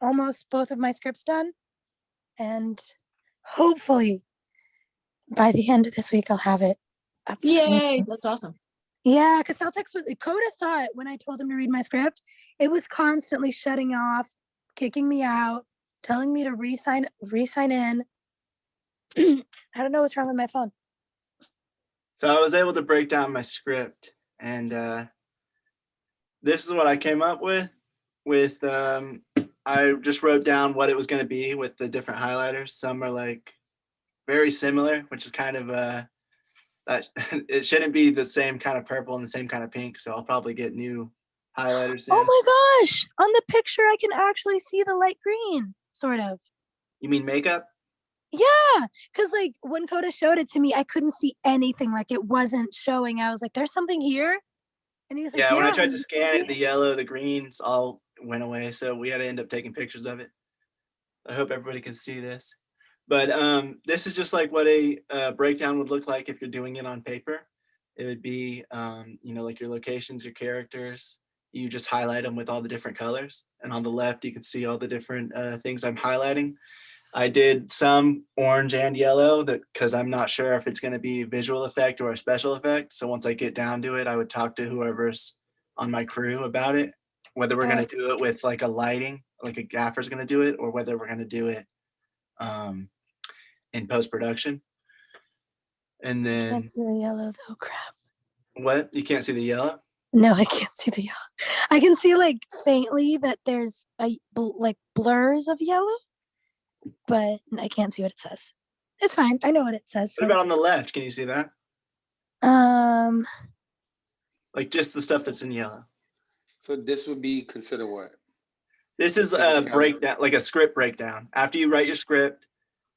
almost both of my scripts done. And hopefully by the end of this week, I'll have it up. Yay, that's awesome. Yeah, because Coda saw it when I told him to read my script. It was constantly shutting off, kicking me out, telling me to re-sign in. I don't know what's wrong with my phone. So I was able to break down my script, and this is what I came up with. I just wrote down what it was going to be with the different highlighters. Some are like very similar, which is kind of that it shouldn't be the same kind of purple and the same kind of pink. So I'll probably get new highlighters. Oh my gosh! On the picture, I can actually see the light green, sort of. You mean makeup? Yeah, because like when Coda showed it to me, I couldn't see anything. Like it wasn't showing. I was like, "There's something here," and he was like, Yeah. When I tried to scan it, the yellow, the greens all went away. So we had to end up taking pictures of it. I hope everybody can see this. But this is just like what a breakdown would look like if you're doing it on paper. It would be, like your locations, your characters. You just highlight them with all the different colors. And on the left, you can see all the different things I'm highlighting. I did some orange and yellow because I'm not sure if it's going to be visual effect or a special effect. So once I get down to it, I would talk to whoever's on my crew about it, whether we're going to do it with like a lighting, like a gaffer's going to do it, or whether we're going to do it in post-production. And then can't see the yellow though. Crap. What? You can't see the yellow? No, I can't see the yellow. I can see like faintly that there's like blurs of yellow, but I can't see what it says. It's fine. I know what it says. What about on the left? Can you see that? Like just the stuff that's in yellow. So this would be considered what? This is a breakdown, like a script breakdown. After you write your script,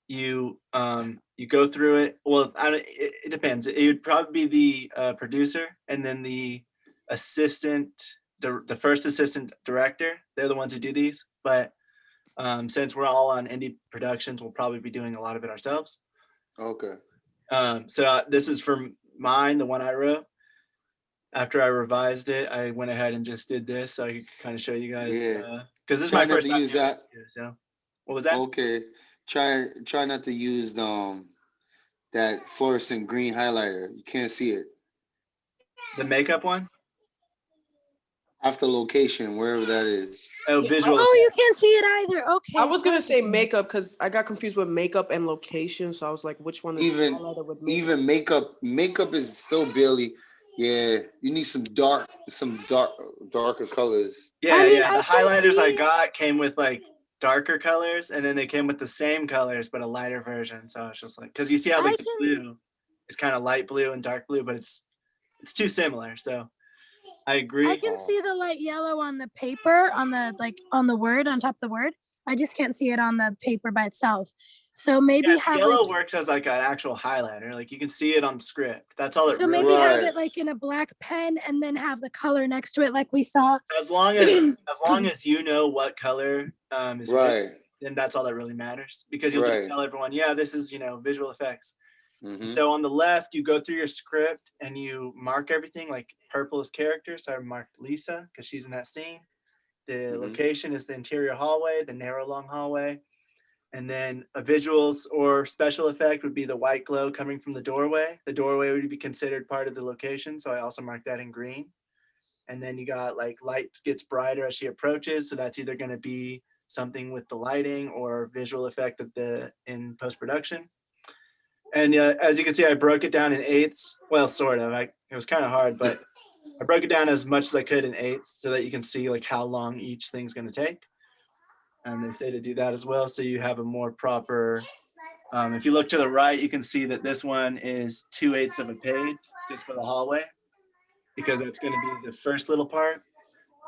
you go through it. Well, it depends. It would probably be the producer and then the assistant, the first assistant director. They're the ones who do these. But since we're all on indie productions, we'll probably be doing a lot of it ourselves. Okay. So this is from mine, the one I wrote. After I revised it, I went ahead and just did this so I could kind of show you guys. Yeah. Because this is my first time use that. So, what was that? Okay. Try not to use that fluorescent green highlighter. You can't see it. The makeup one? After location, wherever that is. Oh, visual. Oh, you can't see it either. Okay. I was gonna say makeup because I got confused with makeup and location, so I was like, which one is highlighted with makeup? Even makeup is still barely. Yeah, you need some darker colors. Yeah, the highlighters I got came with like darker colors, and then they came with the same colors but a lighter version. So it's just like, because you see how like the blue is kind of light blue and dark blue, but it's too similar. So I agree. I can see the light yellow on the paper, on the word, on top of the word. I just can't see it on the paper by itself. So maybe have yellow works as like an actual highlighter. Like you can see it on the script. That's all it so really maybe have it like in a black pen and then have the color next to it like we saw. As long as you know what color is right, then that's all that really matters, because you'll just tell everyone, yeah, this is visual effects. Mm-hmm. So on the left, you go through your script and you mark everything. Like purple is character, so I marked Lisa because she's in that scene. The location is the interior hallway, the narrow long hallway. And then a visuals or special effect would be the white glow coming from the doorway. The doorway would be considered part of the location, so I also marked that in green. And then you got like light gets brighter as she approaches, so that's either going to be something with the lighting or visual effect in post-production. And as you can see, I broke it down in eighths. Well, sort of. It was kind of hard, but I broke it down as much as I could in eighths so that you can see like how long each thing's going to take. And they say to do that as well, so you have a more proper. If you look to the right, you can see that this one is 2/8 of a page just for the hallway, because that's going to be the first little part,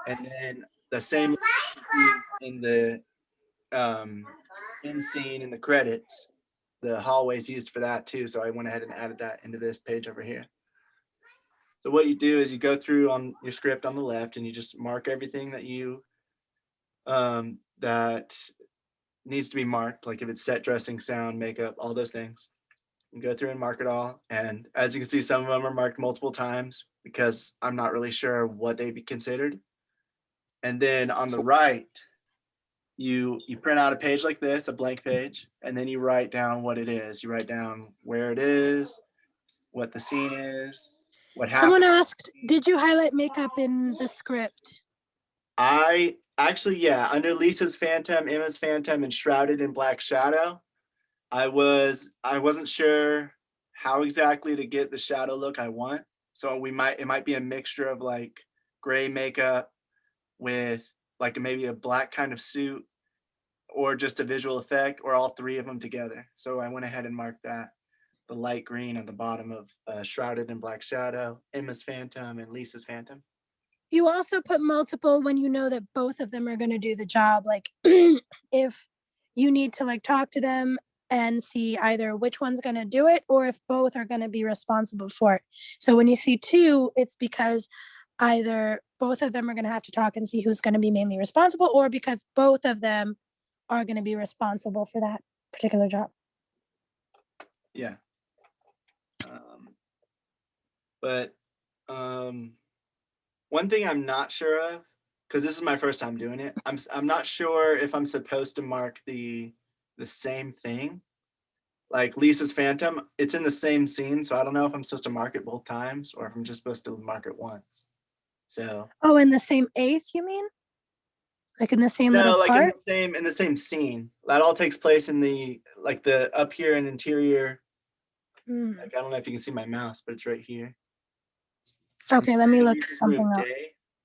and then the same in the end scene in the credits. The hallway's used for that too, so I went ahead and added that into this page over here. So what you do is you go through on your script on the left and you just mark everything that you that needs to be marked, like if it's set dressing, sound, makeup, all those things. You go through and mark it all. And as you can see, some of them are marked multiple times because I'm not really sure what they'd be considered. And then on the right, you print out a page like this, a blank page, and then you write down what it is. You write down where it is, what the scene is, what happened. Someone asked, did you highlight makeup in the script? I actually, yeah, under Lisa's Phantom, Emma's Phantom, and Shrouded in Black Shadow, I wasn't sure how exactly to get the shadow look I want. So it might be a mixture of like gray makeup with like maybe a black kind of suit, or just a visual effect, or all three of them together. So I went ahead and marked that, the light green at the bottom of Shrouded in Black Shadow, Emma's Phantom, and Lisa's Phantom. You also put multiple when you know that both of them are going to do the job. Like if you need to like talk to them and see either which one's going to do it, or if both are going to be responsible for it. So when you see two, it's because either both of them are going to have to talk and see who's going to be mainly responsible, or because both of them are going to be responsible for that particular job. Yeah. One thing I'm not sure of, because this is my first time doing it, I'm not sure if I'm supposed to mark the same thing. Like Lisa's Phantom, it's in the same scene, so I don't know if I'm supposed to mark it both times or if I'm just supposed to mark it once. So. Oh, in the same eighth, you mean? Like in the same little like part? in the same scene. That all takes place in the up here in interior. Like, I don't know if you can see my mouse, but it's right here. Okay, let me look something up.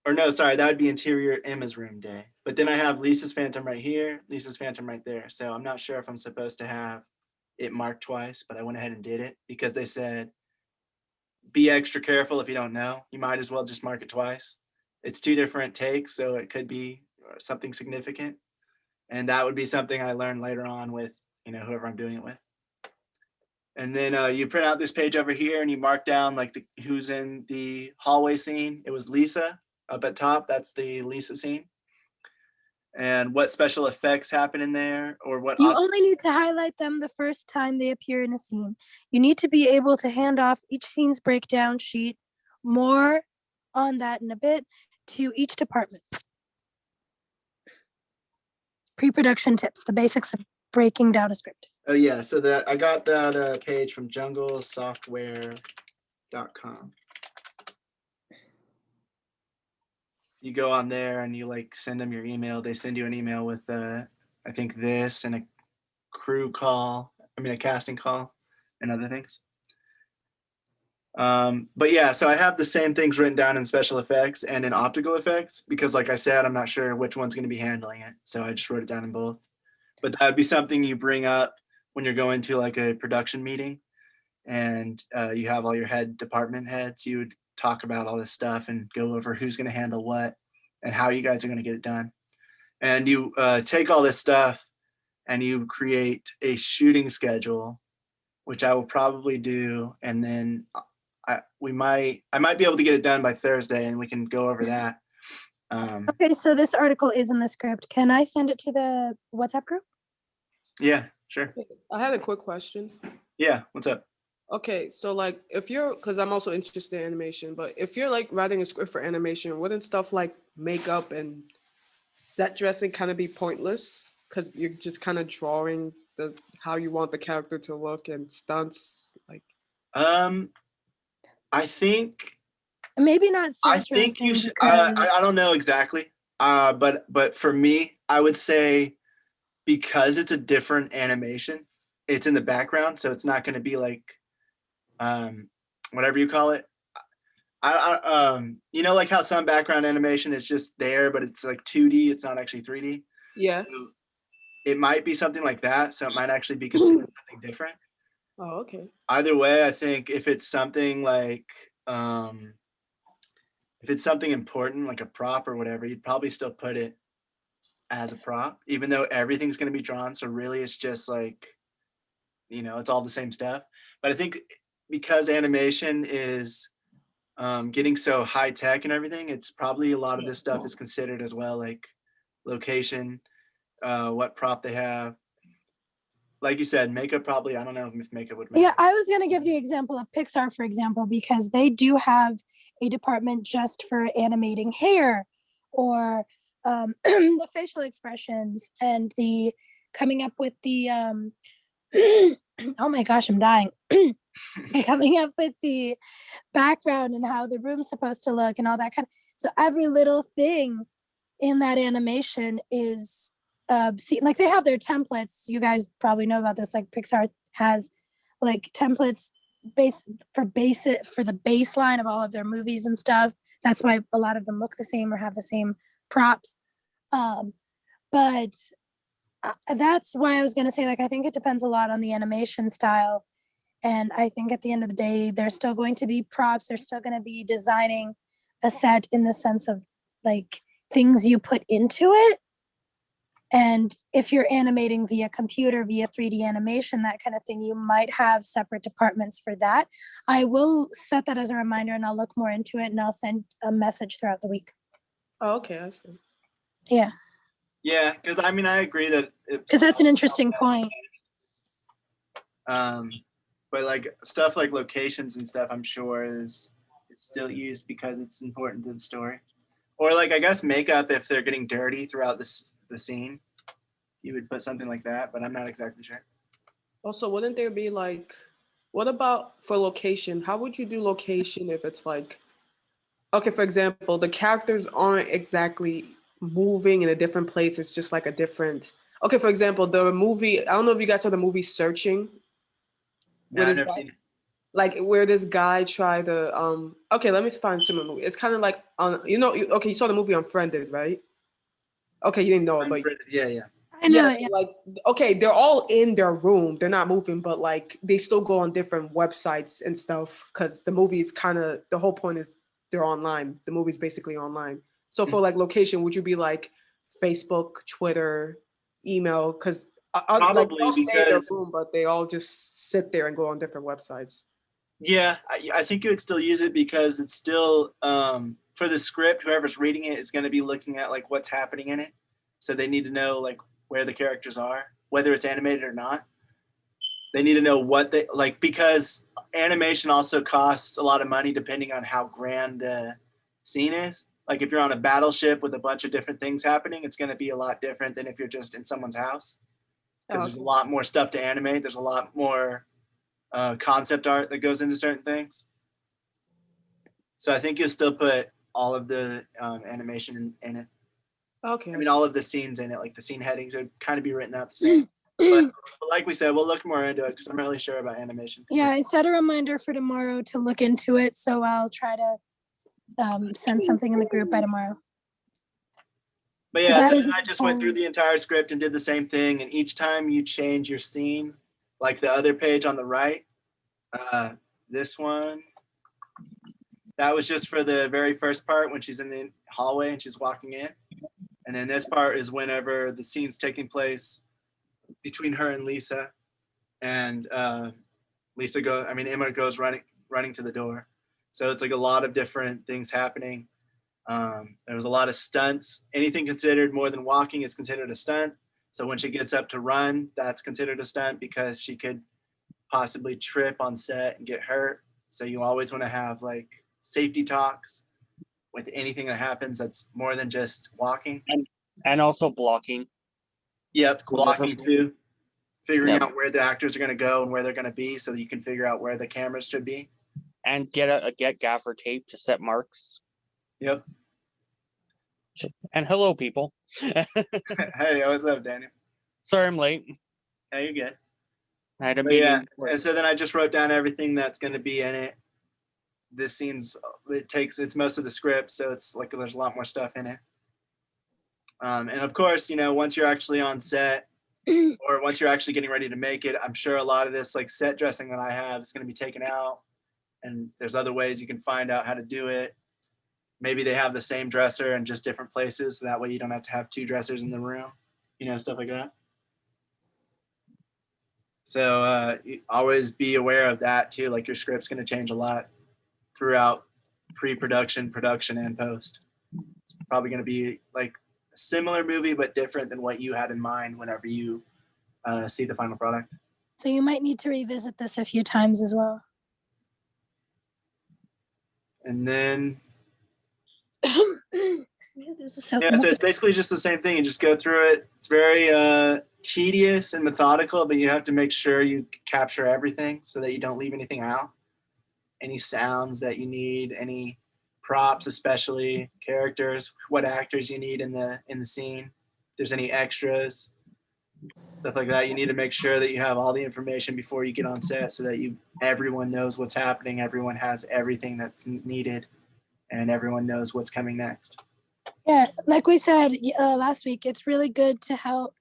Or no, sorry, that would be interior Emma's room day. But then I have Lisa's Phantom right here, Lisa's Phantom right there. So I'm not sure if I'm supposed to have it marked twice, but I went ahead and did it because they said, be extra careful if you don't know. You might as well just mark it twice. It's 2 different takes, so it could be something significant. And that would be something I learned later on with, whoever I'm doing it with. And then you print out this page over here and you mark down like who's in the hallway scene. It was Lisa up at top. That's the Lisa scene. And what special effects happen in there, or what. You only need to highlight them the first time they appear in a scene. You need to be able to hand off each scene's breakdown sheet, more on that in a bit, to each department. Pre-production tips, the basics of breaking down a script. Oh yeah, so I got that page from junglesoftware.com. You go on there and you like send them your email. They send you an email with I think this and a casting call and other things. But yeah, so I have the same things written down in special effects and in optical effects because, like I said, I'm not sure which one's going to be handling it. So I just wrote it down in both. But that would be something you bring up when you're going to like a production meeting and you have all your department heads. You would talk about all this stuff and go over who's going to handle what and how you guys are going to get it done. And you take all this stuff and you create a shooting schedule, which I will probably do. And then I might be able to get it done by Thursday and we can go over that. Okay, so this article is in the script. Can I send it to the WhatsApp group? Yeah, sure. I had a quick question. Yeah, what's up? Okay, so like because I'm also interested in animation, but if you're like writing a script for animation, wouldn't stuff like makeup and set dressing kind of be pointless? Because you're just kind of drawing how you want the character to look and stunts like. I think maybe not. I think you should. I don't know exactly. But for me, I would say because it's a different animation, it's in the background, so it's not going to be like, whatever you call it. Like how some background animation is just there, but it's like 2D. It's not actually 3D. Yeah. So it might be something like that. So it might actually be considered something different. Oh, okay. Either way, I think if it's something like, if it's something important, like a prop or whatever, you'd probably still put it as a prop, even though everything's going to be drawn. So really it's just like, it's all the same stuff. But I think because animation is getting so high tech and everything, it's probably a lot of this stuff is considered as well, like location, what prop they have. Like you said, makeup probably, I don't know if makeup would make Yeah, I was going to give the example of Pixar, for example, because they do have a department just for animating hair or the facial expressions and the coming up with the oh my gosh, I'm dying. Coming up with the background and how the room's supposed to look and all that kind of, so every little thing in that animation is like they have their templates. You guys probably know about this, like Pixar has like templates for the baseline of all of their movies and stuff. That's why a lot of them look the same or have the same props. But that's why I was going to say, like, I think it depends a lot on the animation style. And I think at the end of the day, there's still going to be props. They're still going to be designing a set in the sense of like things you put into it. And if you're animating via computer, via 3D animation, that kind of thing, you might have separate departments for that. I will set that as a reminder and I'll look more into it and I'll send a message throughout the week. Oh, okay, I see. Yeah. Yeah, because I mean, I agree that because that's an interesting point. But like stuff like locations and stuff, I'm sure is still used because it's important to the story. Or like, I guess makeup, if they're getting dirty throughout the scene, you would put something like that, but I'm not exactly sure. Also, wouldn't there be like, what about for location? How would you do location if it's like, okay, for example, the characters aren't exactly moving in a different place. It's just like a different, okay, for example, the movie, I don't know if you guys saw the movie Searching. No, I've never seen it. Like where this guy tried to, okay, let me find some movie. It's kind of like on, you know, okay, you saw the movie Unfriended, right? Okay, you didn't know it, but yeah. I know. yeah, so like, okay, they're all in their room. They're not moving, but like they still go on different websites and stuff because the movie is kind of, the whole point is they're online. The movie's basically online. So for like location, would you be like Facebook, Twitter, email? Because Probably like, stay in their because room, but they all just sit there and go on different websites. Yeah, I think you would still use it because it's still for the script. Whoever's reading it is going to be looking at like what's happening in it, so they need to know like where the characters are, whether it's animated or not. They need to know what they like because animation also costs a lot of money depending on how grand the scene is. Like if you're on a battleship with a bunch of different things happening, it's going to be a lot different than if you're just in someone's house because there's a lot more stuff to animate. There's a lot more concept art that goes into certain things. So I think you'll still put all of the animation in it. Okay. I mean, all of the scenes in it, like the scene headings would kind of be written out the same. But like we said, we'll look more into it because I'm really sure about animation. Yeah, I set a reminder for tomorrow to look into it. So I'll try to send something in the group by tomorrow. But yeah, so I just went through the entire script and did the same thing. And each time you change your scene, like the other page on the right, this one, that was just for the very first part when she's in the hallway and she's walking in. And then this part is whenever the scene's taking place between her and Lisa. And Emma goes running to the door. So it's like a lot of different things happening. There was a lot of stunts. Anything considered more than walking is considered a stunt. So when she gets up to run, that's considered a stunt because she could possibly trip on set and get hurt. So you always want to have like safety talks with anything that happens that's more than just walking. And also blocking. Yep, blocking too. Figuring out where the actors are going to go and where they're going to be so that you can figure out where the cameras should be. And get gaffer tape to set marks. Yep. And hello, people. Hey, what's up, Daniel? Sorry I'm late. Hey, you're good. I had a meeting. And so then I just wrote down everything that's going to be in it. This scene's, it's most of the script, so it's like there's a lot more stuff in it. And of course, once you're actually on set or once you're actually getting ready to make it, I'm sure a lot of this like set dressing that I have is going to be taken out. And there's other ways you can find out how to do it. Maybe they have the same dresser in just different places. So that way you don't have to have two dressers in the room, stuff like that. So always be aware of that too. Like your script's going to change a lot throughout pre-production, production, and post. It's probably going to be like a similar movie, but different than what you had in mind whenever you see the final product. So you might need to revisit this a few times as well. And then So Yeah, so it's basically just the same thing. You just go through it. It's very tedious and methodical, but you have to make sure you capture everything so that you don't leave anything out. Any sounds that you need, any props, especially characters, what actors you need in the scene. If there's any extras, stuff like that. You need to make sure that you have all the information before you get on set so that everyone knows what's happening, everyone has everything that's needed, and everyone knows what's coming next. Yeah, like we said last week, it's really good to help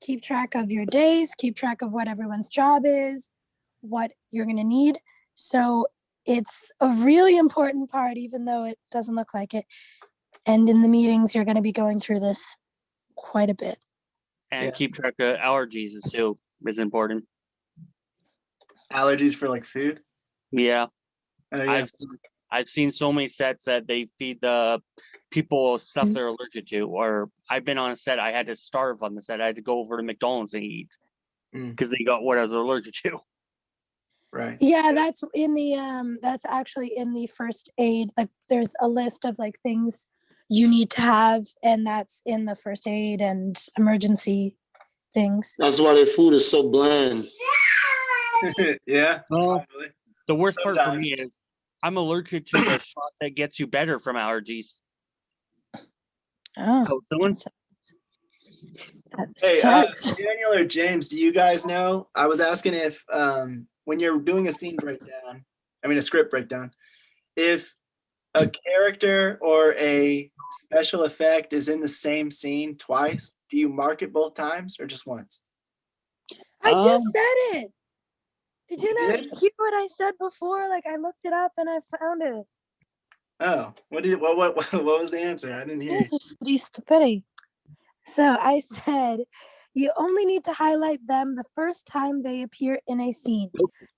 keep track of your days, keep track of what everyone's job is, what you're going to need. So it's a really important part, even though it doesn't look like it. And in the meetings, you're going to be going through this quite a bit. And keep track of allergies too is important. Allergies for like food? Yeah. Oh, yeah. I've seen so many sets that they feed the people stuff they're allergic to, or I've been on a set, I had to starve on the set. I had to go over to McDonald's and eat because they got what I was allergic to. Right. Yeah, that's in the that's actually in the first aid. Like there's a list of like things you need to have, and that's in the first aid and emergency things. That's why their food is so bland. Yeah. Well, the worst part for me is I'm allergic to the shot that gets you better from allergies. Oh, someone. Hey, Daniel or James, do you guys know? I was asking if when you're doing a scene breakdown, a script breakdown, if a character or a special effect is in the same scene twice, do you mark it both times or just once? I just said it. Did you not did? hear what I said before? Like I looked it up and I found it. Oh, what was the answer? I didn't hear. Stupidity. So I said, you only need to highlight them the first time they appear in a scene.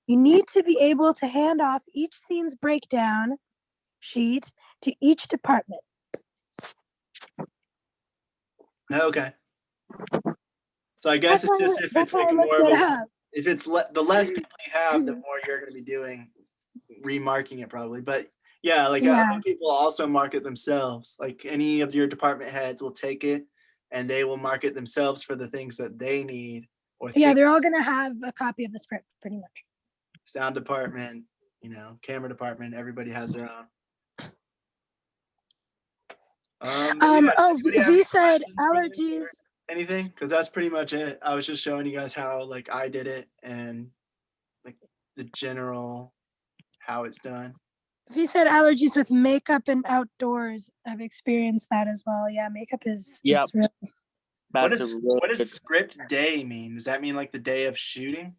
You need to be able to hand off each scene's breakdown sheet to each department. Okay. So I guess it's just if it's like more of a, if it's the less people you have, the more you're going to be doing, remarking it probably. But yeah, like other people also mark it themselves. Like any of your department heads will take it and they will mark it themselves for the things that they need. Or they're all going to have a copy of the script pretty much. Sound department, camera department, everybody has their own. We said allergies. Anything? Because that's pretty much it. I was just showing you guys how like I did it and like the general how it's done. He said allergies with makeup and outdoors. I've experienced that as well. Yeah, makeup is really... What does script day mean? Does that mean like the day of shooting?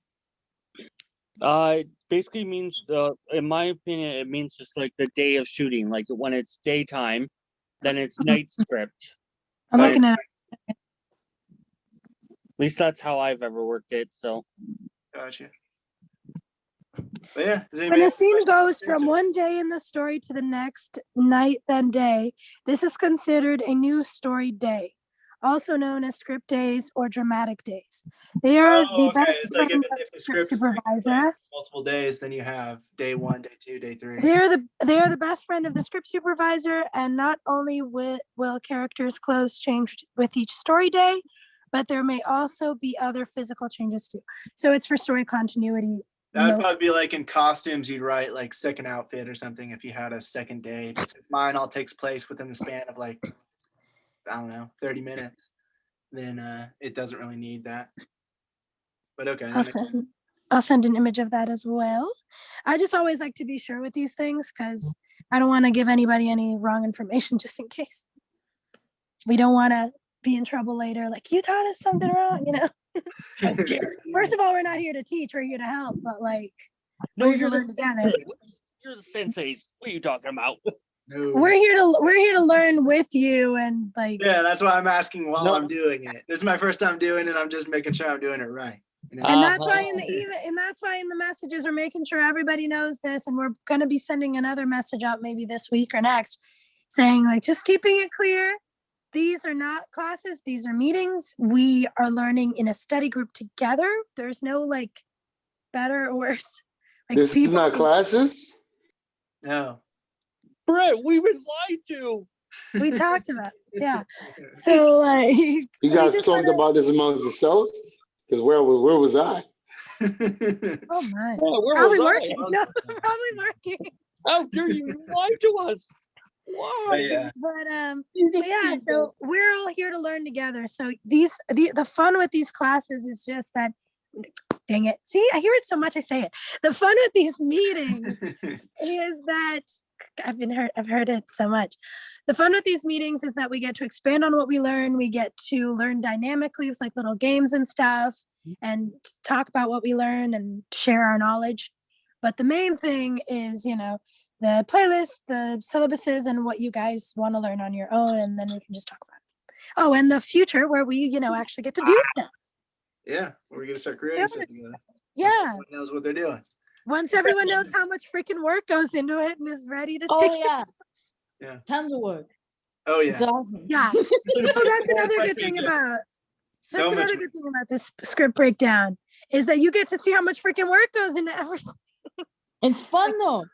It basically means in my opinion, it means just like the day of shooting. Like when it's daytime, then it's night script. I'm looking at it. At least that's how I've ever worked it. So. Gotcha. But yeah, when a scene goes from one day in the story to the next night, then day, this is considered a new story day, also known as script days or dramatic days. They are the best friend of the script supervisor. Multiple days, then you have day 1, day 2, day 3. They are the best friend of the script supervisor, and not only will characters' clothes change with each story day, but there may also be other physical changes too. So it's for story continuity. That would probably be like in costumes, you'd write like second outfit or something if you had a second day. But since mine all takes place within the span of like, I don't know, 30 minutes, then it doesn't really need that. But okay. I'll send an image of that as well. I just always like to be sure with these things because I don't want to give anybody any wrong information just in case. We don't want to be in trouble later. Like, you taught us something wrong, First of all, we're not here to teach, we're here to help, but like, no, you're the sensei. You're the senseis. What are you talking about? No. We're here to learn with you and like. Yeah, that's why I'm asking while I'm doing it. This is my first time doing it. I'm just making sure I'm doing it right. And that's why in the messages we're making sure everybody knows this, and we're going to be sending another message out maybe this week or next, saying like just keeping it clear. These are not classes. These are meetings. We are learning in a study group together. There's no like better or worse. Like, this is not classes? No. Brett, we've been lied to. We talked about this, yeah. So like You guys talked about this amongst yourselves? Because where was I? Oh my. Where Probably was I? working. No, probably working. How dare you lie to us? Why? Yeah. But yeah, so we're all here to learn together. So the fun with these classes is just that, dang it. See, I hear it so much I say it. The fun with these meetings is that I've heard it so much. The fun with these meetings is that we get to expand on what we learn. We get to learn dynamically with like little games and stuff and talk about what we learn and share our knowledge. But the main thing is, you know, the playlist, the syllabuses, and what you guys want to learn on your own, and then we can just talk about it. Oh, and the future where we, you know, actually get to do stuff. Yeah, we're gonna start creating stuff together. Yeah. Once everyone knows what they're doing. Once everyone knows how much freaking work goes into it and is ready to take Oh yeah. Yeah. Tons of work. Oh yeah. It's awesome. Yeah. Oh, that's another good thing about So much. good thing about this script breakdown is that you get to see how much freaking work goes into everything. It's fun though.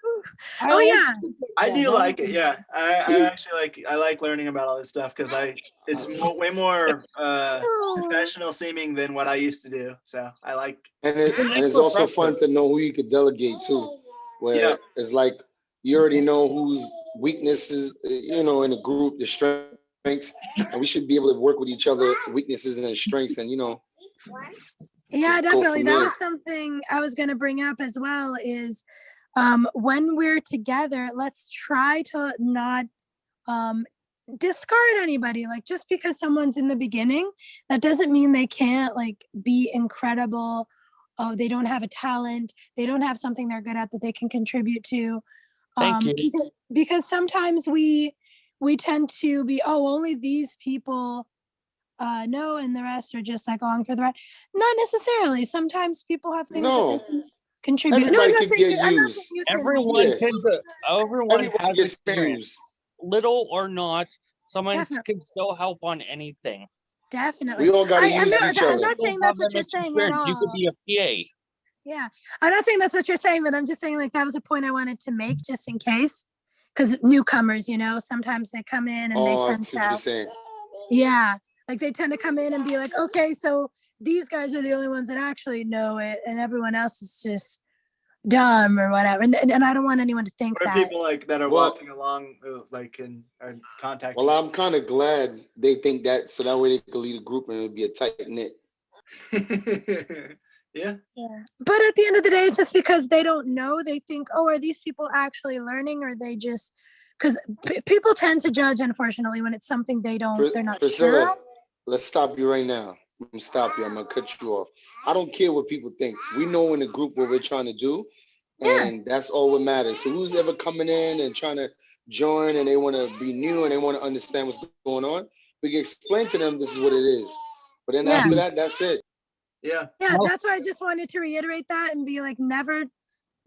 Oh yeah. I do like it. Yeah, I actually like learning about all this stuff because it's way more professional seeming than what I used to do. So I like. And it's also fun to know who you could delegate to, where it's like you already know whose weaknesses, you know, in a group, the strengths, and we should be able to work with each other, weaknesses and strengths, and you know. Yeah, definitely. That was something I was going to bring up as well is when we're together, let's try to not discard anybody. Like just because someone's in the beginning, that doesn't mean they can't like be incredible. Oh, they don't have a talent. They don't have something they're good at that they can contribute to. Thank you. Because sometimes we tend to be, oh, only these people no, and the rest are just like along for the ride. Not necessarily. Sometimes people have things that they can contribute. Everybody can get used. Everyone Everyone has gets experience, little or not. Someone can still help on anything. Definitely. We all got to use each other. I'm not saying that's what you're saying at all. You could be a PA. Yeah, I'm not saying that's what you're saying, but I'm just saying like that was a point I wanted to make just in case, because newcomers, you know, sometimes they come in and they tend to. Yeah. Like they tend to come in and be like, okay, so these guys are the only ones that actually know it, and everyone else is just dumb or whatever. And I don't want anyone to think that. People like that are walking along, like in are contact. Well, I'm kind of glad they think that, so that way they can lead a group and it'll be a tight knit. Yeah. But at the end of the day, it's just because they don't know. They think, oh, are these people actually learning, or they just because people tend to judge, unfortunately, when it's something they're not sure of. Let's stop you right now. I'm gonna stop you. I'm gonna cut you off. I don't care what people think. We know in the group what we're trying to do, and that's all that matters. So who's ever coming in and trying to join and they want to be new and they want to understand what's going on, we can explain to them this is what it is. But then after that, that's it. Yeah. Yeah, that's why I just wanted to reiterate that and be like, never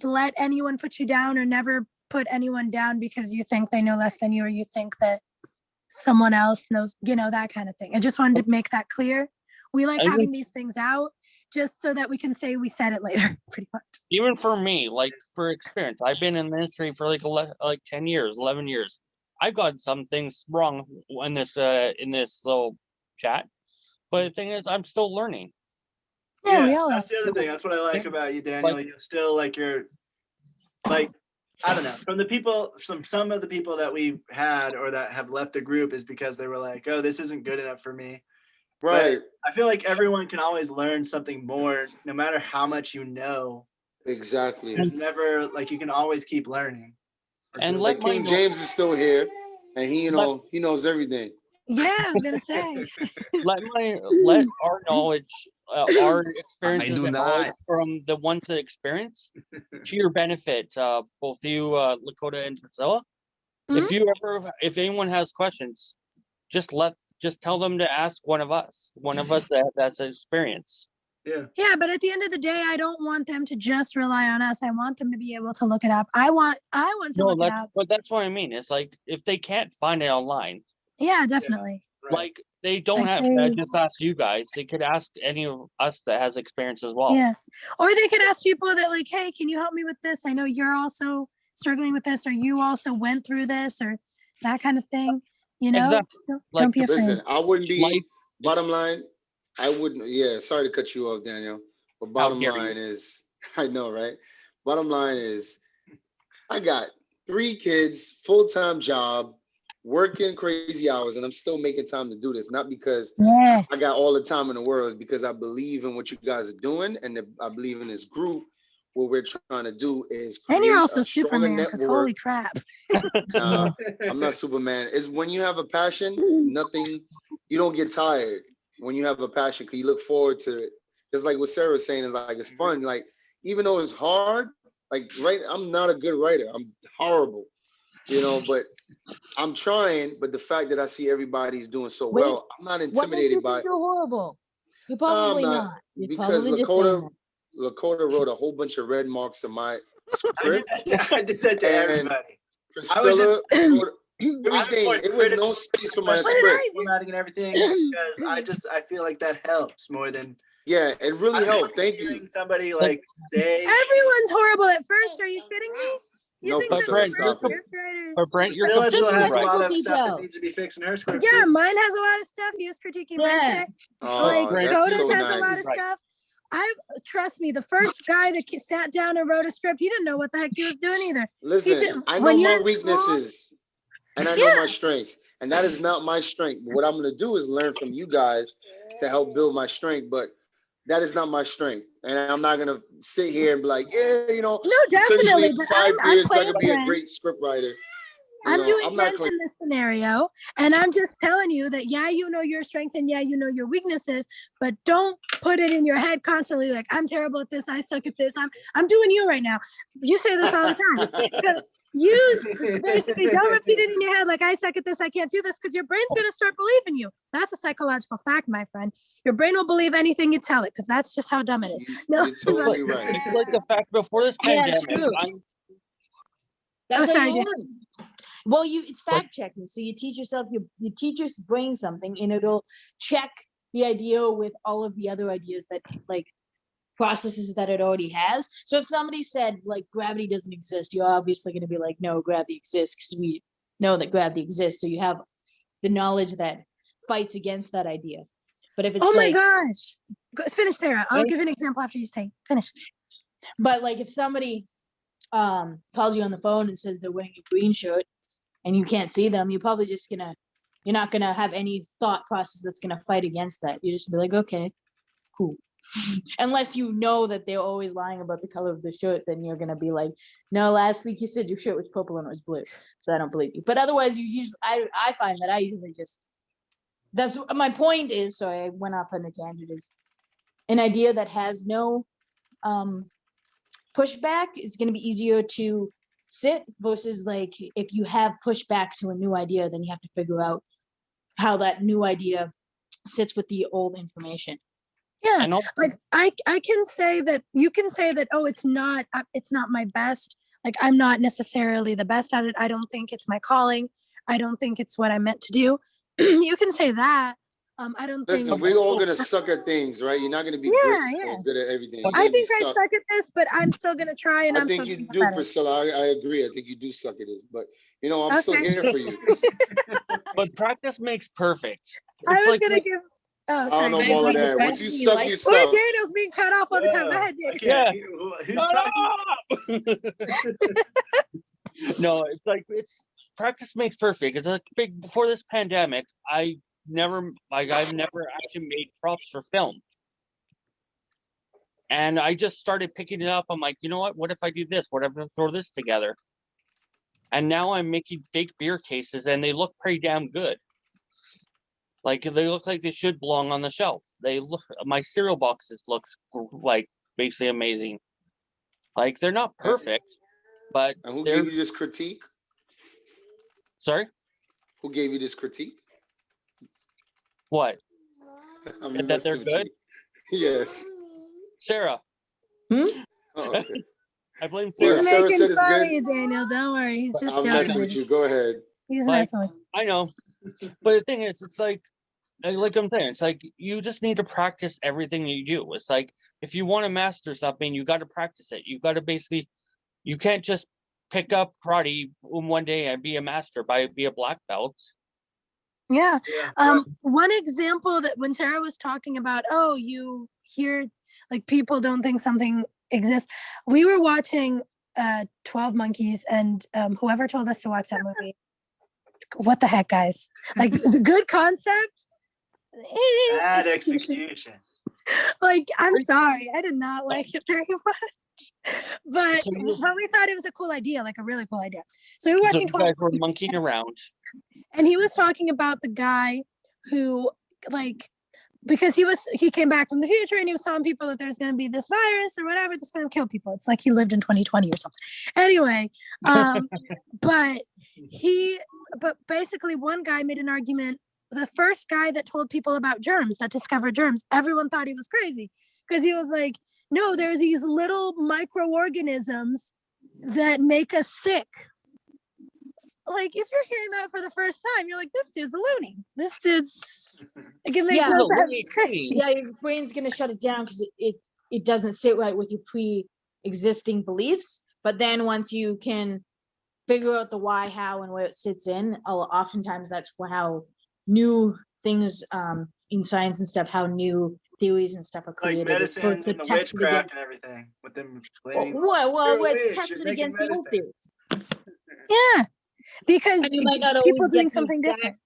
let anyone put you down, or never put anyone down because you think they know less than you, or you think that someone else knows, you know, that kind of thing. I just wanted to make that clear. We like having these things out just so that we can say we said it later, pretty much. Even for me, like for experience, I've been in the industry for like 10 years, 11 years. I got some things wrong in this little chat, but the thing is, I'm still learning. Yeah, that's the other thing. That's what I like about you, Daniel. Like, you're still like you're like, I don't know, from the people, some of the people that we had or that have left the group is because they were like, oh, this isn't good enough for me. Right. But I feel like everyone can always learn something more, no matter how much you know. Exactly. There's never like, you can always keep learning. And like King James is still here, and he knows everything. Yeah, I was gonna say. let our knowledge, our experiences and knowledge from the ones that experience to your benefit, both you, Lakota and Priscilla. Mm-hmm. If anyone has questions, just tell them to ask one of us that's experience. Yeah, but at the end of the day, I don't want them to just rely on us. I want them to be able to look it up. I want to look it up. But that's what I mean. It's like if they can't find it online. Yeah, definitely. Like they don't have to just ask you guys. They could ask any of us that has experience as well. Yeah, or they could ask people that like, hey, can you help me with this? I know you're also struggling with this, or you also went through this, or that kind of thing. You know, Exactly. don't Like be afraid. Listen, I wouldn't be, life, bottom line, I wouldn't, yeah, sorry to cut you off, Daniel. But bottom dare you. line is, I know, right? Bottom line is, I got 3 kids, full-time job, working crazy hours, and I'm still making time to do this. Not because Yeah. I got all the time in the world, it's because I believe in what you guys are doing, and I believe in this group. What we're trying to do is And you're create also a stronger Superman, because network. holy crap. Nah, I'm not Superman. It's when you have a passion, nothing, you don't get tired when you have a passion because you look forward to it. Just like what Sarah was saying, is like it's fun. Like, even though it's hard, like I'm not a good writer. I'm horrible, but I'm trying. But the fact that I see everybody's doing so Wait, well, I'm not What makes you intimidated by think it. you're horrible? You're No, I'm probably not, not. You're because probably just saying that. Lakota wrote a whole bunch of red marks in my I did script. I did that to And everybody. Priscilla wrote I was everything. more It was critical, no space for my especially script. formatting and everything, because I feel like that helps more than Yeah, it really helped. Thank you. hearing somebody like say. Everyone's horrible at first. Are you kidding me? You No, think but that the Priscilla, Brent, first stop it. script writers? but Brent, you're Priscilla still completely has a right. lot of Technical stuff that details. needs to be fixed in her script. Yeah, too. mine has a lot of stuff. He was critiquing Brent Yeah. today. Oh, Like, that's Coda's so has a lot nice. of stuff. Trust me, the first guy that sat down and wrote a script, he didn't know what the heck he was doing either. He Listen, didn't. I know When you're my in school, weaknesses and I know my strengths, and that is not my strength. But what I'm going to do is learn from you guys to help build my strength. But that is not my strength, and I'm not going to sit here and be like, yeah, no, definitely. potentially But 5 I'm years I playing could be a Brent. great script writer. I'm doing I'm not Brent in this scenario, and I'm just telling you that, yeah, you know your strengths, and yeah, you know your weaknesses, but don't put it in your head constantly like, I'm terrible at this, I suck at this. I'm doing you right now. You say this all the time. Because you basically don't repeat it in your head like, I suck at this, I can't do this, because your brain's going to start believing you. That's a psychological fact, my friend. Your brain will believe anything you tell it, because that's just how dumb it is. No, You're totally right. It's like the fact before this Yeah, pandemic, it's true. I'm That's how sorry, you dude. learn. Well, it's fact checking. So you teach yourself, you teach your brain something, and it'll check the idea with all of the other ideas that like processes that it already has. So if somebody said like gravity doesn't exist, you're obviously going to be like, no, gravity exists, because we know that gravity exists. So you have the knowledge that fights against that idea. But if it's my gosh. Finish, Sarah. I'll give you an example after you say finish. But like if somebody calls you on the phone and says they're wearing a green shirt and you can't see them, you're probably just you're not gonna have any thought process that's gonna fight against that. You're just gonna be like, okay, cool. Unless you know that they're always lying about the color of the shirt, then you're gonna be like, no, last week you said your shirt was purple and it was blue, so I don't believe you. But otherwise, I find that I usually just, that's my point is, so I went off on a tangent, is an idea that has no pushback is going to be easier to sit versus like if you have pushback to a new idea, then you have to figure out how that new idea sits with the old information. Yeah, like I can say that, you can say that, oh, it's not my best. Like, I'm not necessarily the best at it. I don't think it's my calling. I don't think it's what I meant to do. You can say that. I don't think. Listen, we're all gonna suck at things, right? You're not gonna be great or good at everything. You're I gonna think be I suck at this, but I'm still gonna try, and I I'm think still you gonna do, get better. Priscilla. I agree. I think you do suck at this, but I'm still Okay. here for you. but practice makes perfect. I It's was like gonna give. Oh, I sorry. don't know all of that. Once you suck, you Boy, suck. Daniel's being cut off all the time. Go ahead, Daniel. Yeah. Who's talking? No, it's like practice makes perfect. It's like before this pandemic, I've never actually made props for film. And I just started picking it up. I'm like, you know what if I do this? What if I throw this together? And now I'm making fake beer cases, and they look pretty damn good. Like, they look like they should belong on the shelf. My cereal boxes looks like basically amazing. Like, they're not perfect, but And who gave you this critique? Sorry? Who gave you this critique? What? That they're good? Yes. Sarah. Oh, okay. I blame Sarah. He's Sarah making said it's fun of good. you, Daniel. Don't worry. He's just I'm joking. messing with you. Go ahead. He's Like, messing with you. I know. But the thing is, it's like I'm saying, it's like you just need to practice everything you do. It's like if you want to master something, you got to practice it. You got to basically, you can't just pick up karate one day and be a master, be a black belt. Yeah. Yeah. One example that when Sarah was talking about, oh, you hear like people don't think something exists. We were watching 12 Monkeys, and whoever told us to watch that movie, what the heck, guys? Like, it's a good concept. Bad execution. Like, I'm sorry, I did not like it very much, but we thought it was a cool idea, like a really cool idea. So we were watching 12 guys were monkeying around, and he was talking about the guy who, like, because he came back from the future and he was telling people that there's going to be this virus or whatever that's going to kill people. It's like he lived in 2020 or something. Anyway, but basically one guy made an argument. The first guy that told people about germs, that discovered germs, everyone thought he was crazy because he was like, no, there are these little microorganisms that make us sick. Like, if you're hearing that for the first time, you're like, this dude's a loony. This dude's, it can make no sense. It's crazy. Yeah, your brain's gonna shut it down because it doesn't sit right with your pre-existing beliefs. But then once you can figure out the why, how, and where it sits in, oftentimes that's how new things in science and stuff, how new theories and stuff are created. Like medicine and the witchcraft and everything with them. Well, it's tested against the old theories. Yeah. Because and you might not people doing something different.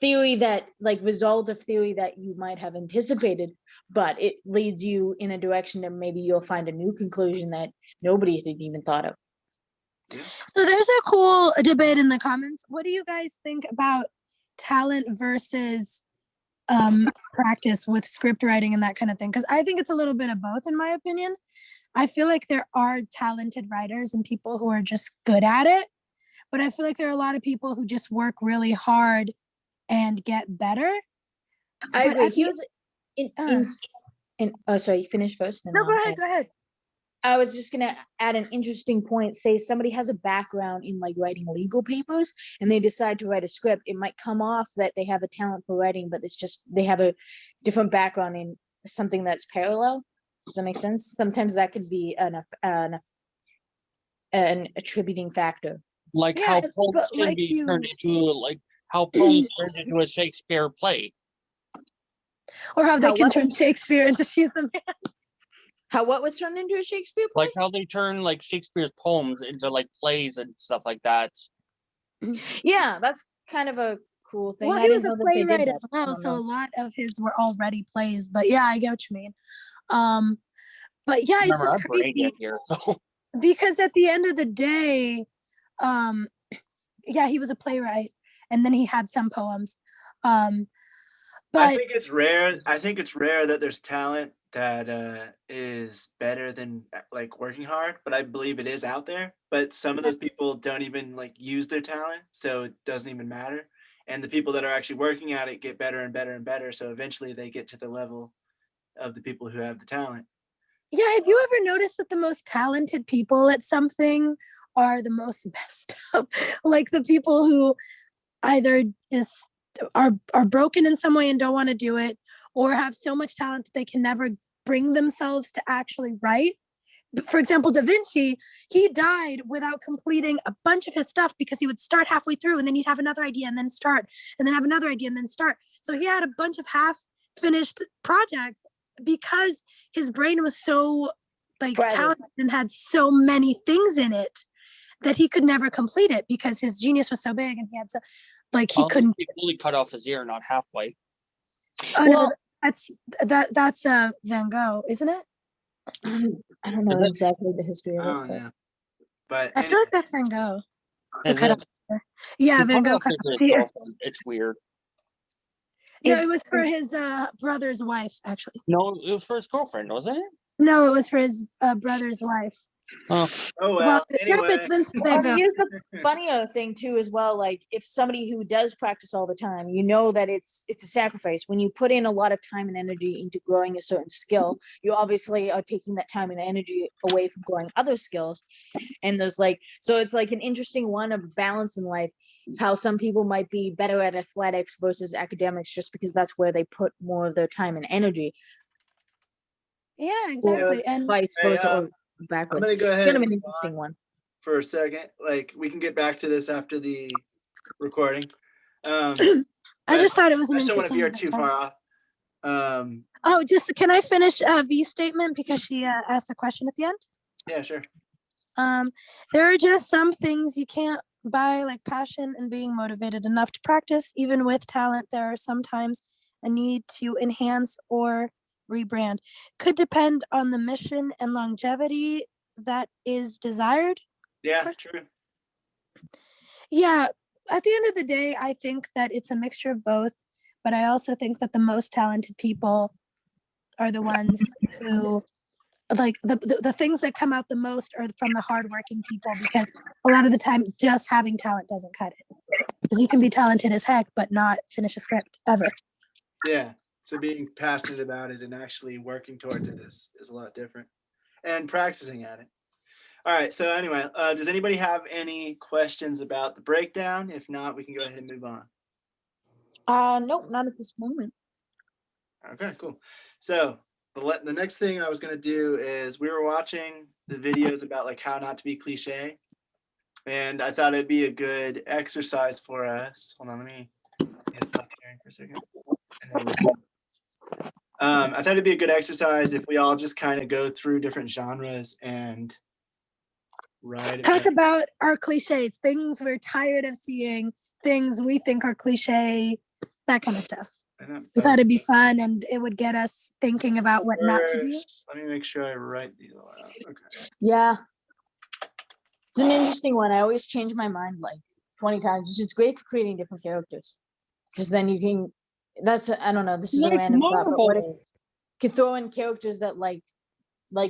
Theory that, like, result of theory that you might have anticipated, but it leads you in a direction that maybe you'll find a new conclusion that nobody had even thought of. Yeah. So there's a cool debate in the comments. What do you guys think about talent versus practice with script writing and that kind of thing? Because I think it's a little bit of both, in my opinion. I feel like there are talented writers and people who are just good at it. But I feel like there are a lot of people who just work really hard and get better. I agree. Sorry, you finish first. No, go ahead. I was just gonna add an interesting point. Say somebody has a background in like writing legal papers and they decide to write a script. It might come off that they have a talent for writing, but it's just they have a different background in something that's parallel. Does that make sense? Sometimes that could be an attributing factor. Like how poems can be turned into a Shakespeare play, or how they can turn Shakespeare into She's the Man. How what was turned into a Shakespeare play? Like how they turn like Shakespeare's poems into like plays and stuff like that. Yeah, that's kind of a cool thing. Well, he was a playwright as well, so a lot of his were already plays. But yeah, I get what you mean. But yeah, it's just crazy because at the end of the day, yeah, he was a playwright, and then he had some poems. But I think it's rare. That there's talent that is better than like working hard, but I believe it is out there. But some of those people don't even like use their talent, so it doesn't even matter. And the people that are actually working at it get better and better and better. So eventually they get to the level of the people who have the talent. Yeah, have you ever noticed that the most talented people at something are the most messed up? Like the people who either just are broken in some way and don't want to do it, or have so much talent that they can never bring themselves to actually write. For example, Da Vinci, he died without completing a bunch of his stuff because he would start halfway through and then he'd have another idea and then start and then have another idea and then start. So he had a bunch of half-finished projects because his brain was so like talented and had so many things in it that he could never complete it because his genius was so big and he had so like he couldn't. He fully cut off his ear, not halfway. Oh no, that's Van Gogh, isn't it? I don't know exactly the history of it. But I feel like that's Van Gogh. Yeah, Van Gogh cut off his ear. It's weird. No, it was for his brother's wife, actually. No, it was for his girlfriend, wasn't it? No, it was for his brother's wife. Oh well. Anyway. Here's the funnier thing too, as well. Like if somebody who does practice all the time, you know that it's a sacrifice. When you put in a lot of time and energy into growing a certain skill, you obviously are taking that time and energy away from growing other skills. And there's so it's like an interesting one of balance in life. How some people might be better at athletics versus academics just because that's where they put more of their time and energy. Yeah, exactly. And vice versa. Or backwards. I'm gonna go ahead. It's gonna be an interesting one. For a second, like we can get back to this after the recording. I just thought it was an I just don't want to interesting. veer too far off. Oh, just can I finish V's statement because she asked a question at the end? Yeah, sure. There are just some things you can't buy, like passion and being motivated enough to practice. Even with talent, there are sometimes a need to enhance or rebrand. Could depend on the mission and longevity that is desired. Yeah, true. Yeah, at the end of the day, I think that it's a mixture of both, but I also think that the most talented people are the ones who, like, the things that come out the most are from the hardworking people, because a lot of the time just having talent doesn't cut it, because you can be talented as heck but not finish a script ever. Yeah, so being passionate about it and actually working towards it is a lot different, and practicing at it. All right, so anyway, does anybody have any questions about the breakdown? If not, we can go ahead and move on. Nope, not at this moment. Okay, cool. So the next thing I was going to do is, we were watching the videos about like how not to be cliche, and I thought it'd be a good exercise for us. Hold on, let me stop sharing for a second. I thought it'd be a good exercise if we all just kind of go through different genres and talk about our cliches, things we're tired of seeing, things we think are cliche, that kind of stuff. We thought it'd be fun and it would get us thinking about what not to do. Let me make sure I write these all out. Okay. Yeah. It's an interesting one. I always change my mind like 20 times. It's great for creating different characters, because then you can, I don't know, this is a random thought, but what if you could throw in characters that like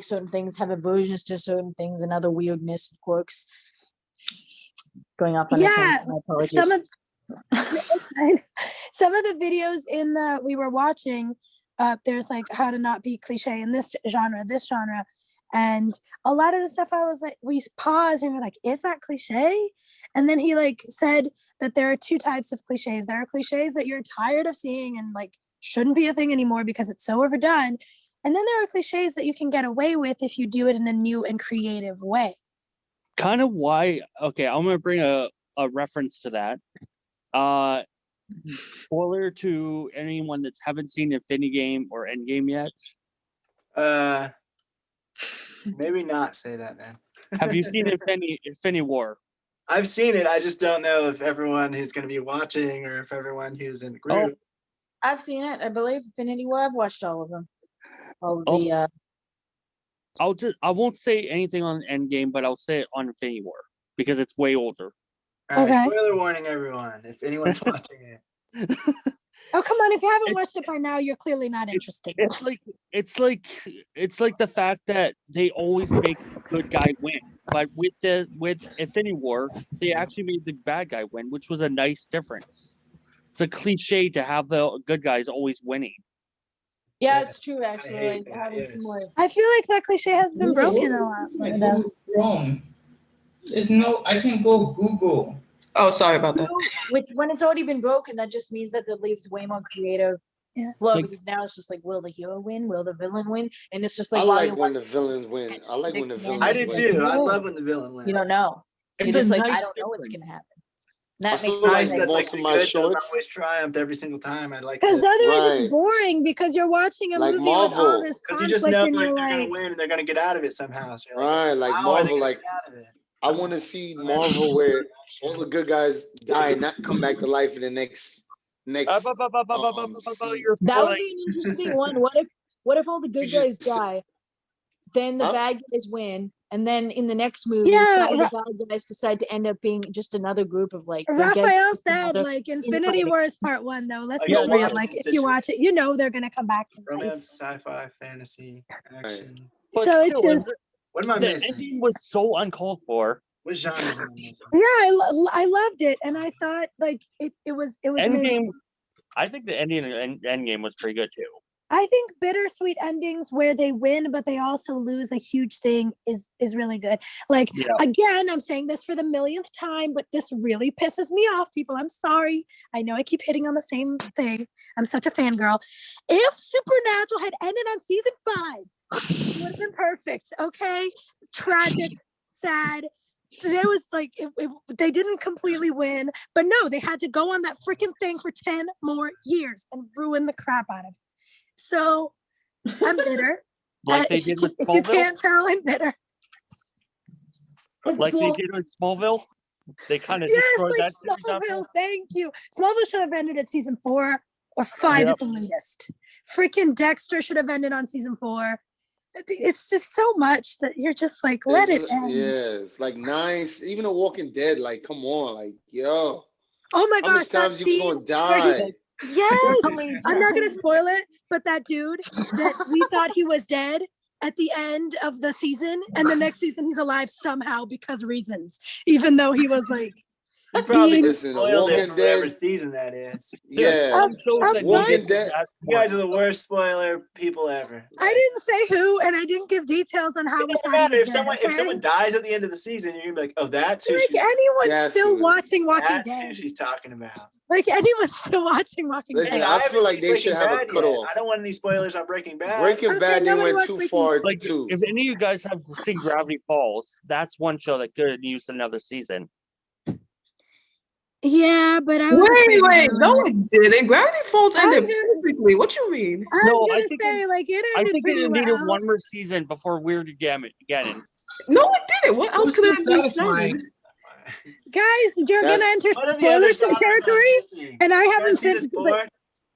certain things, have aversions to certain things, and other weirdness, quirks. Going off on a tangent, my apologies. Some of the videos we were watching, there's like how to not be cliche in this genre, and a lot of the stuff I was like, we paused and we're like, is that cliche? And then he like said that there are two types of cliches. There are cliches that you're tired of seeing and like shouldn't be a thing anymore because it's so overdone. And then there are cliches that you can get away with if you do it in a new and creative way. Kind of why, okay, I'm going to bring a reference to that. Spoiler to anyone that haven't seen Infinity Game or Endgame yet. Maybe not say that, man. Have you seen Infinity War? I've seen it. I just don't know if everyone who's going to be watching or if everyone who's in the group. I've seen it. I believe Infinity War. I've watched all of them. I won't say anything on Endgame, but I'll say it on Infinity War because it's way older. All right, spoiler warning, everyone, if anyone's watching it. Oh, come on! If you haven't watched it by now, you're clearly not interested. It's like the fact that they always make the good guy win, but with Infinity War, they actually made the bad guy win, which was a nice difference. It's a cliche to have the good guys always winning. Yeah, it's true. Actually, having some more. I feel like that cliche has been broken a lot. Wrong. There's no. I can go Google. Oh, sorry about that. When it's already been broken, that just means that it leaves way more creative flow, because now it's just like, will the hero win? Will the villain win? And it's just like, I like when the villains win. I do too. I love when the villain wins. You don't know. You're just like, I don't know what's gonna happen. That makes nice that like the good doesn't always triumphed every single time. I like because otherwise it's boring because you're watching a movie with all this conflict, because you just know like they're gonna win and they're gonna get out of it somehow. So like Marvel, like I want to see Marvel where all the good guys die and not come back to life in the next. That would be an interesting one. What if all the good guys die, then the bad guys win, and then in the next movie, some of the bad guys decide to end up being just another group of like. Raphael said, like Infinity War is part one, though. Let's be real. Like if you watch it, you know they're gonna come back to romance, sci-fi, fantasy, action. So it's just. What am I missing? The ending was so uncalled for. What genres am I missing? Yeah, I loved it, and I thought like it was amazing. I think the ending and Endgame was pretty good too. I think bittersweet endings where they win but they also lose a huge thing is really good. Like again, I'm saying this for the millionth time, but this really pisses me off, people. I'm sorry. I know I keep hitting on the same thing. I'm such a fangirl. If Supernatural had ended on season 5, it would have been perfect. Okay, tragic, sad, there was like they didn't completely win, but no, they had to go on that freaking thing for 10 more years and ruin the crap out of it. So I'm bitter. Like they did with if you Smallville? can't tell, I'm bitter. Like they did with Smallville? They kind of Yes, destroyed like that series after. Smallville. Thank you. Smallville should have ended at season 4 or 5 Yep. at the latest. Freaking Dexter should have ended on season 4. It's just so much that you're just like, let it end. Yeah, it's like 9. Even The Walking Dead, like, come on, like, yo. Oh my How gosh, much times that you gonna scene where die? yes, How many I'm not gonna times? spoil it, but that dude that we thought he was dead at the end of the season, and the next season he's alive somehow because reasons, even though he was like You probably being just Listen, The spoiled it Walking for whatever Dead, season that is. yeah. Up- up Walking north. Dead, You guys are the worst spoiler people ever. I didn't say who, and I didn't give details on how It we doesn't thought he matter was if dead, someone if okay? someone dies at the end of the season, you're gonna be like, oh, that's who like she, anyone's That's still who- watching Walking that's who Dead. she's talking about. Like anyone's still watching Walking Listen, Hey, Dead. I haven't feel like seen they should Breaking have a Bad yet. cutoff. I don't want any spoilers on Breaking Bad. Breaking Okay, Bad, they nobody went watched too Breaking far Like, too. if any of you guys have seen Gravity Falls, that's one show that could use another season. Yeah, but I was afraid Wait, to ruin no, it. it didn't. Gravity Falls I was ended gonna- perfectly. What you mean? I was No, I gonna think say like it I ended think pretty it needed well. one more season before Weird Again. No, it didn't. What else was could still it have been satisfying. said? Guys, you're gonna That's- enter What are the other spoilers some genres I'm territory, missing? and I You haven't guys see seen. this But board?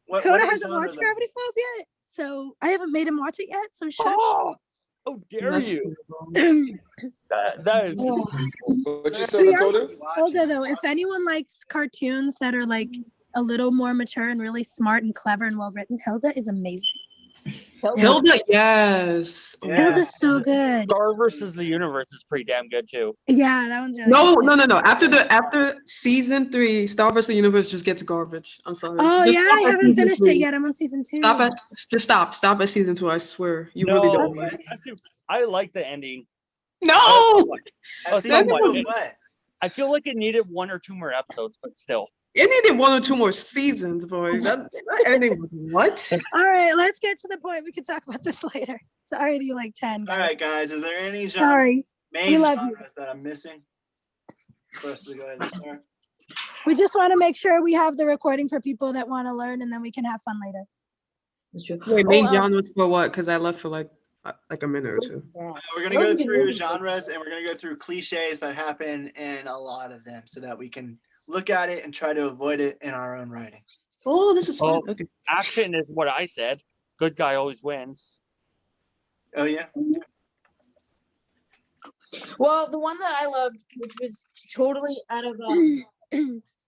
What Coda are the hasn't genres watched I'm Gravity Falls yet, so I haven't made him watch it yet. So shush. Oh, how dare That's you? true. That is What you To said, be Dakota? Olga, though, if anyone likes cartoons that are like a little more mature and really smart and clever and well written, Hilda is amazing. Hilda, yes. Yeah. Hilda's so good. Star versus the Universe is pretty damn good too. Yeah, that one's really No, good. too. no. After season 3, Star vs. Universe just gets garbage. I'm sorry. Oh Just yeah, stop I at haven't season finished 3. it yet. I'm on season 2. Stop at season 2. I swear, you No, really don't. Okay. I like the ending. No. Oh, Season somewhat. two, what? I feel like it needed 1 or 2 more episodes, but still. It needed 1 or 2 more seasons, boy. That ending was what? All right, let's get to the point. We can talk about this later. It's already like 10. All Guys. right, guys. Is there any genre, Sorry, main love you. genres that I'm missing for us to go ahead and start? we just want to make sure we have the recording for people that want to learn, and then we can have fun later. That's true. Wait, main Oh, genres for what? Because I left for like a minute or 2. We're That gonna was go a good through movie. genres and we're gonna go through cliches that happen in a lot of them, so that we can look at it and try to avoid it in our own writing. Oh, this is fun. Oh. Okay. Action is what I said. Good guy always wins. Oh yeah. Well, the one that I loved, which was totally out of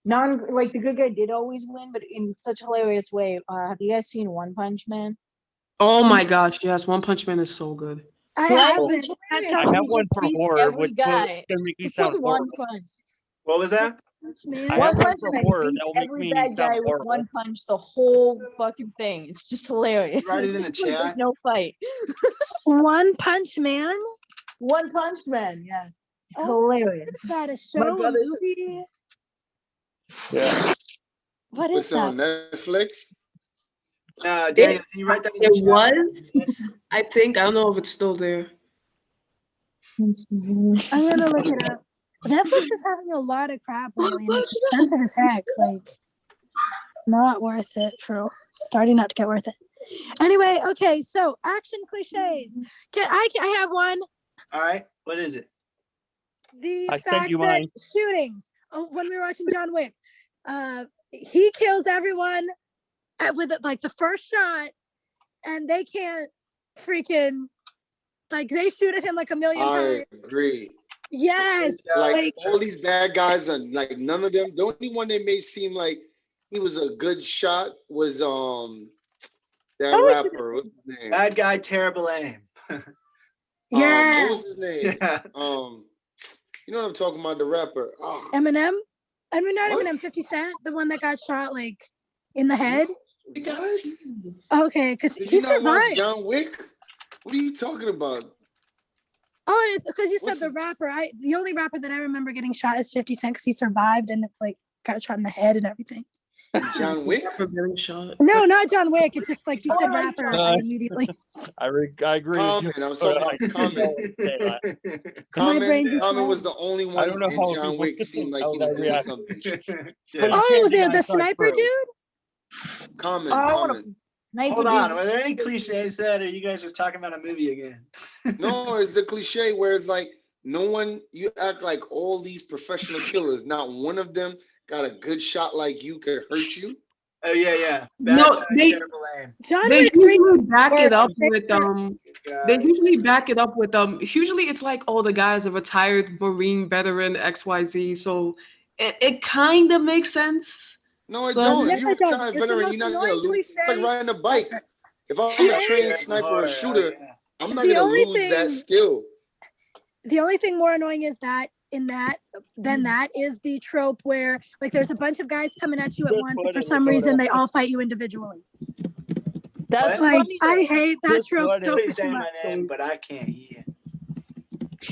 non like the good guy did always win, but in such a hilarious way. Have you guys seen One Punch Man? Oh my gosh, yes. One Punch Man is so good. I Right? haven't. That's I how have he one just for beats horror, every which guy is gonna make me sound with one horrible. punch. What was that? Man. I One have one Punch for Man horror beats that will make every me bad sound guy with horrible. one punch the whole fucking thing. It's just hilarious. Write it It's in the just like chat. there's no fight. One Punch Man. One Punch Man, yeah. It's Oh, hilarious. Is that a My show, a brother's- movie? Yeah. What is What's it on that? Netflix? Daniel, can you write that in the It chat? was. I think. I don't know if it's still there. I'm gonna look it up. Netflix is having a lot of crap lately, and it's expensive as heck. Like, not worth it for starting not to get worth it. Anyway, okay, so action cliches. I have one. All right. What is it? The I sent fact you that mine. shootings. Oh, when we were watching John Wick, he kills everyone with like the first shot, and they can't freaking like they shoot at him like a million times. I agree. Yes, Like all these bad guys are like none of them. The only one they made seem like he was a good shot was that Oh, rapper. What's his name? Bad guy, terrible aim. yeah. What was his name? Yeah. You know what I'm talking about? The rapper. Oh, Eminem. I mean, not What? Eminem. 50 Cent, the one that got shot like in the head. what? Okay, because Did he you not watch survived. John Wick? What are you talking about? Oh, because you said What's the his- rapper. The only rapper that I remember getting shot is 50 Cent because he survived and it's like got shot in the head and everything. John Wick. Rapper getting shot. No, not John Wick. It's just like you Oh, said, I like rapper. John I Wick. immediately. I agree with you. Common. I was talking I Common. don't say that. My brain Common, just Common went. was the only I one don't know in how John people Wick get seemed like how he was that doing react. something. But Yeah. you Oh, can't the deny sniper true. dude. Common, Oh, I want Common. to sniper. Hold on, dude. were there any cliches said, or are you guys just talking about a movie again? No, it's the cliche where it's like no one. You act like all these professional killers. Not one of them got a good shot like you could hurt you. Oh yeah. No, they terrible aim. John they Wick 3. usually back it or up with They God. usually back it up with usually it's like, oh, the guy's a retired Marine veteran XYZ, so it kind of makes sense. No, it So don't. No, If you're a it doesn't. retired It's the veteran, most you're not gonna annoying lose. It's like cliche riding a bike. ever. If I'm The a only- trained That's sniper hard, or shooter, yeah. I'm not The gonna only lose that thing- skill. The only thing more annoying is that that is the trope where like there's a bunch of guys coming at you at Just once, put and for it, some reason Dakota. they all fight you individually. That's What? Like funny. I though. hate that Just trope put it. so Somebody's freaking saying much. my name, but I can't hear.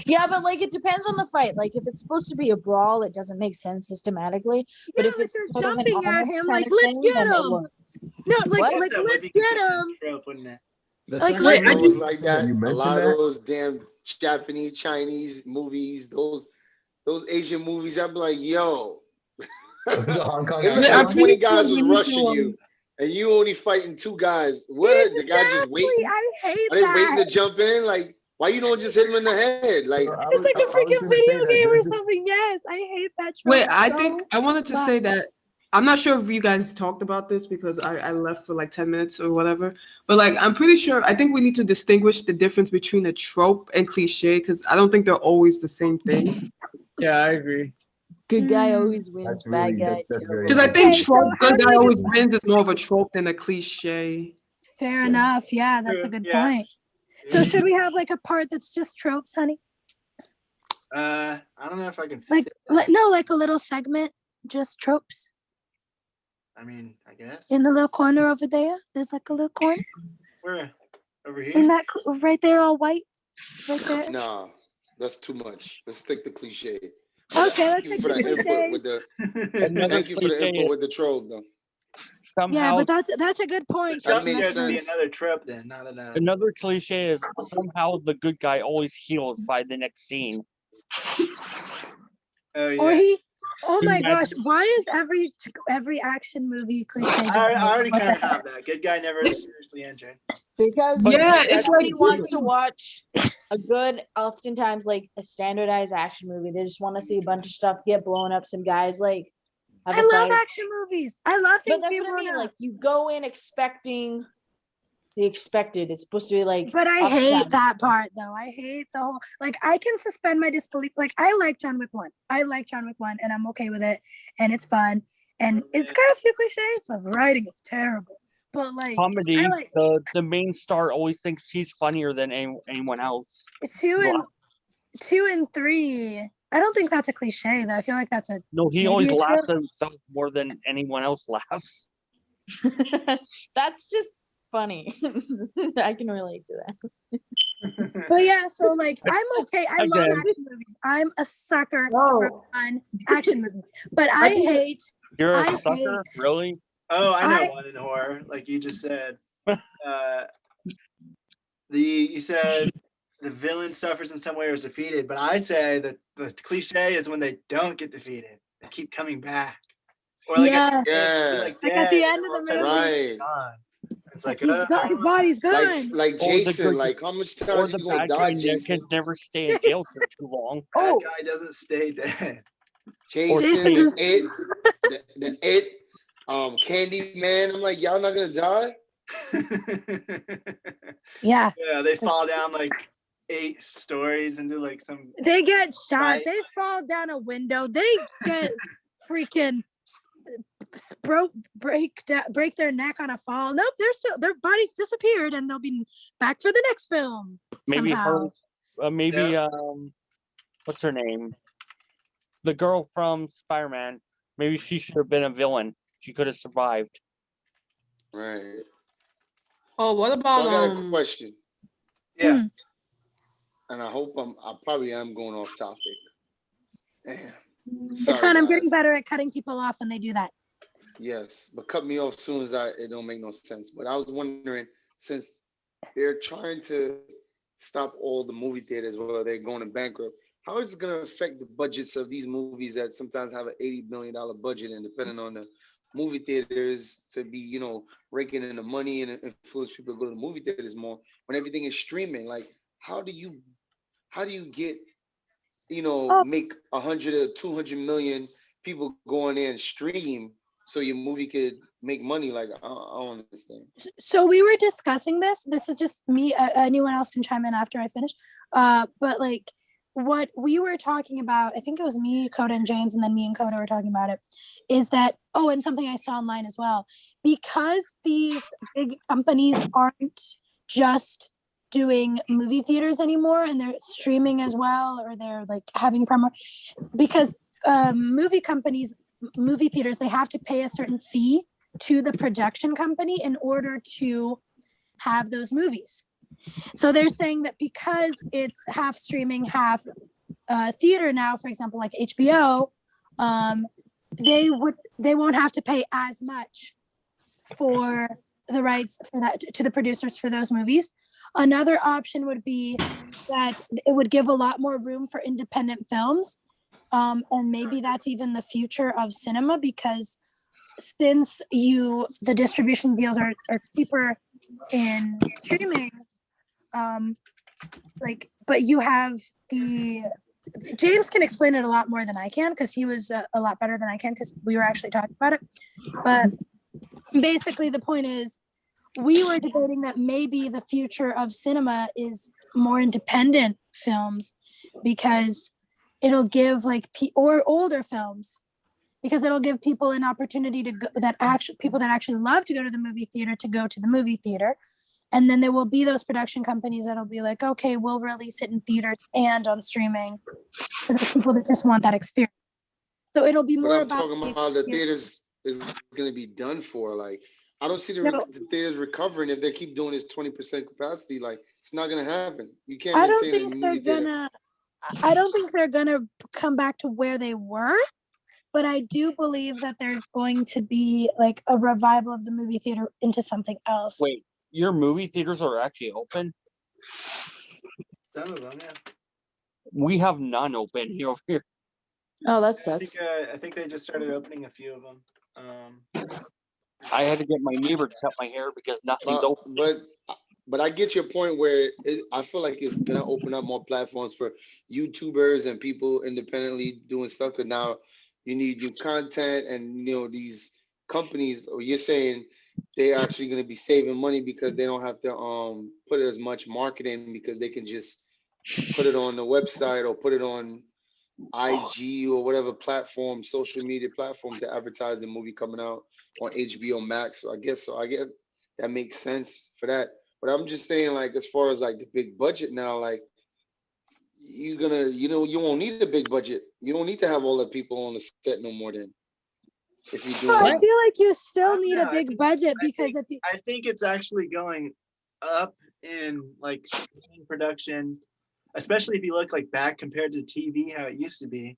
Yeah, but like it depends on the fight. Like if it's supposed to be a brawl, it doesn't make sense systematically. But Yeah, if like it's they're sort of an jumping at honest him, kind like of let's thing, get then it him. works. No, like What? like That would let's be get considered him. a trope, wouldn't it? The Like, sniper wait, was like that. You A mentioned lot of that? those damn Japanese, Chinese movies, those Asian movies. I'd be like, yo, The Hong Kong it looked Yeah, I'm like 20 pretty sure guys was we need rushing to, you, and you only fighting 2 guys. What? The guy just Exactly. waiting? I hate Are they waiting that. to jump in? Like, why you don't just hit him in the head? Like, It's like a freaking video game or something. Yes, I hate that trope. Wait, I so think I wanted to say much. that I'm not sure if you guys talked about this because I left for like 10 minutes or whatever. But like I'm pretty sure I think we need to distinguish the difference between a trope and cliche because I don't think they're always the same thing. Yeah, I agree. Good guy Mm. always wins. That's Bad really- guy. that's very Because I terrible. think Okay, so trope, how good do guy we always decide? wins is more of a trope than a cliche. Fair enough. Yeah, that's a good Yeah. point. So should we have like a part that's just tropes, honey? I don't know if I can. Like no, like a little segment, just tropes I mean, I guess. in the little corner over there. There's like a little corner Where? Over here? in that right there, all white, right there. nah, that's too much. Let's stick to cliche. Okay, let's Thank you take for the that input with cliches. the. Another Thank you for the cliche input is with the troll, though. Yeah, somehow but that's a good point. That Jump makes scares would be sense. another trope then, not an another cliche is somehow the good guy always heals by the next scene. Oh yeah. Or he. Oh my Imagine- gosh! Why is every action movie cliche? I already What kind the of have that. Good guy never is seriously injured. Because Yeah, it's nobody like- wants to watch a good, oftentimes like a standardized action movie. They just want to see a bunch of stuff get blown up. Some guys like have I a love fight. action movies. I love But things that's being what I blown mean. up. Like you go in expecting the expected. It's supposed to be like. But I hate upside. that part though. I hate the whole like I can suspend my disbelief. Like I like John Wick 1. I like John Wick 1 and I'm okay with it. And it's fun. And it's got a few cliches. The writing is terrible. But like Comedy, I like the main star always thinks he's funnier than anyone else. 2 and 3. I don't think that's a cliche though. I feel like that's a No, he Maybe always a laughs trope. at himself more than anyone else laughs. That's just funny. I can relate to that. but yeah, so like I'm okay. I love Again. action movies. I'm a sucker for Oh, fun action movies. But I hate You're a I sucker, hate- really? Oh, I know I- one in horror, like you just said. You said the villain suffers in some way or is defeated, but I say that the cliche is when they don't get defeated; they keep coming back. Or like Yeah. Yeah. like Like at the dead, end of and all the a sudden movie. Right. gone. It's like his his body's gone. Like Or the Jason, good- like how much Or time the you gonna bad die, guy that Jason? can never stay in jail for too long. that Oh, guy doesn't stay dead. Jason, Jason the it, Candyman. I'm like, y'all not gonna die? Yeah. Yeah, they fall down like 8 stories into like some. They get shot. Right. They fall down a window. They get freaking break their neck on a fall. Nope, they're still their bodies disappeared and they'll be back for the next film. Maybe somehow. her, what's her name? The girl from Spider-Man. Maybe she should have been a villain. She could have survived. Right. oh, what So about I got a question, Yeah. and I hope I probably am going off topic. Damn. It's Sorry, fine. I'm guys. getting better at cutting people off when they do that. Yes, but cut me off as soon as it don't make no sense. But I was wondering, since they're trying to stop all the movie theaters while they're going bankrupt, how is it going to affect the budgets of these movies that sometimes have an $80 million budget, and depending on the movie theaters to be, raking in the money and influence people to go to the movie theaters more when everything is streaming? Like, how do you get, Oh, make 100 or 200 million people going in and stream so your movie could make money? Like, I don't understand. so we were discussing this. This is just me. Anyone else can chime in after I finish. But like what we were talking about, I think it was me, Coda, and James, and then me and Coda were talking about it, is that, and something I saw online as well, because these big companies aren't just doing movie theaters anymore and they're streaming as well, or they're like having promo, because movie theaters, they have to pay a certain fee to the production company in order to have those movies. So they're saying that because it's half streaming, half theater now, for example, like HBO, they won't have to pay as much for the rights for that to the producers for those movies. Another option would be that it would give a lot more room for independent films. And maybe that's even the future of cinema, because since the distribution deals are cheaper in streaming, but you have James can explain it a lot more than I can, because he was a lot better than I can, because we were actually talking about it. But basically the point is, we were debating that maybe the future of cinema is more independent films, because it'll give or older films, because it'll give people an opportunity to go, people that actually love to go to the movie theater to go to the movie theater. And then there will be those production companies that'll be like, okay, we'll release it in theaters and on streaming for those people that just want that experience. So it'll be more about. Talking about the theaters is going to be done for. Like, I don't see the theaters recovering if they keep doing this 20% capacity. Like, it's not going to happen. You can't maintain a movie theater. I don't think they're gonna come back to where they were, but I do believe that there's going to be like a revival of the movie theater into something else. Wait, your movie theaters are actually open? Some of them, yeah. We have none open here. Oh, that sucks. I think they just started opening a few of them. I had to get my neighbor to cut my hair because nothing's open. But I get your point where I feel like it's gonna open up more platforms for YouTubers and people independently doing stuff. Because now you need new content, and these companies. Or you're saying they're actually gonna be saving money because they don't have to put as much marketing, because they can just put it on the website or put it on IG or whatever platform, social media platform, to advertise the movie coming out on HBO Max. So I guess that makes sense for that. But I'm just saying, like, as far as like the big budget now, like, you won't need a big budget. You don't need to have all the people on the set no more. Then, if you do, I feel like you still need a big budget, because I think it's actually going up in like streaming production, especially if you look like back compared to TV, how it used to be.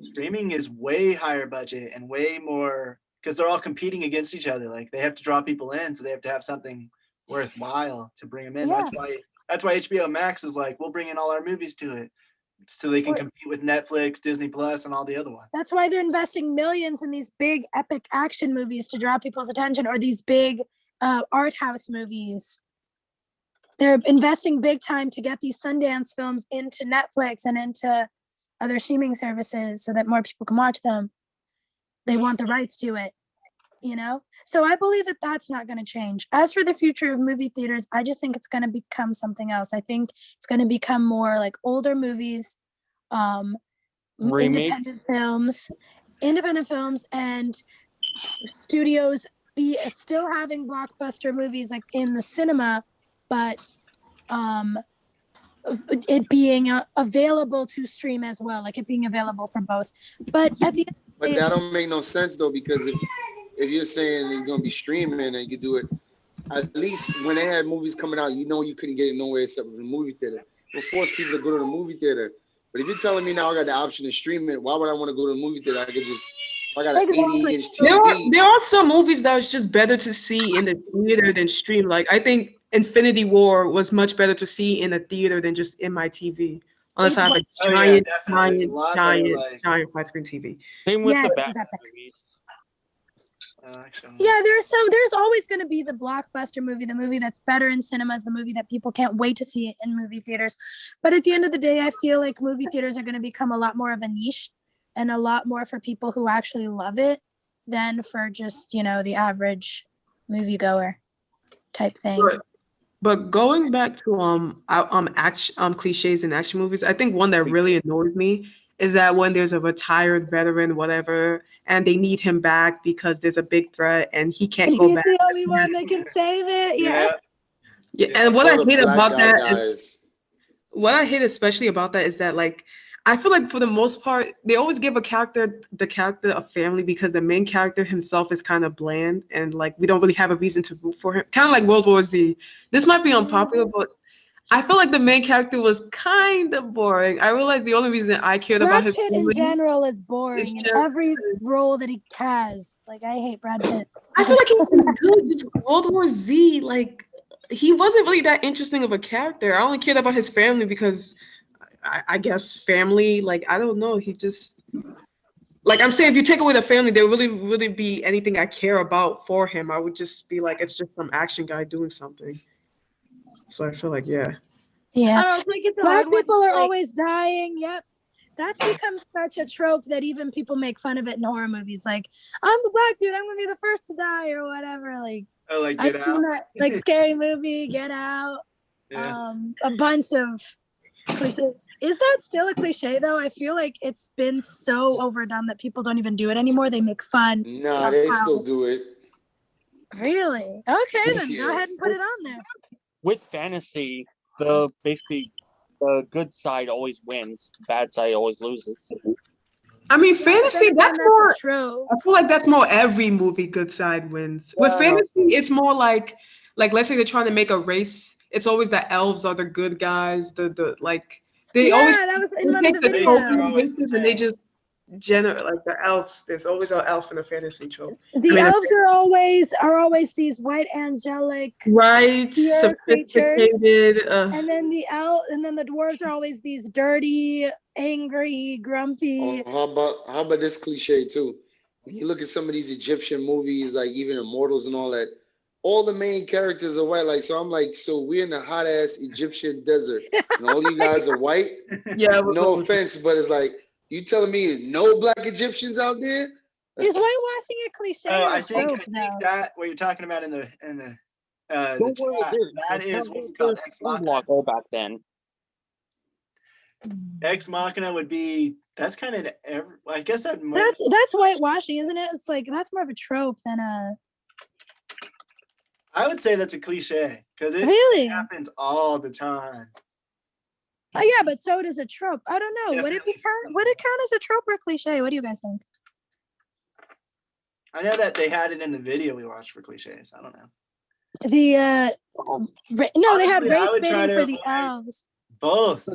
Streaming is way higher budget and way more, because they're all competing against each other. Like, they have to draw people in, so they have to have something worthwhile to bring them in. Yeah. That's why HBO Max is like, we'll bring in all our movies to it, so they can compete with Netflix, Disney Plus, and all the other ones. That's why they're investing millions in these big epic action movies to draw people's attention, or these big art house movies. They're investing big time to get these Sundance films into Netflix and into other streaming services so that more people can watch them. They want the rights to it. So I believe that that's not going to change. As for the future of movie theaters, I just think it's going to become something else. I think it's going to become more like older movies, independent films, and studios still having blockbuster movies like in the cinema, but it being available to stream as well, like it being available for both. But at the end, but that don't make no sense though, because if you're saying it's gonna be streaming and you do it, at least when they had movies coming out, you couldn't get it nowhere except for the movie theater. It'll force people to go to the movie theater. But if you're telling me now I got the option to stream it, why would I want to go to the movie theater? I could just I got an Exactly. 80-inch There TV. are some movies that was just better to see in the theater than stream. Like I think Infinity War was much better to see in a theater than just in my TV. Unless It I have was- a Oh, yeah, giant, definitely. There's a lot that are like- flat screen TV. Same with Yes, the it was Batman epic. movies. Actually, Yeah, there's always going to be the blockbuster movie, the movie that's better in cinemas, the movie that people can't wait to see in movie theaters. But at the end of the day, I feel like movie theaters are going to become a lot more of a niche and a lot more for people who actually love it than for just, the average moviegoer type thing. But going back to cliches in action movies, I think one that really annoys me is that when there's a retired veteran, whatever, and they need him back because there's a big threat and he can't And go he's back. the only one that can save it. Yeah. Yeah, and what I All the hate black about guy that is, what I hate especially about that is that like I feel like for the most part they always give the character a family because the main character himself is kind of bland and like we don't really have a reason to root for him. Kind of like World War Z. This might be unpopular, but I feel like the main character was kind of boring. I realized the only reason I cared about Brad his Pitt in family general is boring in just- every role that he has. Like, I hate Brad Pitt. I feel like he was good. Just World War Z, like he wasn't really that interesting of a character. I only cared about his family because I guess family. Like I don't know. He just like I'm saying, if you take away the family, there really be anything I care about for him. I would just be like, it's just some action guy doing something. So I feel like Yeah. I don't think it's a Black hard one, people are like- always dying. Yep. That's become such a trope that even people make fun of it in horror movies. Like, I'm the black dude, I'm gonna be the first to die or whatever. Like, Oh, like I've Get seen Out. that, like Scary Movie, Get Out, Yeah. a bunch of cliches. Is that still a cliche though? I feel like it's been so overdone that people don't even do it anymore. They make fun. Nah, of they how- still do it. Really? Okay, then go Yeah. ahead and put it on there. With fantasy, basically the good side always wins, the bad side always loses. I mean, Yeah, but then fantasy. again, That's more. a trope. I feel like that's more every movie good side wins. With fantasy, it's more like let's say they're trying to make a race. It's always the elves are the good guys. The like they always that was in one take of the the videos. tropes videos. and Always races and they just generate like the elves. There's always an elf in a fantasy trope. The elves are always these white angelic, Right, pure creatures. sophisticated. And then the dwarves are always these dirty, angry, grumpy. Oh, how about this cliche too? When you look at some of these Egyptian movies, like even Immortals and all that, all the main characters are white. Like, so I'm like, so we're in a hot ass Egyptian desert, and all you guys are white. Yeah. No offense, but it's like you telling me no black Egyptians out there? Is whitewashing a cliche? Oh, or I a think trope, though? that what you're talking about in the Don't worry, chat, that is what's called Ex Machina. block all back then. Ex Machina would be that's kind of I guess that That's whitewashing, isn't it? It's like that's more of a trope than a. I would say that's a cliche because it Really? happens all the time. Oh yeah, but so does a trope. I don't know. Would it count as a trope or a cliche? What do you guys think? I know that they had it in the video we watched for cliches. I don't know. They had Honestly, I race would try baiting to for the avoid elves. Both.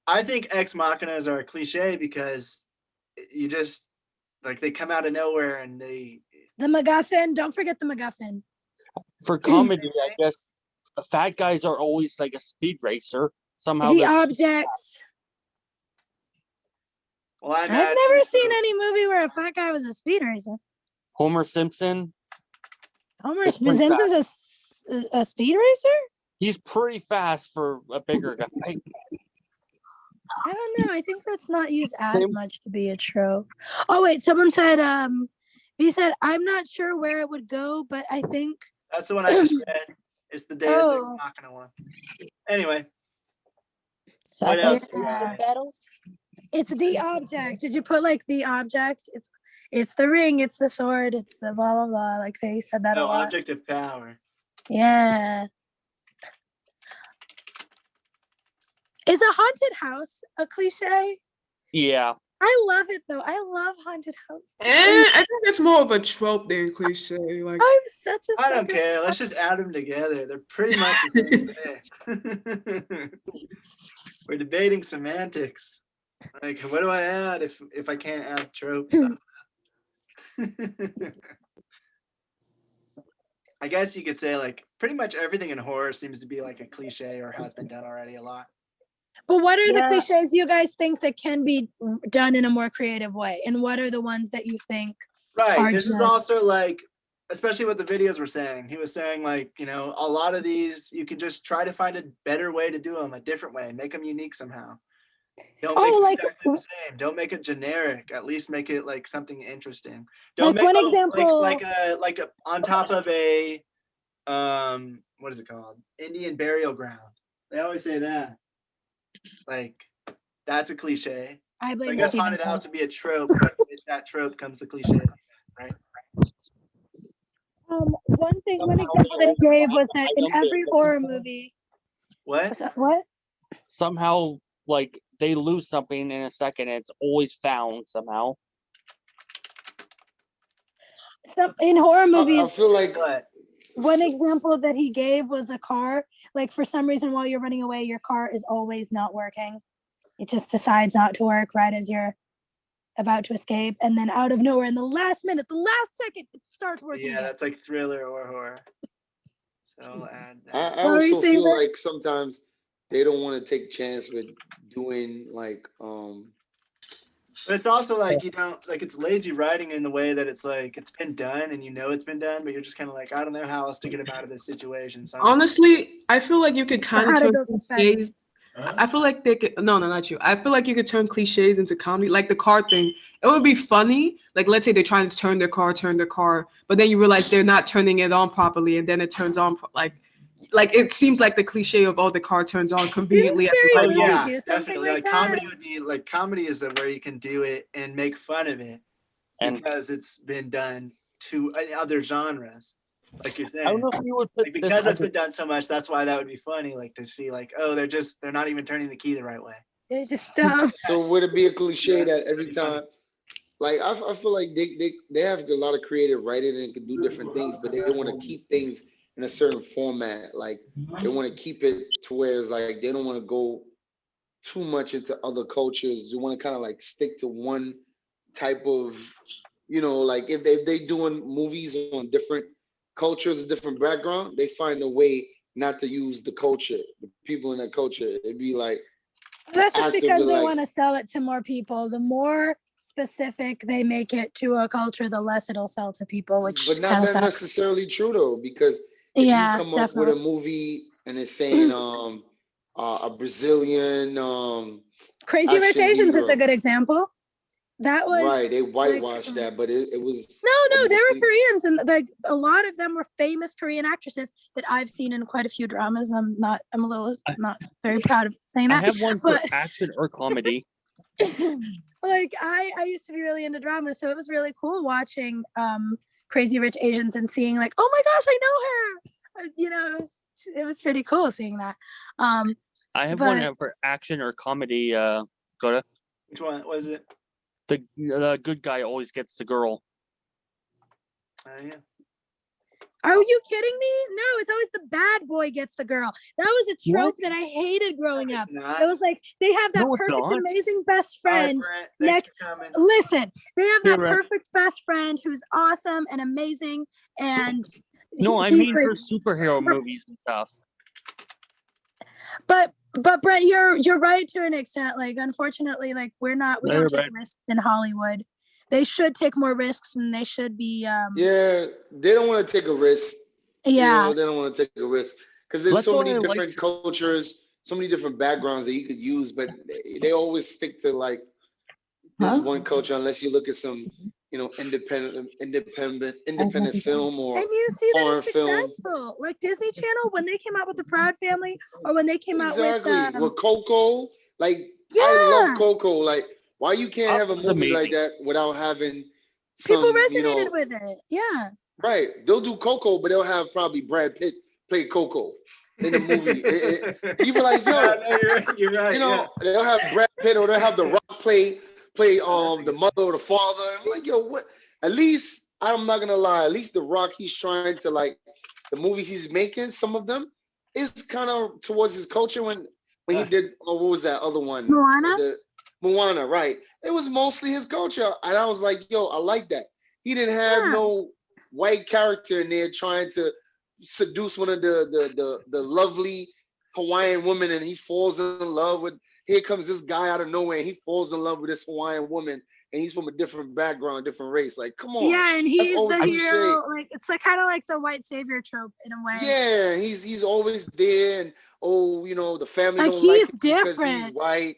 I think ex machinas are a cliche because you just like they come out of nowhere and they. The MacGuffin. Don't forget the MacGuffin. For comedy, I guess fat guys are always like a speed racer. Somehow The they're- objects. Well, I've never seen any movie where a fat guy was a speed racer. Homer Simpson. Homer It's pretty Simpson's a speed racer? He's pretty fast for a bigger guy. I don't know. I think that's not used as Same. much to be a trope. Oh wait, someone said he said I'm not sure where it would go, but I think That's the one I just read. It's the Deus Ex Oh. Machina one. Anyway, What else? battles? it's the object. Did you put like the object? It's the ring, it's the sword, it's the blah blah blah. Like they said that a no lot. object of power. Yeah. Is a haunted house a cliche? Yeah. I love it though. I love haunted houses. I think that's more of a trope than cliche. Like I'm such a I don't sucker care. for- Let's just add them together. They're pretty much the same thing. We're debating semantics. Like, what do I add if I can't add tropes? I guess you could say like pretty much everything in horror seems to be like a cliche or has been done already a lot. But what are the Yeah. cliches you guys think that can be done in a more creative way? And what are the ones that you think Right. are This is just- also like, especially what the videos were saying. He was saying like, you know, a lot of these, you can just try to find a better way to do them, a different way, make them unique somehow. Don't make it exactly the same. Don't make it generic. At least make it like something interesting. Don't Like make one a- example- like a on top of a what is it called? Indian burial ground. They always say that. Like that's a cliche. I blame I guess Stephen haunted King. house would be a trope, but with that trope comes the cliche, right? One example that he gave was that in every horror movie. What? What? Somehow, like they lose something in a second, it's always found somehow. In horror I movies, feel like one example that he gave was a car. Like for some reason, while you're running away, your car is always not working. It just decides not to work right as you're about to escape, and then out of nowhere, in the last minute, the last second, it starts working. Yeah, again. that's like thriller or horror. So I'll add that. I also feel like sometimes they don't want to take chance with doing like But it's also like you don't like it's lazy writing in the way that it's like it's been done and you know it's been done, but you're just kind of like, I don't know how else to get him out of this situation. So Honestly, I feel like you could kind How of to turn build suspense. cliches. I feel like they could no, not you. I feel like you could turn cliches into comedy, like the car thing. It would be funny. Like let's say they're trying to turn their car, but then you realize they're not turning it on properly, and then it turns on like it seems like the cliche of the car turns on conveniently. At the Oh right moment. yeah, definitely. Like comedy would be like comedy is where you can do it and make fun of it because it's been done to other genres. Like you're saying, I don't know if you would put like, because it's been done so much. That's why that would be funny. Like to see, like, oh, they're not even turning the key the right way. They're just dumb. So would it be a cliche that every time, like I feel like they have a lot of creative writing and can do different things, but they want to keep things in a certain format. Like they want to keep it to where it's like they don't want to go too much into other cultures. They want to kind of like stick to one type of, you know, like if they doing movies on different cultures, a different background, they find a way not to use the culture, the people in that culture. It'd be like That's just active because to, they like- want to sell it to more people. The more specific they make it to a culture, the less it'll sell to people, which but not kind of that sucks. necessarily true though, because if Yeah, you come up with a definitely. movie and it's saying a Brazilian Crazy Rich action Asians is a hero. good example. That was Right, they whitewashed that, but it was no, they were mostly- Koreans, and like a lot of them were famous Korean actresses that I've seen in quite a few dramas. I'm a little not very proud of saying I that. have one for but action or comedy. like I used to be really into drama, so it was really cool watching Crazy Rich Asians and seeing like, oh my gosh, I know her. You know, it was pretty cool seeing that. I have but- one for action or comedy. Goda. Which one was it? The good guy always gets the girl. Yeah. Are you kidding me? No, it's always the bad boy gets the girl. That was a trope that I hated growing up. not. It was like they have that No, it's perfect, not. amazing best All right, friend. Brent, thanks Next, for coming. listen, they have that Correct. perfect best friend who's awesome and amazing, and No, I he's mean like, for superhero movies and stuff. but Brett, you're right to an extent. Like, unfortunately, like we don't You're take right. risks in Hollywood. They should take more risks, and they should be. Yeah, they don't want to take a risk. You Yeah. know, they don't want to take a risk because there's That's so why many I like different cultures, so many different backgrounds that you could use, but they always stick to like this one culture unless you look at some, you know, independent film or And you see that foreign it's film. successful. Like Disney Channel, when they came out with the Proud Family, or when they came Exactly. out with With Coco, like Yeah. I love Coco. Like, why you can't have a Coco's movie like amazing. that without having some, people you resonated know, with it. Yeah. right? They'll do Coco, but they'll have probably Brad Pitt play Coco in the movie. You be like, yo, No, you're right. you know, they'll have Brad Pitt or they'll have The Rock play the mother or the father. I'm like, yo, what? At least I'm not gonna lie. At least The Rock, he's trying to like the movies he's making. Some of them is kind of towards his culture. When he did, what was that other one? Moana? Moana, right? It was mostly his culture, and I was like, yo, I like that. He didn't have no white character in there trying to seduce one of the lovely Hawaiian women, and he falls in love with. Here comes this guy out of nowhere, and he falls in love with this Hawaiian woman, and he's from a different background, different race. Like, come on. Yeah, and he's the cliche. hero. Like, it's like kind of like the white savior trope in a way. Yeah, he's always there, and the family Like, don't like he's him because different. he's white.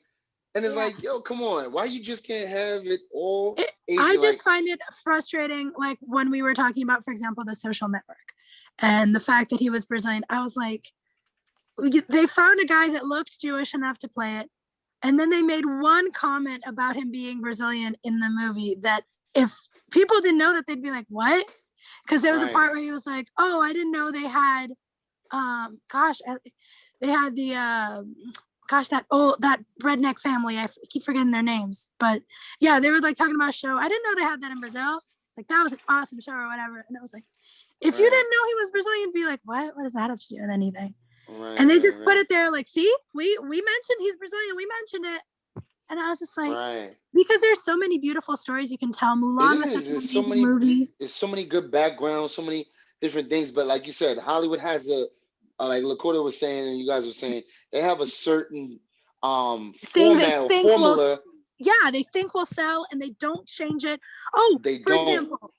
And it's like, yo, come on. Why you just can't have it all Asian? I just find it frustrating, like when we were talking about, for example, The Social Network and the fact that he was Brazilian. I was like, they found a guy that looked Jewish enough to play it. And then they made one comment about him being Brazilian in the movie that if people didn't know that, they'd be like, what? Because there was a part where he was like, oh, I didn't know they had, they had the, that redneck family. I keep forgetting their names, but yeah, they were like talking about a show. I didn't know they had that in Brazil. It's like, that was an awesome show or whatever. And it was like, if you didn't know he was Brazilian, you'd be like, what does that have to do with anything? And they just put it there like, see, we mentioned he's Brazilian. We mentioned it. And I was just like, because there's so many beautiful stories you can tell. Mulan was such an amazing movie. There's so many good backgrounds, so many different things. But like you said, Hollywood has like Lakota was saying, and you guys were saying, they have a certain format or formula. They think will sell, and they don't change it. Oh, for example,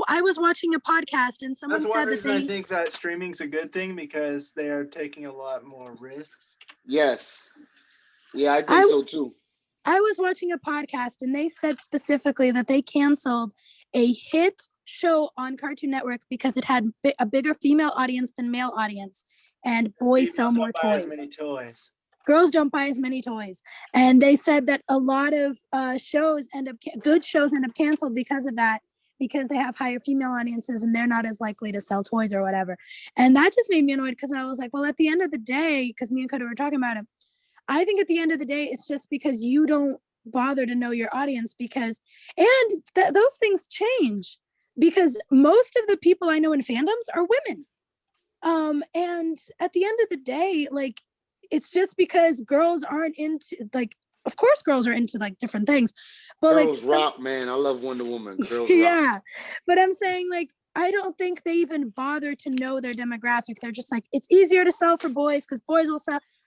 I was watching a podcast, and someone said that I think that streaming's a good thing because they are taking a lot more risks. Yes. Yeah, I think so too. I was watching a podcast, and they said specifically that they canceled a hit show on Cartoon Network because it had a bigger female audience than male audience, and boys sell more toys. Girls don't buy as many toys, and they said that a lot of good shows end up canceled because of that, because they have higher female audiences and they're not as likely to sell toys or whatever. And that just made me annoyed, because I was like, well, at the end of the day, because me and Coda were talking about it, I think at the end of the day, it's just because you don't bother to know your audience, those things change, because most of the people I know in fandoms are women. And at the end of the day, like, it's just because girls aren't into, like, of course girls are into like different things, but girls rock, man. I love Wonder Woman. Girls yeah, rock. But I'm saying, like, I don't think they even bother to know their demographic. They're just like, it's easier to sell for boys because boys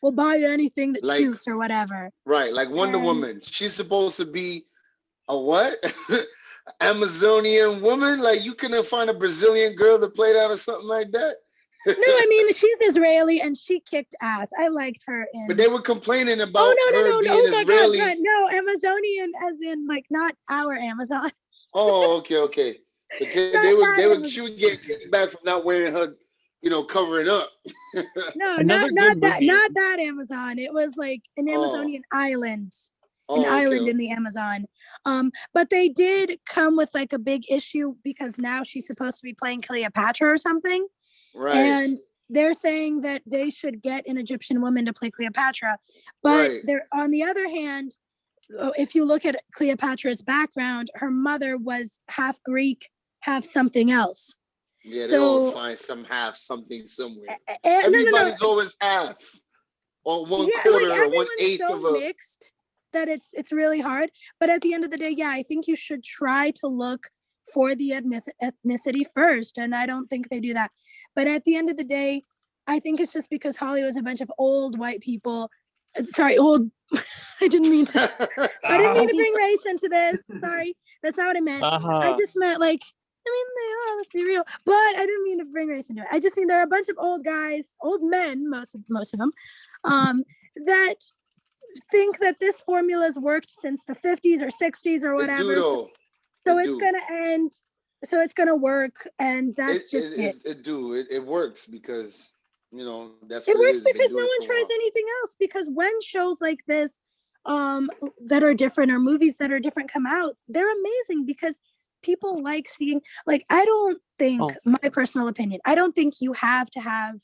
will buy anything that shoots or whatever. Right, like Wonder Woman. She's supposed to be a what? Amazonian woman? Like, you couldn't find a Brazilian girl that played out or something like that? No, I mean, she's Israeli and she kicked ass. I liked her in. But they were complaining about no, being Israeli. God, no, Amazonian as in like not our Amazon. Oh, okay. But she would get kickback from not wearing her, covering up. No, not that Amazon. It was like an Amazonian island. An island in the Amazon. But they did come with like a big issue because now she's supposed to be playing Cleopatra or something. Right. And they're saying that they should get an Egyptian woman to play Cleopatra. But they're, on the other hand, if you look at Cleopatra's background, her mother was half Greek, half something else. Yeah, they always find some half something somewhere. Everybody's always half. Or one quarter or 1/8 of a mixed that it's really hard. But at the end of the day, I think you should try to look for the ethnicity first. And I don't think they do that. But at the end of the day, I think it's just because Hollywood's a bunch of old white people. Sorry, old. I didn't mean to bring race into this. Sorry, that's not what I meant. I just meant they are, let's be real. But I didn't mean to bring race into it. I just mean there are a bunch of old guys, old men, most of them, that think that this formula's worked since the 50s or 60s or whatever. So it's gonna end. So it's gonna work, and that's it works because that's it works because no one tries anything else. Because when shows like this, that are different, or movies that are different come out, they're amazing because people like seeing. Like, I don't think, my personal opinion, I don't think you have to have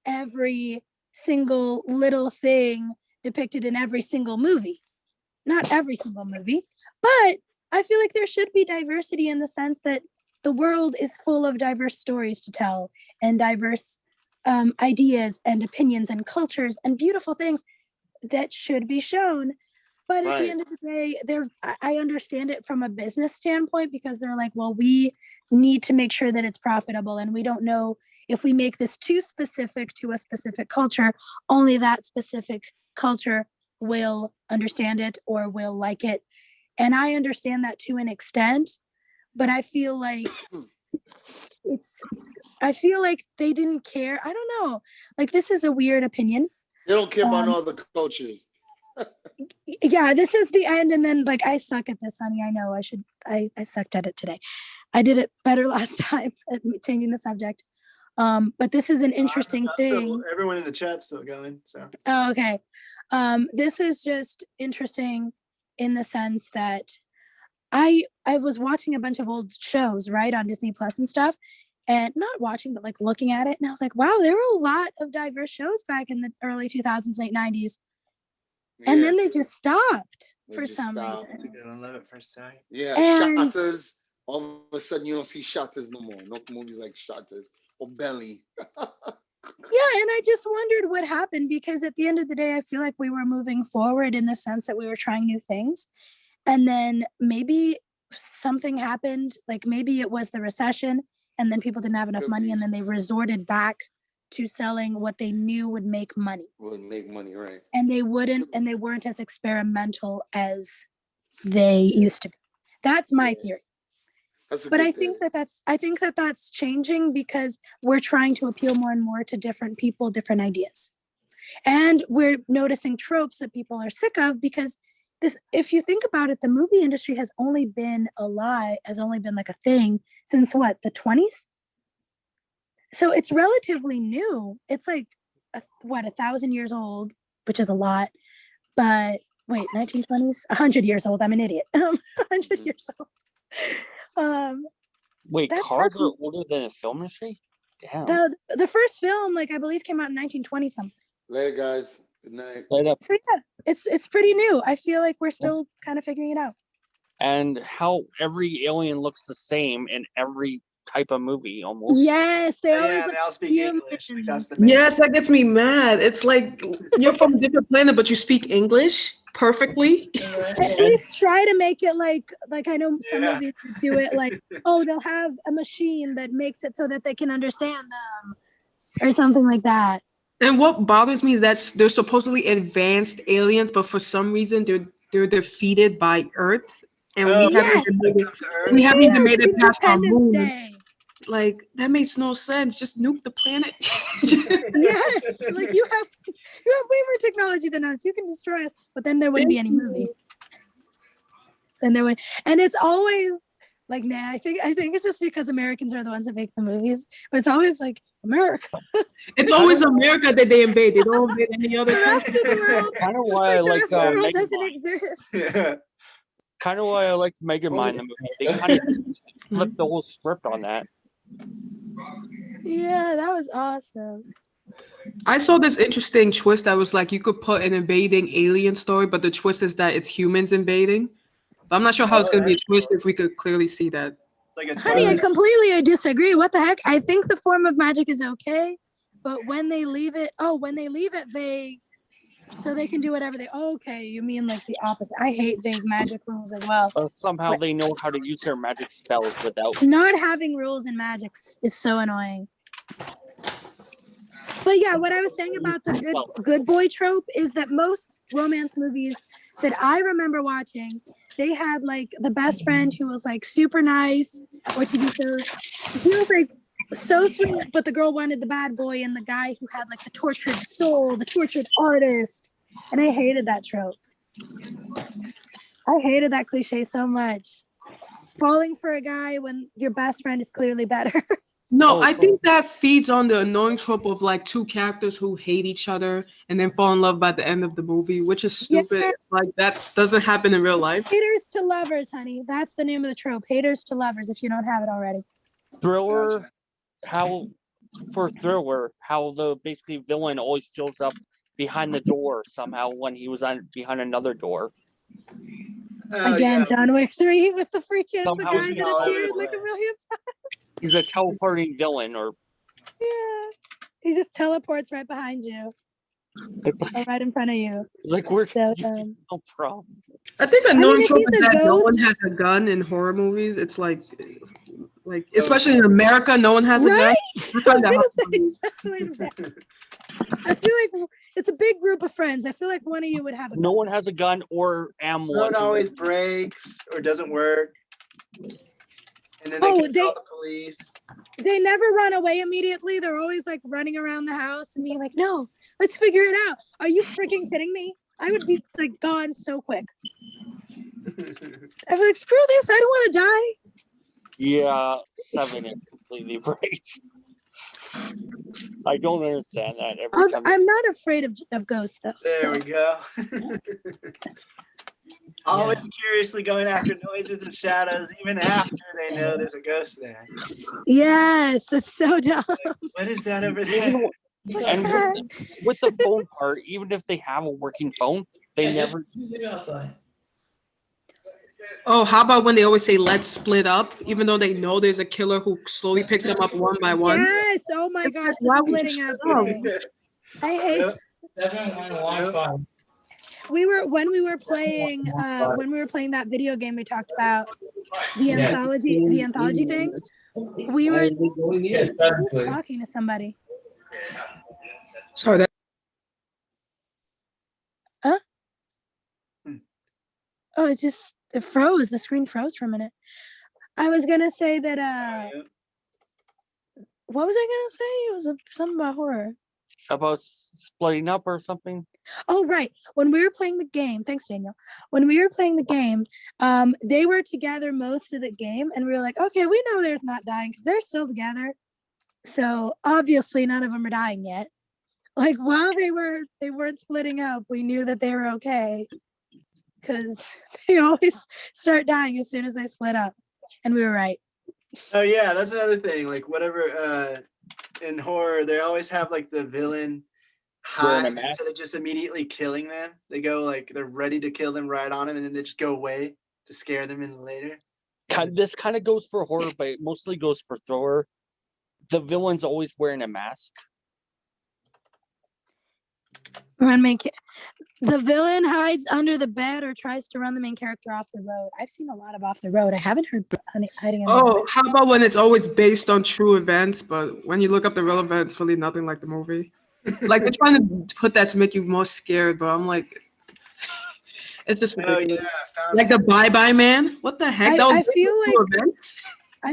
every single little thing depicted in every single movie. Not every single movie, but I feel like there should be diversity in the sense that the world is full of diverse stories to tell and diverse ideas and opinions and cultures and beautiful things that should be shown. But at the Right. end of the day, I understand it from a business standpoint, because they're like, well, we need to make sure that it's profitable, and we don't know if we make this too specific to a specific culture, only that specific culture will understand it or will like it. And I understand that to an extent, but I feel like they didn't care. I don't know. Like, this is a weird opinion. They don't care about all the culture. Yeah, this is the end. And then, like, I suck at this, honey. I know I sucked at it today. I did it better last time at changing the subject. But this is an interesting thing. So everyone in the chat's still going. So. Oh, okay. This is just interesting in the sense that I was watching a bunch of old shows, right, on Disney Plus and stuff, and not watching, but like looking at it, and I was like, wow, there were a lot of diverse shows back in the early 2000s, late 90s. And then they just stopped for some reason. That's a good one. Love it first sight. Yeah, And- Shotters. All of a sudden, you don't see Shotters no more. No movies like Shotters or Belly. Yeah, and I just wondered what happened, because at the end of the day, I feel like we were moving forward in the sense that we were trying new things. And then maybe something happened, like maybe it was the recession, and then people didn't have enough money, and then they resorted back to selling what they knew would make money. Would make money, right? And they weren't as experimental as they used to be. That's my theory. But I think that's changing, because we're trying to appeal more and more to different people, different ideas. And we're noticing tropes that people are sick of, because if you think about it, the movie industry has only been like a thing since what, the 20s? So it's relatively new. It's like 1,000 years old, which is a lot. But wait, 1920s, 100 years old. I'm an idiot. 100 years old. Wait, cars are older than the film industry? Damn. The first film, like, I believe, came out in 1920 something. Later, guys. Good night. So yeah, it's pretty new. I feel like we're still kind of figuring it out. And how every alien looks the same in every type of movie, almost. Yes, they Yeah, always they all speak English. Like, that's the main Yes, that gets me mad. It's like you're from a different planet, but you speak English perfectly. At least try to make it like I know some movies do it like, oh, they'll have a machine that makes it so that they can understand them, or something like that. And what bothers me is that they're supposedly advanced aliens, but for some reason they're defeated by Earth, and we haven't even made it past our moon. Day. Like, that makes no sense. Just nuke the planet. Yes, like you have way more technology than us. You can destroy us, but then there wouldn't be any movie. Then there would, and it's always like, nah. I think it's just because Americans are the ones that make the movies. But it's always like America. It's always America that they invade. They don't invade any other country. Kind of why I like the world doesn't exist. Yeah. Kind of why I like Megamind the movie. They kind of flipped the whole script on that. Yeah, that was awesome. I saw this interesting twist that was like you could put an invading alien story, but the twist is that it's humans invading. But I'm not sure how it's going to be a twist if we could clearly see that. Like a Honey, I completely disagree. What the heck? I think the form of magic is okay, but when they leave it vague, so they can do whatever they. Okay, you mean like the opposite? I hate vague magic rules as well. Somehow they know how to use their magic spells without. Not having rules in magic is so annoying. But yeah, what I was saying about the good boy trope is that most romance movies that I remember watching, they had like the best friend who was like super nice, or TV shows. He was like so sweet, but the girl wanted the bad boy, and the guy who had like the tortured soul, the tortured artist. And I hated that trope. I hated that cliche so much. Falling for a guy when your best friend is clearly better. No, I think that feeds on the annoying trope of like two characters who hate each other and then fall in love by the end of the movie, which is stupid. Yeah. Like, that doesn't happen in real life. Haters to lovers, honey. That's the name of the trope. Haters to lovers, if you don't have it already. Thriller, how the basically villain always shows up behind the door somehow when he was behind another door. Again, John Wick 3 with the freaking the Somehow guy he's that appeared like a million times. He's a teleporting villain, or Yeah, he just teleports right behind you. right in front of you. It's like, where So, did you come from? I think the mean, norm if trope he's is a that no one ghost- has a gun in horror movies. It's like especially in America, no one has a gun. Right? I I was find that gonna hard say, to believe. especially in America. I feel like it's a big group of friends. I feel like one of you would have a No gun. one has a gun or ammo. Phone always breaks or doesn't work. And then they Oh, can call the police. They never run away immediately. They're always like running around the house and being like, no, let's figure it out. Are you freaking kidding me? I would be like gone so quick. I'd be like, screw this. I don't want to die. Yeah, 7 is completely right. I don't understand that every time. I'm not afraid of ghosts though. There So. we go. Always curiously going after noises and shadows, even after they know there's a ghost there. Yes, that's so dumb. What is that over there? And with the phone part, even if they have a working phone, they never. Oh, how about when they always say let's split up, even though they know there's a killer who slowly picks them up one by one? Yes. Oh my gosh, Why the would you splitting up split up? thing. I hate. Yep. 7-1-1-5. When we were playing that video game we talked about, the anthology thing. We were talking to somebody. Sorry, that Oh, it froze. The screen froze for a minute. I was gonna say that what was I gonna say? It was something about horror. About splitting up or something. Oh, right. When we were playing the game, thanks, Daniel. When we were playing the game, they were together most of the game, and we were like, okay, we know they're not dying because they're still together. So obviously, none of them are dying yet. Like while they weren't splitting up, we knew that they were okay because they always start dying as soon as they split up, and we were right. Oh yeah, that's another thing. Like whatever in horror, they always have like the villain hide instead of just immediately killing them. They go like they're ready to kill them right on them, and then they just go away to scare them in later. This kind of goes for horror, but it mostly goes for thriller. The villain's always wearing a mask. The villain hides under the bed or tries to run the main character off the road. I've seen a lot of off the road. I haven't heard hiding under the bed. how about when it's always based on true events, but when you look up the real events, it's really nothing like the movie? Like they're trying to put that to make you more scared, but I'm like, it's just ridiculous. Like the Bye Bye Man. What the heck? I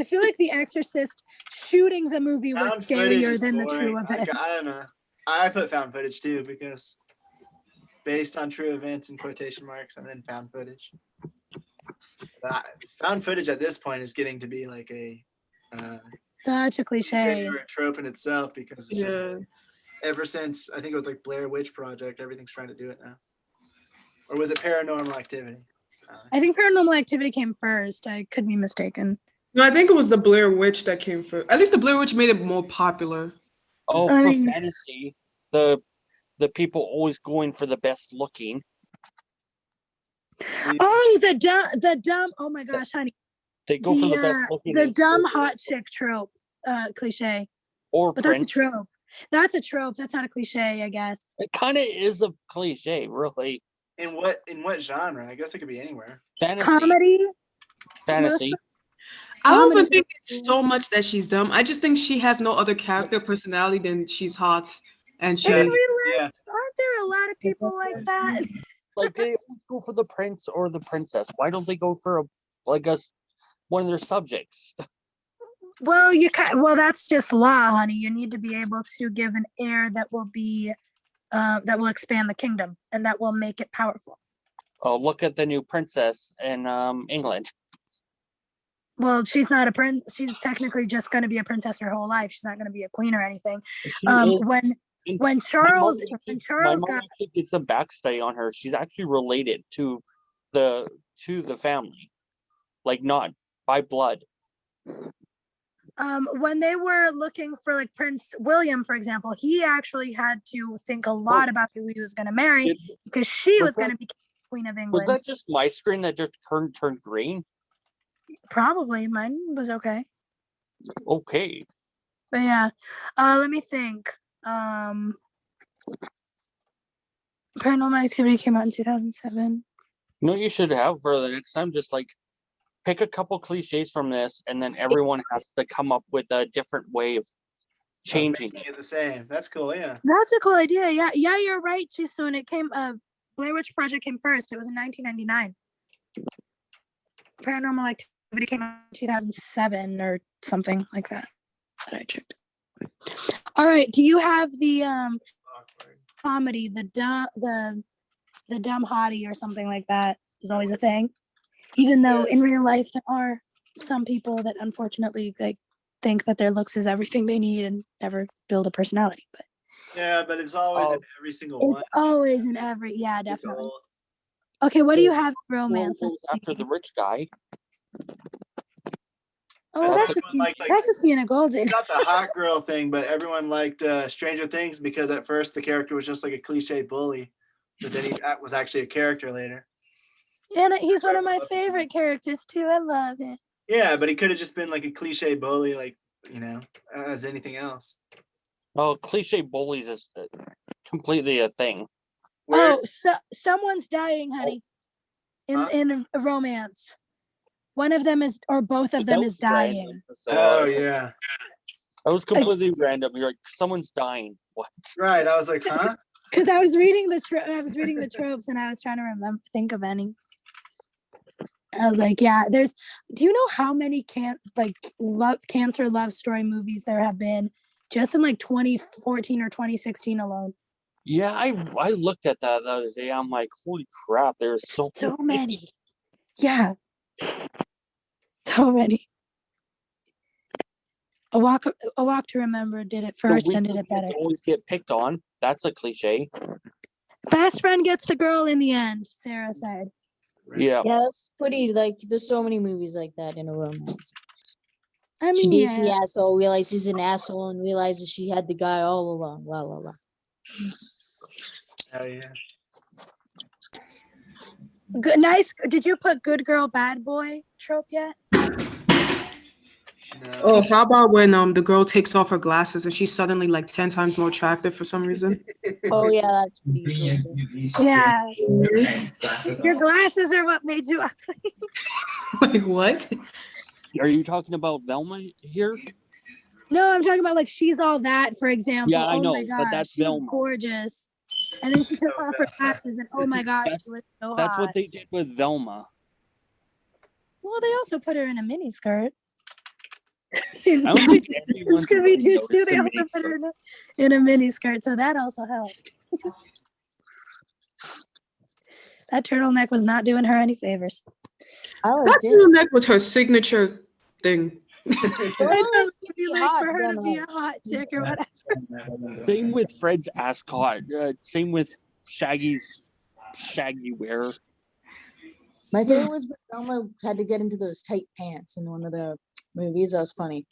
feel like The Exorcist shooting the movie was scarier than the true events. I don't know. I put found footage too because based on true events in quotation marks and then found footage. Found footage at this point is getting to be like a such a cliche or a trope in itself because it's just ever since I think it was like Blair Witch Project, everything's trying to do it now. Or was it Paranormal Activity? I think Paranormal Activity came first. I could be mistaken. No, I think it was the Blair Witch that came first. At least the Blair Witch made it more popular. Oh, for fantasy, the people always going for the best looking. Oh, the dumb. Oh my gosh, honey. They go for the best looking. The dumb hot chick trope, cliche. But that's a trope. That's a trope. That's not a cliche, I guess. It kind of is a cliche, really. In what genre? I guess it could be anywhere. Fantasy. Comedy. Fantasy. I don't even think it's so much that she's dumb. I just think she has no other character personality than she's hot. And she. In real life, aren't there a lot of people like that? Like they always go for the prince or the princess. Why don't they go for one of their subjects? Well, that's just law, honey. You need to be able to give an heir that will be, that will expand the kingdom and that will make it powerful. Oh, look at the new princess in England. Well, she's not a prince. She's technically just going to be a princess her whole life. She's not going to be a queen or anything. When Charles got it's a backstory on her. She's actually related to the family, like not by blood. When they were looking for like Prince William, for example, he actually had to think a lot about who he was going to marry because she was going to be Queen of England. Was that just my screen that just turned green? Probably. Mine was okay. Okay. But yeah, let me think. Paranormal Activity came out in 2007. You know what you should have for the next time? Just like pick a couple cliches from this, and then everyone has to come up with a different way of changing Making it the same. That's cool. Yeah. That's a cool idea. Yeah, you're right, Chisun. It came. Blair Witch Project came first. It was in 1999. Paranormal Activity came out in 2007 or something like that. That I checked. All right. Do you have the comedy, the dumb hottie or something like that is always a thing? Even though in real life there are some people that unfortunately think that their looks is everything they need and never build a personality. But yeah, but it's always in every single one. It's always in every. Yeah, definitely. Okay, what do you have in romance? After the rich guy. Oh, that's just being a gold digger. Not the hot girl thing, but everyone liked Stranger Things because at first the character was just like a cliche bully, but then he was actually a character later. And he's one of my favorite characters too. I love it. Yeah, but he could have just been like a cliche bully, like, you know, as anything else. Oh, cliche bullies is completely a thing. So someone's dying, honey, in a romance. One of them is, or both of them is dying. Random, so yeah. That was completely random. You're like, someone's dying. What? Right. I was like, huh? Because I was reading the tropes and I was trying to think of any. I was like, yeah, do you know how many cancer love story movies there have been just in like 2014 or 2016 alone? Yeah, I looked at that the other day. I'm like, holy crap, there's so many. Yeah. So many. A Walk to Remember did it first and did it better. Always get picked on. That's a cliche. Best friend gets the girl in the end, Sarah said. Yeah. Yeah, that's pretty, like, there's so many movies like that in a romance. I mean, she dates the asshole, realizes he's an asshole, and realizes she had the guy all along. La la la. Oh yeah. Good, nice. Did you put good girl, bad boy trope yet? No. Oh, how about when the girl takes off her glasses and she's suddenly like 10 times more attractive for some reason? Oh yeah, that's pretty cool too. Yeah. Your glasses are what made you ugly. Like what? Are you talking about Velma here? No, I'm talking about like She's All That, for example. Yeah, I know, my gosh, but that's she was Velma. gorgeous. And then she took off her glasses and oh my gosh, she was so hot. That's what they did with Velma. Well, they also put her in a mini skirt. I don't think Scooby-Doo too. They also put her in a mini skirt, so that also helped. That turtleneck was not doing her any favors. That turtleneck was her signature thing. It would be like for her to be a hot chick or whatever. Same with Fred's ascot. Same with Shaggy's shaggy wear. My favorite was when Velma had to get into those tight pants in one of the movies. That was funny.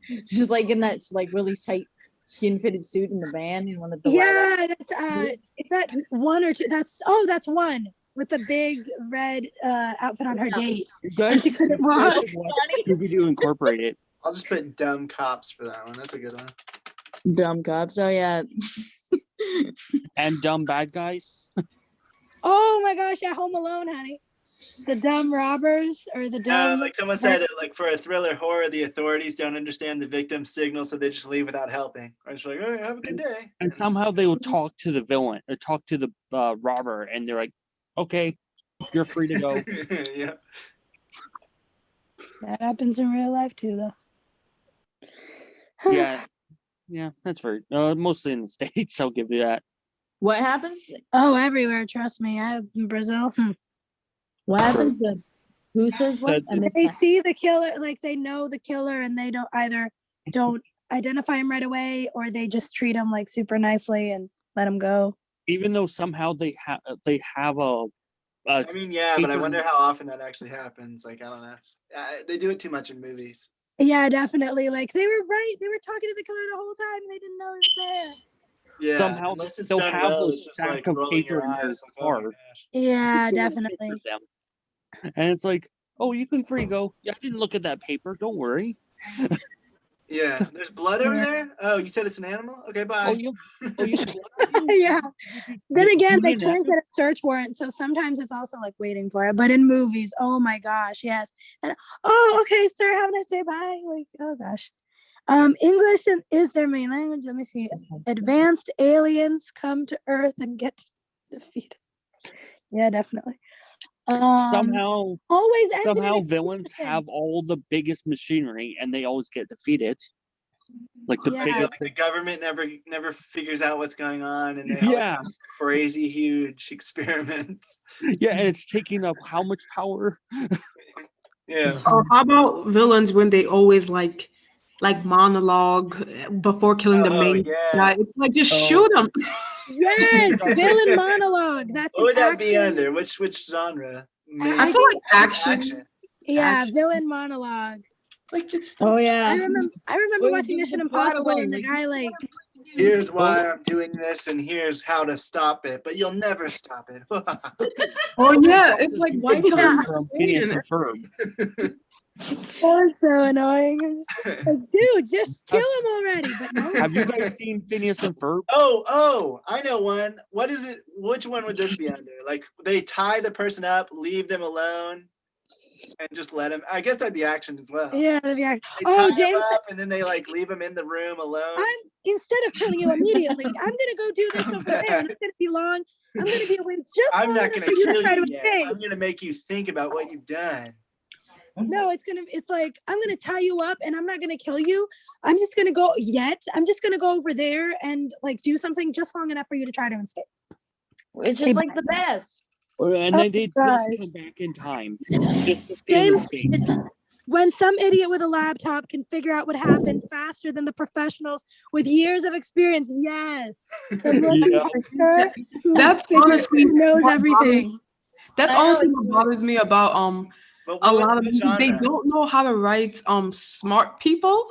She's like in that like really tight skin fitted suit in the van in one of the is that one or two? That's one with the big red outfit on her date. And she couldn't walk. Scooby-Doo Incorporated. I'll just put Dumb Cops for that one. That's a good one. Dumb Cops. Oh yeah. And Dumb Bad Guys. Oh my gosh! At Home Alone, honey. The dumb robbers or the dumb. Like someone said, like for a thriller horror, the authorities don't understand the victim's signal, so they just leave without helping. Or it's like, oh, have a good day. And somehow they will talk to the villain or talk to the robber, and they're like, "Okay, you're free to go." Yeah. That happens in real life too, though. Yeah, that's very mostly in the States. I'll give you that. What happens? Oh, everywhere. Trust me. In Brazil. What happens then? Who says what? They see the killer, like they know the killer, and they don't identify him right away, or they just treat him like super nicely and let him go. Even though somehow they have a. I mean, yeah, but I wonder how often that actually happens. Like, I don't know. They do it too much in movies. Yeah, definitely. Like they were right. They were talking to the killer the whole time, and they didn't know he was there. Yeah, somehow they'll have a stack of paper in their car. Yeah, definitely. And it's like, oh, you can free go. Yeah, I didn't look at that paper. Don't worry. Yeah, there's blood over there. Oh, you said it's an animal? Okay, bye. You should. Yeah. Then again, they You mean can't get a search warrant, so sometimes it's also like waiting for it. But in movies, oh my gosh, yes. And, oh, okay, sir, have a nice day. Bye. Like, oh gosh. English is their main language. Let me see. Advanced aliens come to Earth and get defeated. Yeah, definitely. Somehow always ends in somehow an villains explosion. have all the biggest machinery and they always get defeated. Like the Yeah. biggest Like the government never figures out what's going on, and they always Yeah. have these crazy huge experiments. Yeah, and it's taking up how much power? Yeah. How about villains when they always like monologue before killing the main guy? It's like just shoot them. Yes, villain monologue. That's What would that be action. under? Which genre? I feel like action. Yeah, villain monologue. Like just Oh yeah. I remember Well, watching give Mission the plot Impossible away, and the like, guy like Here's why I'm doing this, and here's how to stop it, but you'll never stop it. Oh yeah, it's like why tell him From Phineas and Ferb. that was so annoying. I'm just like, dude, just kill him already. But no. Have you guys seen Phineas and Ferb? Oh, I know one. What is it? Which one would this be under? Like they tie the person up, leave them alone, and just let him. I guess that'd be action as well. Yeah, that'd be action. They tie Oh, him James, up, and then they like leave him in the room alone. instead of killing you immediately, I'm gonna go do this over there. And it's gonna be long. I'm gonna be away just I'm long not enough gonna for you to kill try to you yet. escape. I'm gonna make you think about what you've done. No, it's like I'm gonna tie you up and I'm not gonna kill you. I'm just gonna go go over there and like do something just long enough for you to try to escape. It's just like the best. And then they gosh. just come back in time just to see him James, escape. when some idiot with a laptop can figure out what happened faster than the professionals with years of experience, yes. The rookie actor who That's honestly knows what everything. That's I know, honestly it's what good. bothers me about But a what lot of what movies. They genre? don't know how to write smart people.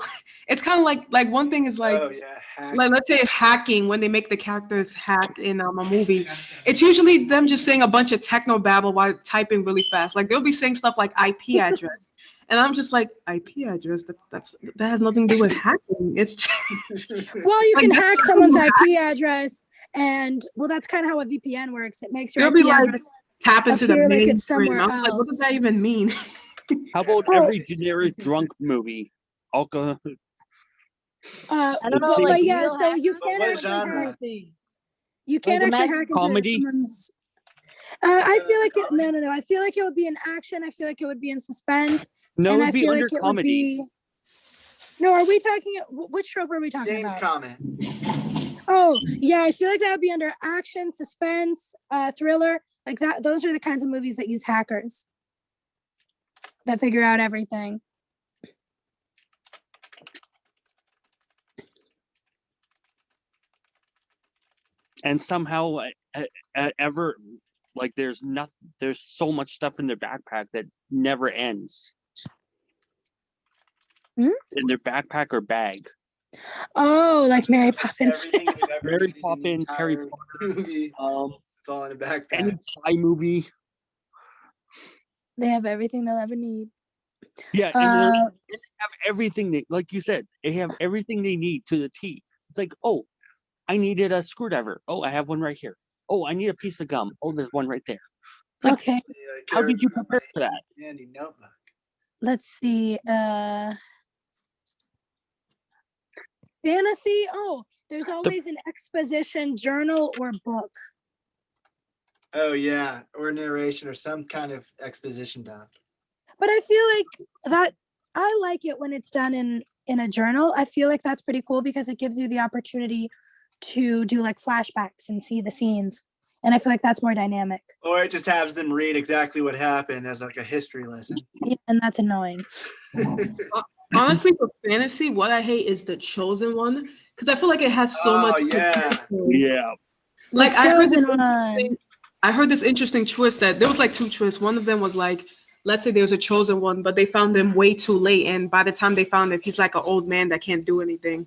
It's kind of like one thing is like Oh yeah, hack. like let's say hacking when they make the characters hack in a movie. It's usually them just saying a bunch of techno babble while typing really fast. Like they'll be saying stuff like IP address. And I'm just like, IP address, that has nothing to do with hacking. It's Well, you like, can that's hack not someone's hack. IP address, and well, that's kind of how a VPN works. It makes your They'll be IP like, address tap into the appear like main it's somewhere screen. I'm like, what does else. that even mean? How about Oh. every generic drunk movie? Alcohol. I don't know, Let's see. like But yeah, real so you hackers, can't what actually genre? hack. You can't Like, actually imagine hack into comedy? someone's. I feel like no. I feel like it would be in action. I feel like it would be in suspense. No, And it'd I be feel under like it comedy. would be. No, are we talking? Which trope are we talking James about? comment. Oh, yeah, I feel like that would be under action, suspense, thriller, like that. Those are the kinds of movies that use hackers that figure out everything. And somehow ever like there's so much stuff in their backpack that never ends. In their backpack or bag. Oh, like Mary Poppins. Everything you've ever Mary needed in the Poppins, Harry entire Potter, movie. It's all in a backpack. any spy movie. They have everything they'll ever need. Yeah, and they have everything like you said, they have everything they need to the T. It's like, oh, I needed a screwdriver. Oh, I have one right here. Oh, I need a piece of gum. Oh, there's one right there. It's like, Okay, how did you prepare for that? Handy notebook. let's see. Fantasy. Oh, there's always an exposition journal or book. Oh yeah, or narration or some kind of exposition dump. But I feel like that I like it when it's done in a journal. I feel like that's pretty cool because it gives you the opportunity to do like flashbacks and see the scenes. And I feel like that's more dynamic. Or it just has them read exactly what happened as like a history lesson. Yeah, and that's annoying. Honestly, for fantasy, what I hate is the chosen one because I feel like it has so much. Yeah. Like The I heard this interesting twist that there was like two twists. One of them was like, let's say there's a chosen one, but they found him way too late, and by the time they found him, he's like an old man that can't do anything.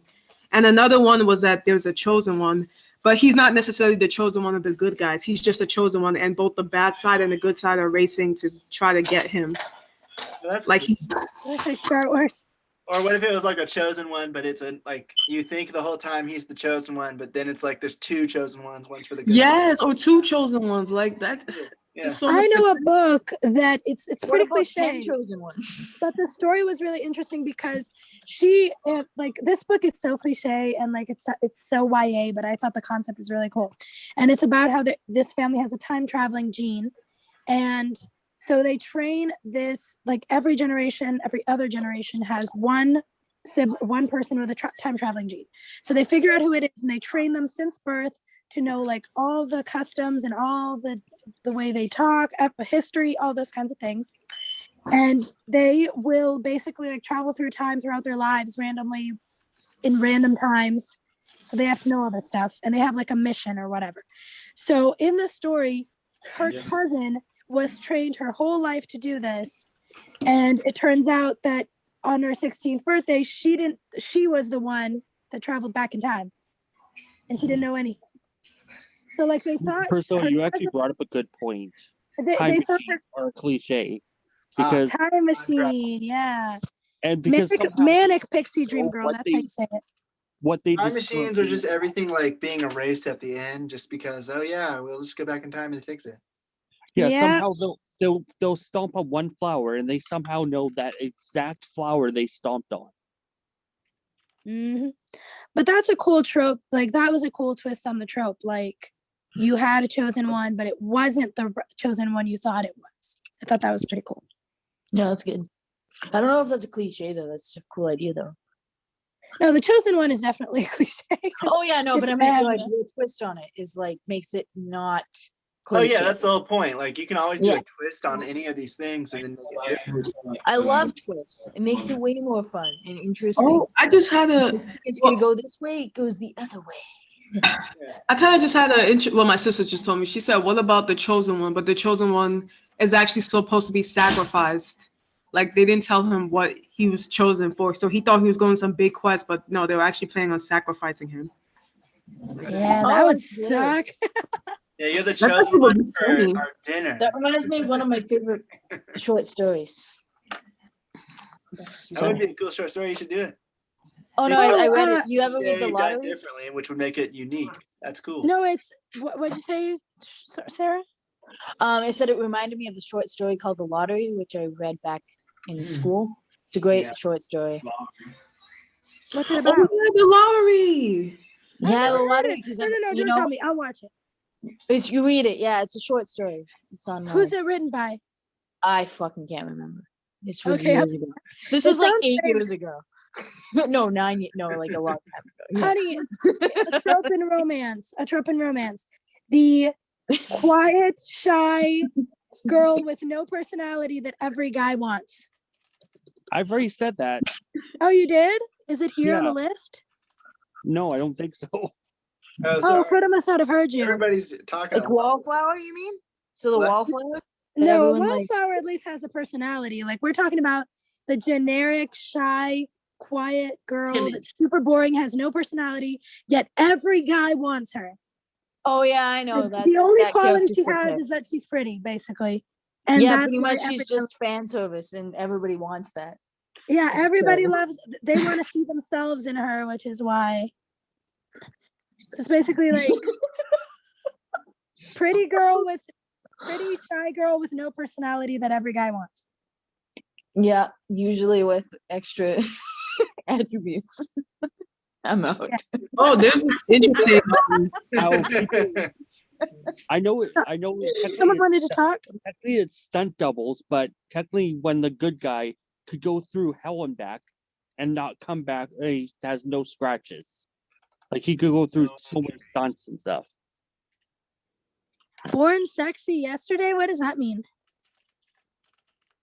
And another one was that there's a chosen one, but he's not necessarily the chosen one of the good guys. He's just a chosen one, and both the bad side and the good side are racing to try to get him. That's like cool. That's like Star Wars. Or what if it was like a chosen one, but it's like you think the whole time he's the chosen one, but then it's like there's two chosen ones, one's for the good side. Yes, or two chosen ones like that. Yeah. So I know a book that it's What pretty about 10 cliche, chosen ones? but the story was really interesting because she like this book is so cliche and like it's so YA, but I thought the concept was really cool. And it's about how this family has a time traveling gene, and so they train this, like every other generation has one person with a time traveling gene. So they figure out who it is and they train them since birth to know like all the customs and all the way they talk, history, all those kinds of things. And they will basically like travel through time throughout their lives randomly in random times. So they have to know all this stuff and they have like a mission or whatever. So in the story, her cousin was trained her whole life to do this. And it turns out that on her 16th birthday, she was the one that traveled back in time. And she didn't know anything. So like they thought. Personally, you actually brought up a good point. They thought are cliche. Because time machine, yeah. And because manic pixie dream girl, that's how you say it. Time machines are just everything like being erased at the end just because, oh yeah, we'll just go back in time and fix it. Yeah, somehow they'll stomp on one flower and they somehow know that exact flower they stomped on. Mm-hmm. But that's a cool trope. Like that was a cool twist on the trope. Like you had a chosen one, but it wasn't the chosen one you thought it was. I thought that was pretty cool. Yeah, that's good. I don't know if that's a cliche though. That's a cool idea though. No, the chosen one is definitely a cliche. Oh yeah, no, but I mean, the twist on it is like makes it not cliche. Oh yeah, that's the whole point. Like you can always do a twist on any of these things and then make it different. I love twists. It makes it way more fun and interesting. Oh, I just had it's gonna go this way, it goes the other way. I kind of just had well, my sister just told me. She said, "What about the chosen one?" But the chosen one is actually supposed to be sacrificed. Like they didn't tell him what he was chosen for, so he thought he was going some big quest. But no, they were actually planning on sacrificing him. Yeah, that would suck. Yeah, you're the chosen one for our dinner. That reminds me of one of my favorite short stories. That would be a cool short story. You should do it. Oh no, I read it. You ever read the lottery? Differently, which would make it unique. That's cool. No, it's what'd you say, Sarah? It said it reminded me of the short story called The Lottery, which I read back in school. It's a great short story. What's it about? Oh, yeah, the lottery. Yeah, the lottery. No, don't tell me. I'll watch it. You read it. Yeah, it's a short story. It's on. Who's it written by? I fucking can't remember. This was years ago. This was like 8 years ago. No, 9 years. No, like a long time ago. Yeah. Honey, a trope in romance. A trope in romance. The quiet, shy girl with no personality that every guy wants. I've already said that. Oh, you did? Is it here on the list? No, I don't think so. Oh, Coda must not have heard you. Everybody's talking. Like wallflower, you mean? So the wallflower? No, a wallflower at least has a personality. Like we're talking about the generic, shy, quiet girl that's super boring, has no personality, yet every guy wants her. Oh yeah, I know that. The only quality she has is that she's pretty, basically. And yeah, that's pretty much she's just fan service, and everybody wants that. Yeah, everybody loves. They want to see themselves in her, which is why. It's basically like pretty shy girl with no personality that every guy wants. Yeah, usually with extra attributes. I'm out. Yeah. Oh, there's this interesting. I know. Someone wanted to talk. Technically, it's stunt doubles, but technically, when the good guy could go through hell and back and not come back, he has no scratches. Like he could go through so many stunts and stuff. Born sexy yesterday. What does that mean?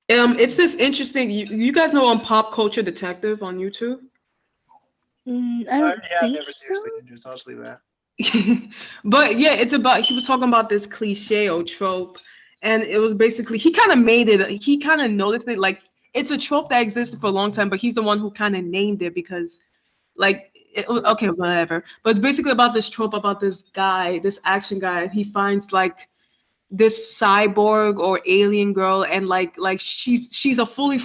It's this interesting. You guys know on Pop Culture Detective on YouTube? I don't think never so. I'll just leave that. But yeah, it's about, he was talking about this cliche or trope, and it was basically, he kind of made it, he kind of noticed it, like it's a trope that existed for a long time, but he's the one who kind of named it because like it was okay, whatever. But it's basically about this trope about this guy, this action guy, and he finds like this cyborg or alien girl, and like she's a fully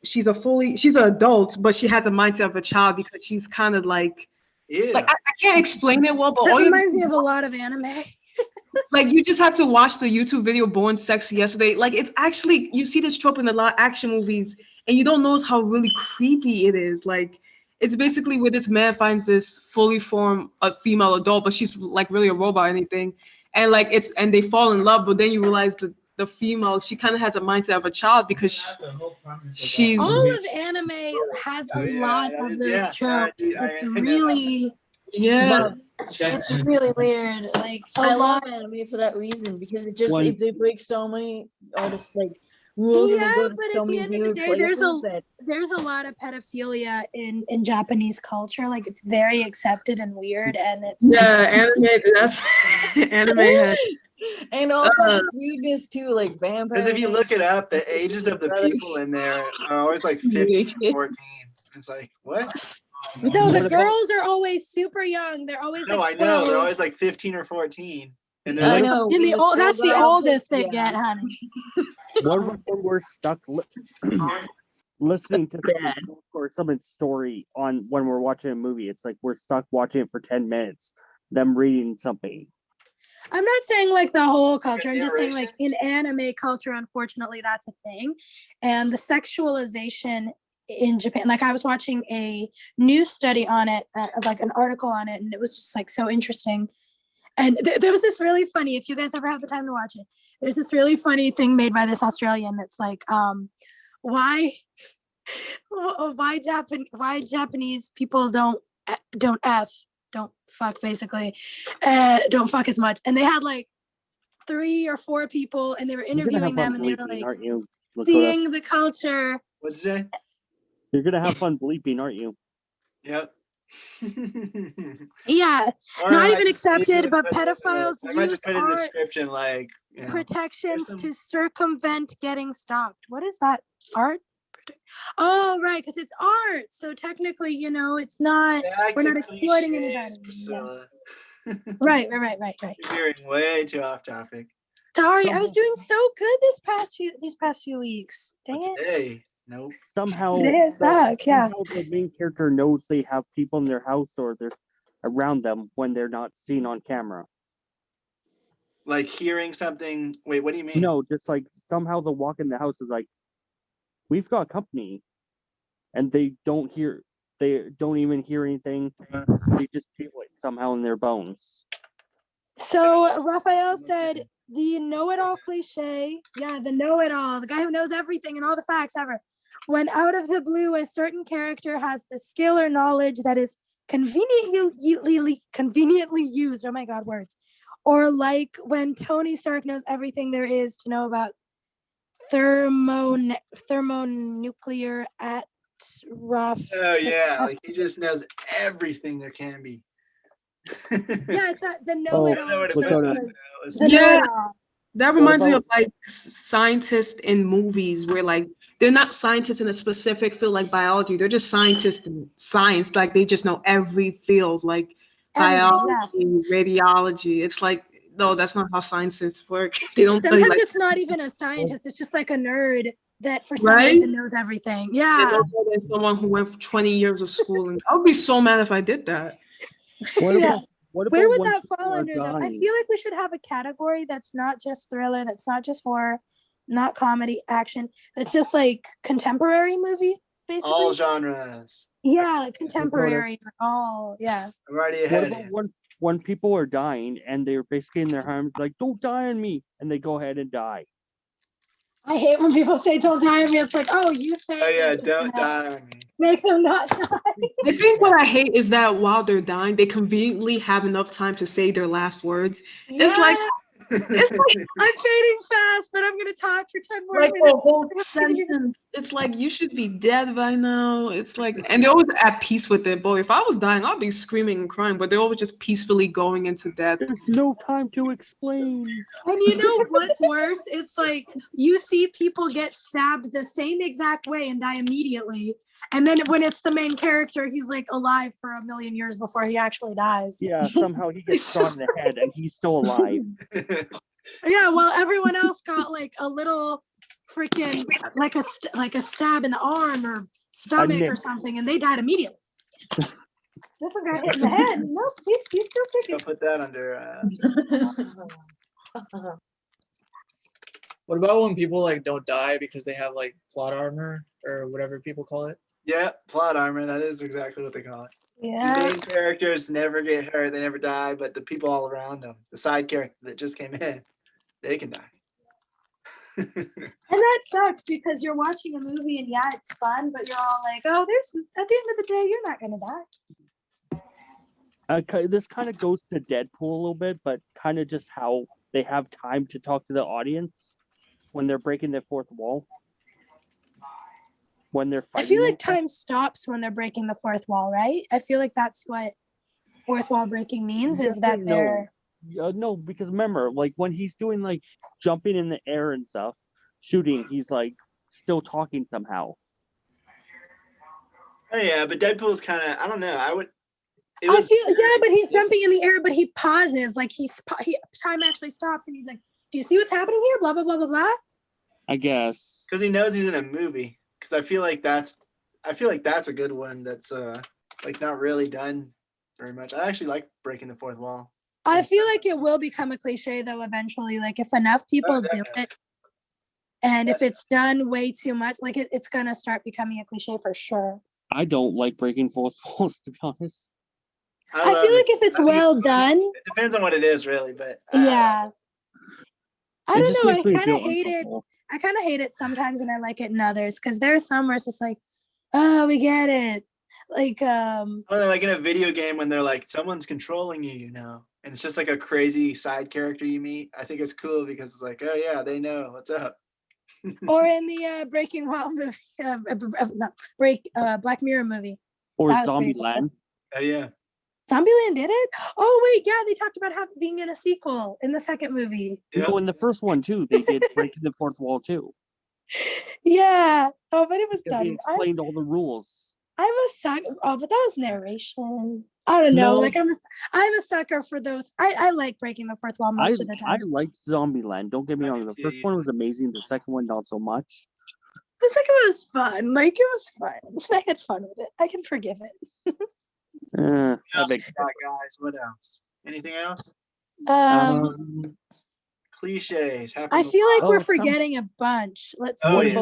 she's an adult, but she has a mindset of a child because she's kind of like I can't explain it well, but That all reminds me of a lot of anime. like you just have to watch the YouTube video Born Sexy Yesterday. Like it's actually, you see this trope in a lot of action movies and you don't notice how really creepy it is. Like it's basically where this man finds this fully formed female adult, but she's like really a robot or anything. And like and they fall in love, but then you realize that the female, she kind of has a mindset of a child because she's all of anime has a lot of those tropes. It's really it's really weird. Like I love anime for that reason because it just they break so many rules and they go to but so at the many end of the weird day, places there's a lot of pedophilia in Japanese culture. Like it's very accepted and weird, and it's anime. That's anime has. And also just weirdness too, like vampires. Because if you look it up, the ages of the people in there are always like 15 or 14. It's like, what? No, the girls are always super young. They're always No, like I know. 12. They're always like 15 or 14. And I know. That's the oldest they get, honey. When we're stuck listening to or someone's story on when we're watching a movie, it's like we're stuck watching it for 10 minutes, them reading something. I'm not saying like the whole culture. I'm just saying like in anime culture, unfortunately, that's a thing. And the sexualization in Japan, like I was watching a news study on it, like an article on it, and it was just like so interesting. And there was this really funny, if you guys ever have the time to watch it, there's this really funny thing made by this Australian that's like, why Japanese people don't fuck basically, don't fuck as much. And they had like 3 or 4 people, and they were interviewing them, and they were like seeing the culture. What'd you say? You're gonna have fun bleeping, aren't you? Yep. Yeah, not even accepted, but pedophiles I might use just put in the art description like protections to circumvent getting stalked. What is that? Art? Oh, right, because it's art. So technically, it's not. We're not exploiting anybody. Priscilla. Yeah. Right. You're veering way too off topic. Sorry, I was doing so good these past few weeks. Dang it. Hey, nope. Somehow the main character knows they have people in their house or they're around them when they're not seen on camera. Like hearing something. Wait, what do you mean? No, just like somehow the walk in the house is like, we've got company, and they don't even hear anything. They just feel it somehow in their bones. So Raphael said the know-it-all cliche. Yeah, the know-it-all, the guy who knows everything and all the facts ever. When out of the blue, a certain character has the skill or knowledge that is conveniently used. Oh my God, words. Or like when Tony Stark knows everything there is to know about thermonuclear at rough. Oh yeah, like he just knows everything there can be. Yeah, it's the know-it-all. That reminds me of like scientists in movies where like they're not scientists in a specific field like biology. They're just scientists in science. Like they just know every field, like biology, radiology. It's like, no, that's not how scientists work. They don't. Sometimes it's not even a scientist. It's just like a nerd that for some reason knows everything. Yeah. There's someone who went for 20 years of schooling. I would be so mad if I did that. Where would that fall under though? I feel like we should have a category that's not just thriller, that's not just horror, not comedy, action. That's just like contemporary movie, basically. All genres. Yeah, like contemporary. All I'm already ahead. When people are dying and they're basically in their homes, like, don't die on me, and they go ahead and die. I hate when people say don't die on me. It's like, oh, you say. Oh yeah, don't die on me. Make them not die. I think what I hate is that while they're dying, they conveniently have enough time to say their last words. Yeah. It's like I'm fading fast, but I'm gonna talk for 10 more like minutes. the whole sentence. It's like you should be dead by now. It's like, and they're always at peace with it. Boy, if I was dying, I'd be screaming and crying. But they're always just peacefully going into death. There's no time to explain. And you know what's worse? It's like you see people get stabbed the same exact way and die immediately. And then when it's the main character, he's like alive for a million years before he actually dies. Yeah, somehow he gets shot in the head and he's still alive. Yeah, well, everyone else got like a little freaking like a stab in the arm or stomach or something, and they died immediately. This one got hit in the head. Nope, he's still kicking. I'll put that under. What about when people like don't die because they have like plot armor or whatever people call it? Yeah, plot armor. That is exactly what they call it. Yeah. The main characters never get hurt, they never die, but the people all around them, the side character that just came in, they can die. And that sucks because you're watching a movie and yeah, it's fun, but you're all like, oh, there's at the end of the day, you're not gonna die. This kind of goes to Deadpool a little bit, but kind of just how they have time to talk to the audience when they're breaking the fourth wall. When they're fighting. I feel like time stops when they're breaking the fourth wall, right? I feel like that's what fourth wall breaking means, is that they're... No, because remember, like when he's doing like jumping in the air and stuff, shooting, he's like still talking somehow. Oh yeah, but Deadpool's kind of, I don't know, but he's jumping in the air, but he pauses, like time actually stops and he's like, do you see what's happening here? Blah, blah, blah, blah, blah. I guess. Because he knows he's in a movie. Because I feel like that's a good one that's like not really done very much. I actually like breaking the fourth wall. I feel like it will become a cliche though eventually. Like if enough people do it, and if it's done way too much, like it's gonna start becoming a cliche for sure. I don't like breaking fourth walls, to be honest. I feel like if it's well done. It depends on what it is, really, but yeah. I don't know. I kind of hate it. I kind of hate it sometimes, and I like it in others because there's some where it's just like, oh, we get it. Like like in a video game when they're like, someone's controlling you, you know, and it's just like a crazy side character you meet. I think it's cool because it's like, oh yeah, they know what's up. Or in the Breaking Wall movie, Black Mirror movie. Or Zombieland. Oh yeah. Zombieland did it? Oh wait, yeah, they talked about being in a sequel in the second movie. You know, in the first one too, they did breaking the fourth wall too. Yeah. Oh, but it was done. They explained all the rules. I'm a sucker. Oh, but that was narration. I don't know. No. Like I'm a sucker for those. I like breaking the fourth wall most of the time. I liked Zombieland. Don't get me wrong. The first one was amazing. The second one not so much. The second one was fun. Like it was fun. I had fun with it. I can forgive it. What else we got, guys? What else? Anything else? Cliches. I feel like we're forgetting a bunch. Let's see.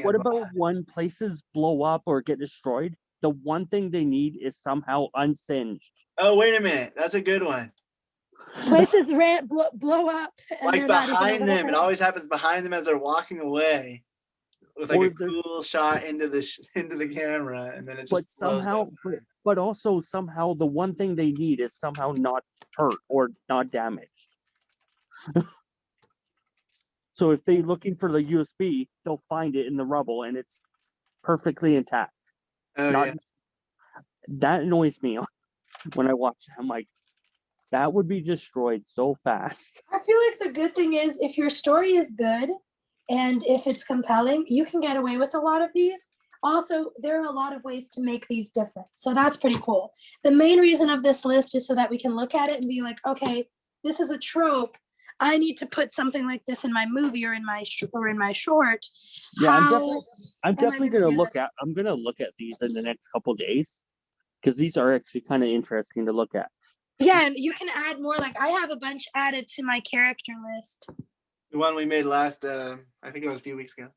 What about when places blow up or get destroyed? The one thing they need is somehow unsinged. Oh, wait a minute. That's a good one. Places blow up. Like behind them. It always happens behind them as they're walking away. With like a cool shot into the camera, and then it just but also somehow the one thing they need is somehow not hurt or not damaged. So if they're looking for the USB, they'll find it in the rubble and it's perfectly intact. That annoys me when I watch it. I'm like, that would be destroyed so fast. I feel like the good thing is if your story is good and if it's compelling, you can get away with a lot of these. Also, there are a lot of ways to make these different. So that's pretty cool. The main reason of this list is so that we can look at it and be like, okay, this is a trope. I need to put something like this in my movie or in my short. Yeah, I'm definitely gonna look at. I'm gonna look at these in the next couple of days because these are actually kind of interesting to look at. Yeah, and you can add more. Like I have a bunch added to my character list. The one we made last, I think it was a few weeks ago.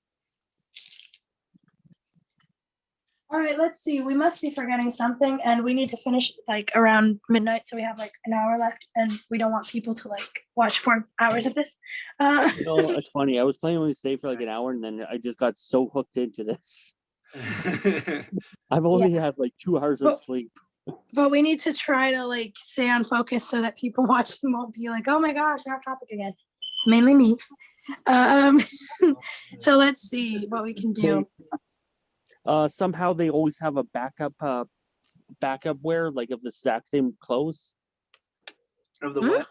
All right, let's see. We must be forgetting something, and we need to finish like around midnight, so we have like an hour left, and we don't want people to like watch 4 hours of this. It's funny. I was playing with Stay for like an hour, and then I just got so hooked into this. I've only had like 2 hours of sleep. But we need to try to like stay on focus so that people watching won't be like, "Oh my gosh, they're off topic again." Mainly me. So let's see what we can do. Somehow they always have a backup wear, like of the exact same clothes. Of the what?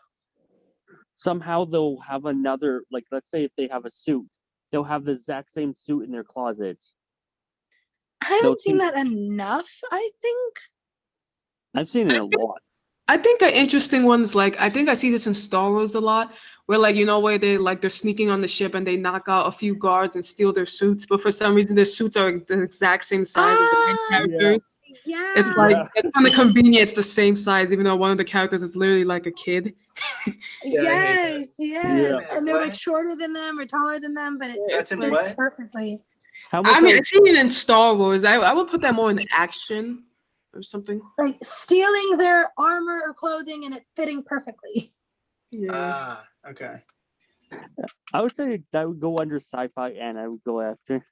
Somehow they'll have another, like let's say if they have a suit, they'll have the exact same suit in their closet. I haven't seen that enough, I think. I've seen it a lot. I think an interesting one is like, I think I see this in Star Wars a lot, where like, you know, where they're sneaking on the ship and they knock out a few guards and steal their suits, but for some reason their suits are the exact same size as the main characters. Yeah. It's like, it's kind of convenient, it's the same size, even though one of the characters is literally like a kid. Yeah, I hate Yes, yes. Yeah. And they're like What? shorter than them or taller than them, but it That's in fits what? perfectly. How much I mean, of- I've seen it in Star Wars. I would put that more in action or something. Like stealing their armor or clothing and it fitting perfectly. Yeah. Ah, okay. I would say that would go under sci-fi and I would go action.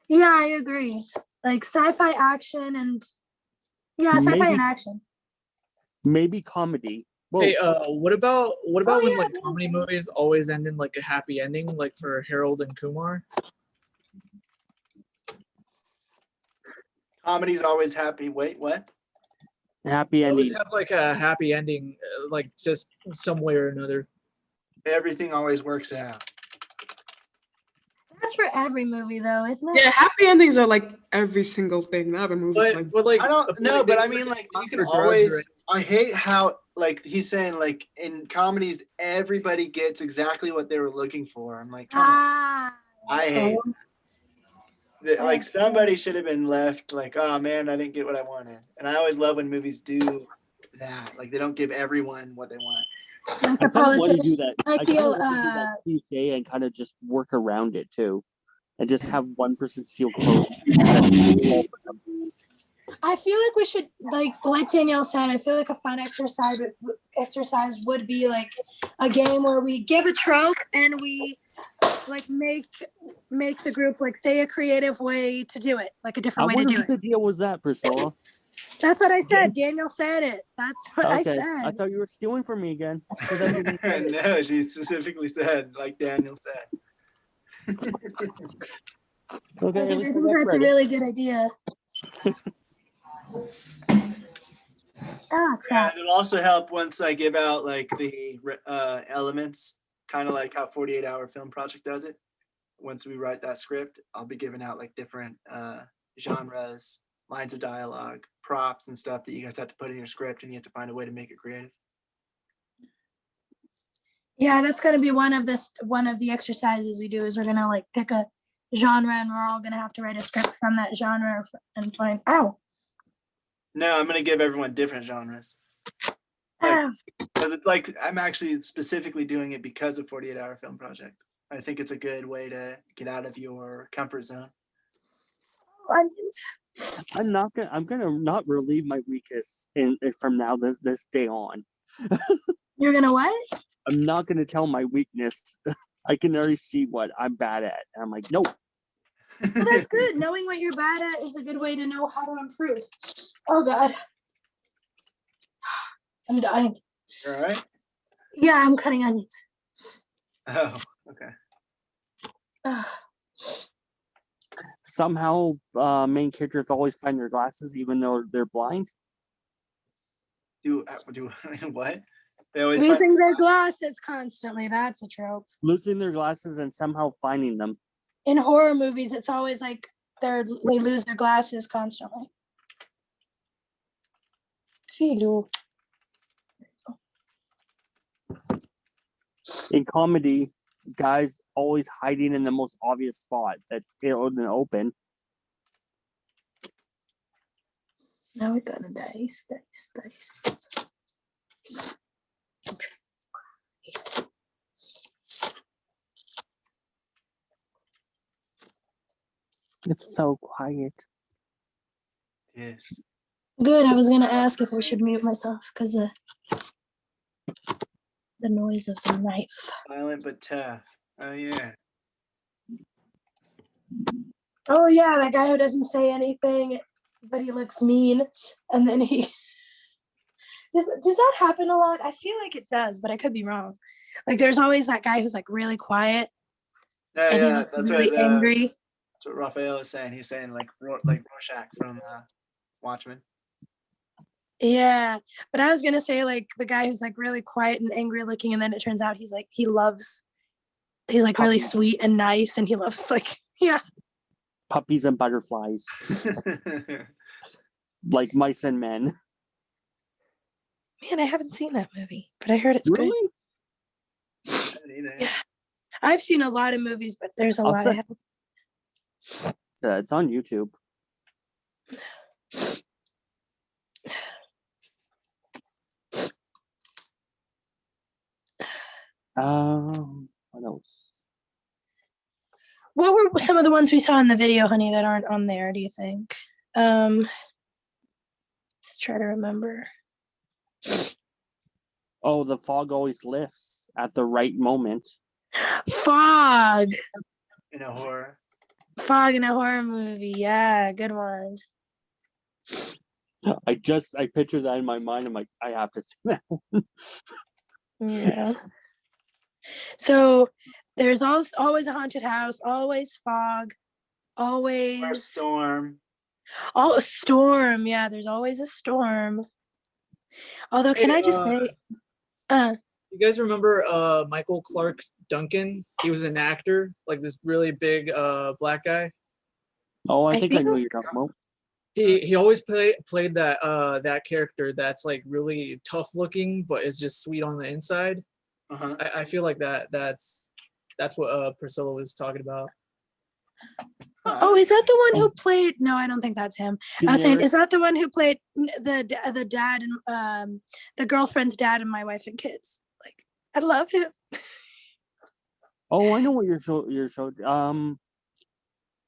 Yeah, I agree. Like sci-fi action and sci-fi Maybe- and action. Maybe comedy. Well, Hey, what about when yeah, like yeah. comedy movies always end in like a happy ending, like for Harold and Kumar? Comedy's always happy. Wait, what? happy Always ending. have like a happy ending, like just some way or another. Everything always works out. That's for every movie though, isn't it? Yeah, happy endings are like every single thing. Not a movie. But like I don't know, but I mean, like, you can always. I hate how, like, he's saying, like, in comedies, everybody gets exactly what they were looking for. I'm like, come on. Ah. I hate that. Like, somebody should have been left, like, oh man, I didn't get what I wanted. And I always love when movies do that. Like, they don't give everyone what they want. Like I the kind of want to politician. do that. I I kind feel of want to do that cliche and kind of just work around it too, and just have one person steal clothes. That's too small for them. I feel like we should like Danielle said, I feel like a fun exercise would be like a game where we give a trope and we like make the group like say a creative way to do it, like a different way to do What it. idea was that, Priscilla? That's what I said. Danielle said it. That's what I Okay, said. I thought you were stealing from me again. 'Cause I didn't say it. No, she specifically said, like Daniel said. Okay, I at think least I got that's a credit. really good idea. Yeah, Crap. it'll also help once I give out like the elements, kind of like how 48-hour film project does it. Once we write that script, I'll be giving out like different genres, lines of dialogue, props and stuff that you guys have to put in your script, and you have to find a way to make it creative. Yeah, that's gonna be one of the exercises we do is we're gonna like pick a genre and we're all gonna have to write a script from that genre and find No, I'm gonna give everyone different genres. Because it's like I'm actually specifically doing it because of 48-hour film project. I think it's a good way to get out of your comfort zone. I'm gonna not relieve my weakness from now this day on. You're gonna what? I'm not gonna tell my weakness. I can already see what I'm bad at, and I'm like, nope. Well, that's good. Knowing what you're bad at is a good way to know how to improve. Oh God, I'm dying. You all right? Yeah, I'm cutting onions. Oh, okay. Somehow, main characters always find their glasses even though they're blind. Do what? They always Losing their glasses constantly. That's a trope. Losing their glasses and somehow finding them. In horror movies, it's always like they lose their glasses constantly. Philo. In comedy, guys always hiding in the most obvious spot that's in the open. Now we got a dice. It's so quiet. Yes. Good. I was gonna ask if we should mute myself because of the noise of the knife. Violent but tough. Oh yeah. Oh yeah, that guy who doesn't say anything, but he looks mean, and then he does that happen a lot? I feel like it does, but I could be wrong. Like there's always that guy who's like really quiet Yeah, and he yeah. looks That's really what angry. that's what Raphael is saying. He's saying like Rorschach from Watchmen. Yeah, but I was gonna say like the guy who's like really quiet and angry looking, and then it turns out he's like he's like really sweet and nice, and he loves like Puppies and butterflies, like mice and men. Man, I haven't seen that movie, but I heard it's good. Really? Yeah. I've seen a lot of movies, but there's a I'll lot say- I haven't. It's on YouTube. What else? What were some of the ones we saw in the video, honey, that aren't on there, do you think? Let's try to remember. Oh, the fog always lifts at the right moment. Fog. In a horror. Fog in a horror movie. Yeah, good one. I picture that in my mind. I'm like, I have to see that. Yeah. So there's always a haunted house, always fog, always Or storm. Oh, a storm. Yeah, there's always a storm. Although, can I just say, you guys remember Michael Clark Duncan? He was an actor, like this really big black guy. Oh, I think I know you're talking about. He always played that character that's like really tough looking, but is just sweet on the inside. I feel like that's what Priscilla was talking about. oh, is that the one who played? No, I don't think that's him. I was saying, is that the one who played the dad and the girlfriend's dad and My Wife and Kids? Like, I love him. Oh, I know what you're showing.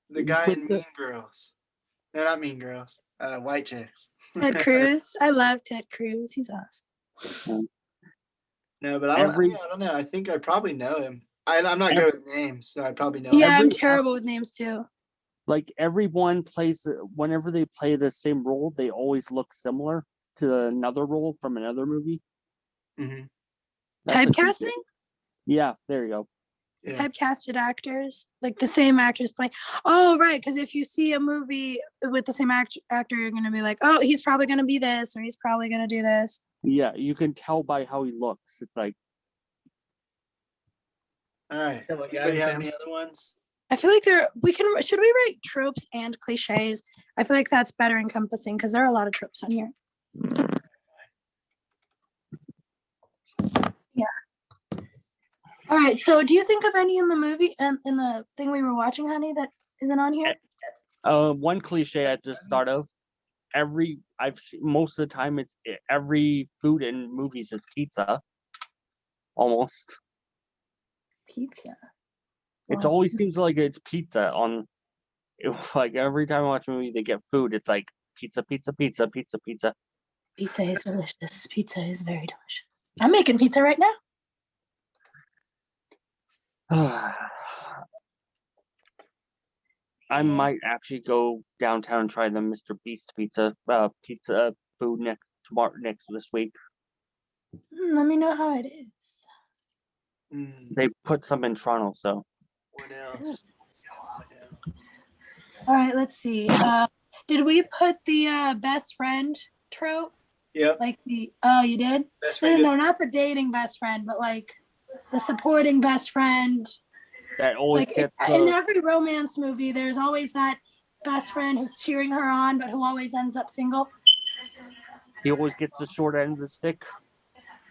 The guy in Mean Girls. No, not Mean Girls. White Chicks. Ted Cruz. I love Ted Cruz. He's awesome. No, but I don't know. I think I probably know him. I'm not good with names, so I probably know him. Yeah, I'm terrible with names too. Like everyone plays, whenever they play the same role, they always look similar to another role from another movie. Mm-hmm. Typecasting? Yeah, there you go. Yeah. Typecasted actors, like the same actors playing. Oh, right, because if you see a movie with the same actor, you're going to be like, oh, he's probably going to be this, or he's probably going to do this. Yeah, you can tell by how he looks. It's like. All right. Anybody have any other ones? I feel like should we write tropes and cliches? I feel like that's better encompassing because there are a lot of tropes on here. Yeah. All right. So do you think of any in the movie and in the thing we were watching, honey, that isn't on here? One cliche at the start of most of the time it's every food in movies is pizza. Almost. Pizza. It always seems like it's pizza like every time I watch a movie, they get food. It's like pizza, pizza, pizza, pizza, pizza. Pizza is delicious. Pizza is very delicious. I'm making pizza right now. I might actually go downtown and try the Mr. Beast pizza food this week. Let me know how it is. They put some in Toronto, so. What else? All right, let's see. Did we put the best friend trope? Yep. Like you did? Best friend. No, not the dating best friend, but like the supporting best friend. That always gets in every romance movie, there's always that best friend who's cheering her on, but who always ends up single. He always gets the short end of the stick.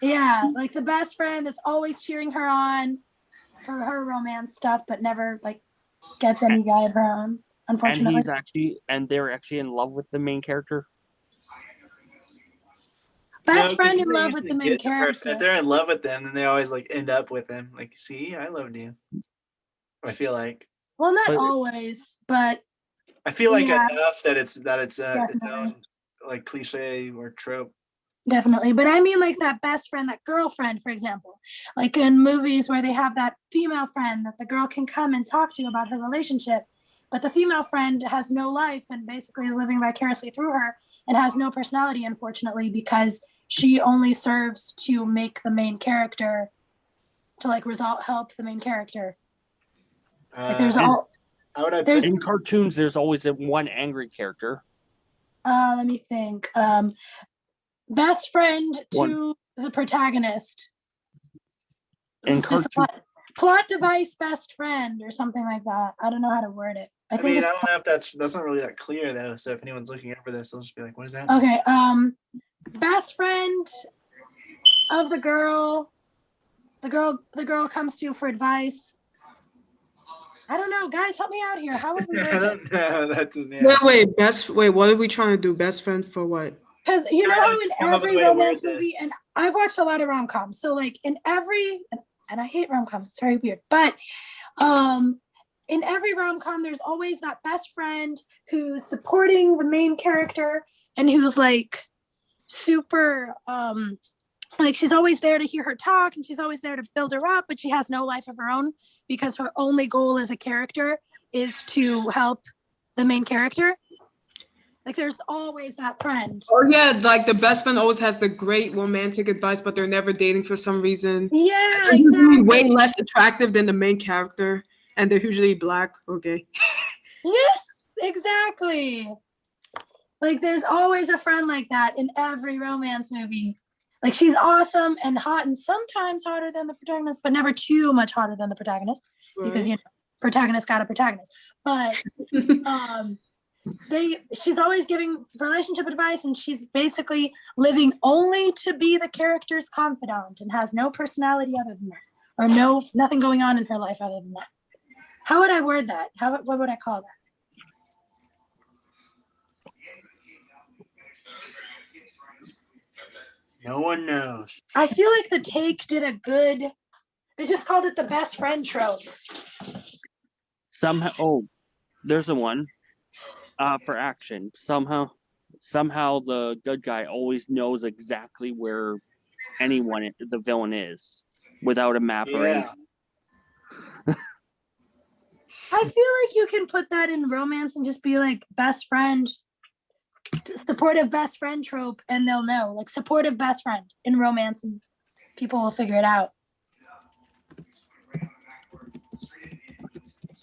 Yeah, like the best friend that's always cheering her on for her romance stuff, but never like gets any guy of her own, unfortunately. And they're actually in love with the main character. Best friend in love with the main character. If they're in love with them, then they always like end up with them. Like, see, I loved you. I feel like. Well, not always, but I feel like enough that it's its own like cliche or trope. Definitely. But I mean like that best friend, that girlfriend, for example, like in movies where they have that female friend that the girl can come and talk to about her relationship, but the female friend has no life and basically is living vicariously through her and has no personality, unfortunately, because she only serves to make the main character to like help the main character. Like in cartoons, there's always one angry character. Let me think. Best friend to the protagonist. In cartoon, plot device best friend or something like that. I don't know how to word it. I don't know if that's not really that clear though. So if anyone's looking over this, they'll just be like, "What is that?" Okay. Best friend of the girl comes to you for advice. I don't know, guys, help me out here. How would we I word don't know. That's Wait, what are we trying to do? Best friend for what? because you know how in Come up with a every way to word romance movie, this. and I've watched a lot of rom-coms, so like in every, and I hate rom-coms, it's very weird, but in every rom-com there's always that best friend who's supporting the main character and who's like super like she's always there to hear her talk and she's always there to build her up, but she has no life of her own because her only goal as a character is to help the main character. Like there's always that friend. Oh yeah, like the best friend always has the great romantic advice, but they're never dating for some reason. Yeah, They're usually exactly. way less attractive than the main character, and they're usually black or gay. Yes, exactly. Like there's always a friend like that in every romance movie. Like she's awesome and hot and sometimes hotter than the protagonist, but never too much hotter than the protagonist because you know protagonist got a protagonist. But she's always giving relationship advice and she's basically living only to be the character's confidant and has no personality other than that, or nothing going on in her life other than that. How would I word that? What would I call that? No one knows. I feel like The Take did a good, they just called it the best friend trope. Somehow, there's a one for action. Somehow the good guy always knows exactly where the villain is without a map or anything. I feel like you can put that in romance and just be like best friend, supportive best friend trope, and they'll know. Like supportive best friend in romance, and people will figure it out.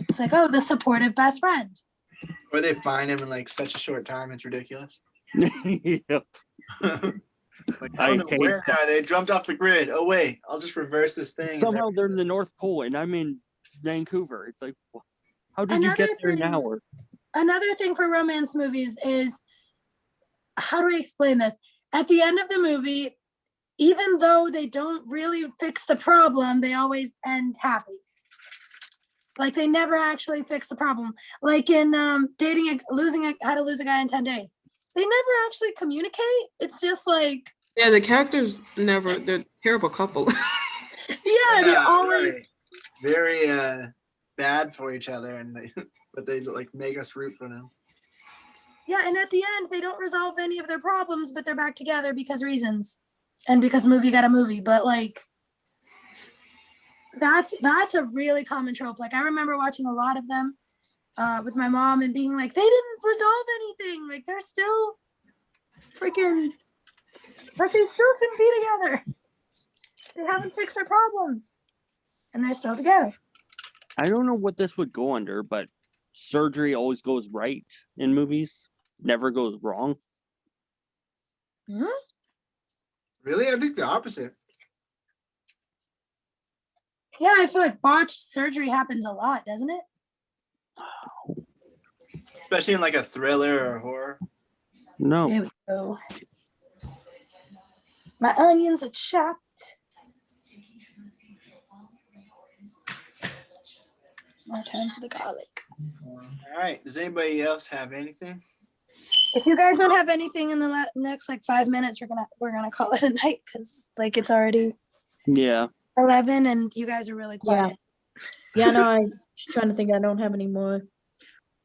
It's like, oh, the supportive best friend. Or they find him in like such a short time, it's ridiculous. Yep. Like, I don't know where they jumped off the grid. Oh wait, I'll just reverse this thing. Somehow they're in the North Pole and I'm in Vancouver. It's like, how did you get there in an hour? Another thing for romance movies is, how do I explain this? At the end of the movie, even though they don't really fix the problem, they always end happy. Like they never actually fix the problem. Like in How to Lose a Guy in 10 Days. They never actually communicate. It's just like, yeah, the characters never, they're a terrible couple. yeah, they always very bad for each other, and but they like make us root for them. Yeah, and at the end they don't resolve any of their problems, but they're back together because reasons, and because movie got a movie. But like, that's a really common trope. Like I remember watching a lot of them with my mom and being like, they didn't resolve anything. Like they're still freaking, like they still shouldn't be together. They haven't fixed their problems, and they're still together. I don't know what this would go under, but surgery always goes right in movies, never goes wrong. Hmm? Really? I think the opposite. Yeah, I feel like botched surgery happens a lot, doesn't it? Especially in like a thriller or a horror. No. There we go. My onions are chopped. More time for the garlic. All right. Does anybody else have anything? If you guys don't have anything in the next like 5 minutes, we're gonna call it a night because like it's already 11 and you guys are really quiet. Yeah, no, I'm just trying to think. I don't have any more.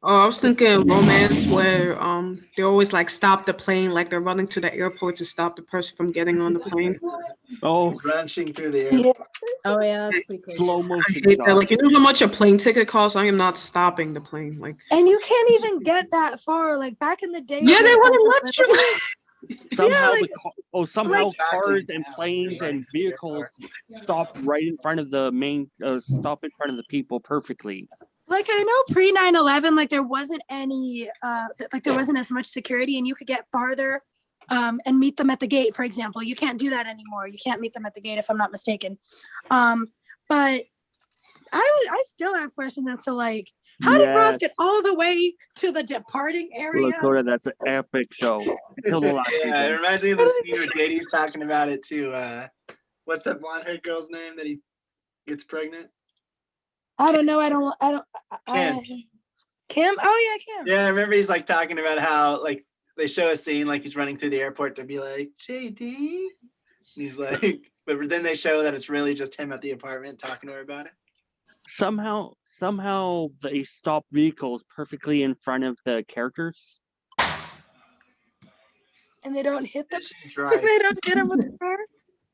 Oh, I was thinking romance where they always like stop the plane, like they're running to the airport to stop the person from getting on the plane. Oh, crunching through the airport. Oh yeah, that's pretty cool. Slow motion. I hate that. Like, you know how much a plane ticket costs? I am not stopping the plane. Like, and you can't even get that far. Like back in the day. Yeah, they wouldn't let you. Somehow, yeah, somehow cars and planes and vehicles stop right in front of the main, stop in front of the people perfectly. Like I know pre 9/11, like there wasn't any, like there wasn't as much security, and you could get farther, and meet them at the gate. For example, you can't do that anymore. You can't meet them at the gate, if I'm not mistaken. But I still have questions as to like, How did Ross Yes. get all the way to the departing area? Lakota, that's an epic show. Until the last Yeah, it season. reminds me of the scene where JD's talking about it too. What's that blonde-haired girl's name that he gets pregnant? I don't know. Kim. Kim? Oh yeah, Kim. Yeah, I remember he's like talking about how like they show a scene like he's running through the airport to be like, JD. And he's like, but then they show that it's really just him at the apartment talking to her about it. Somehow they stop vehicles perfectly in front of the characters. And they don't hit them. Drive. They don't hit them with the car.